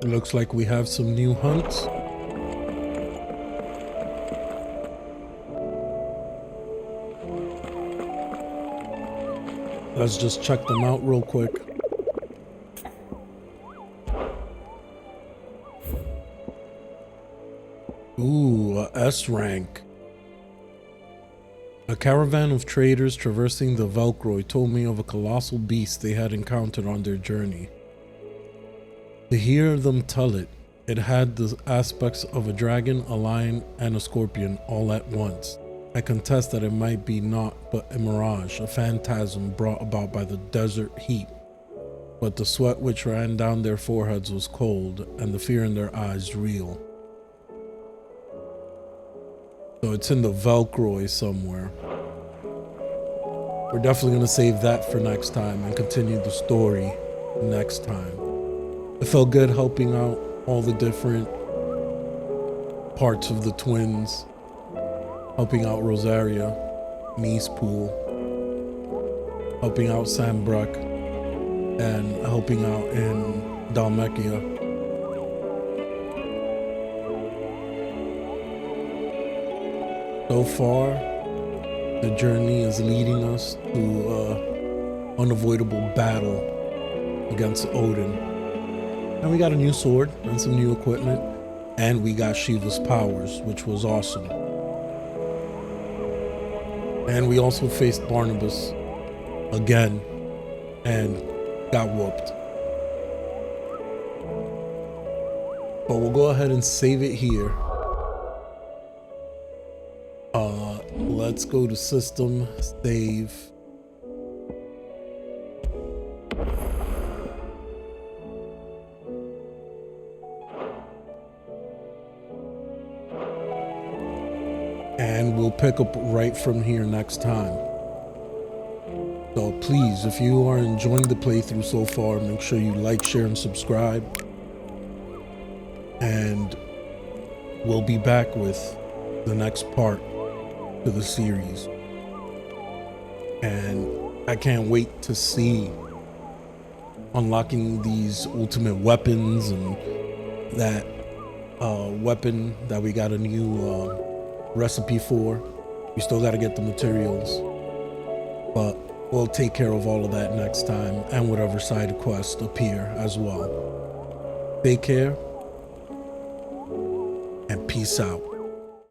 It looks like we have some new hunts. Let's just check them out real quick. Ooh, a S rank. A caravan of traders traversing the Velcroy told me of a colossal beast they had encountered on their journey. To hear them tell it, it had the aspects of a dragon, a lion, and a scorpion all at once. I contest that it might be naught but a mirage, a phantasm brought about by the desert heat. but the sweat which ran down their foreheads was cold, and the fear in their eyes real. So it's in the Velcro somewhere. We're definitely going to save that for next time and continue the story next time. It felt good helping out all the different parts of the twins, helping out Rosaria, Meespool, helping out Sam Bruck, and helping out in Dalmekia. So far, the journey is leading us to unavoidable battle against Odin. And we got a new sword and some new equipment, and we got Shiva's powers, which was awesome. And we also faced Barnabas again and got whooped. But we'll go ahead and save it here. Let's go to system, save. And we'll pick up right from here next time. So please, if you are enjoying the playthrough so far, make sure you like, share, and subscribe. And we'll be back with the next part to the series. And I can't wait to see unlocking these ultimate weapons and that weapon that we got a new recipe for. We still got to get the materials, but we'll take care of all of that next time, and whatever side quests appear as well. Take care and peace out.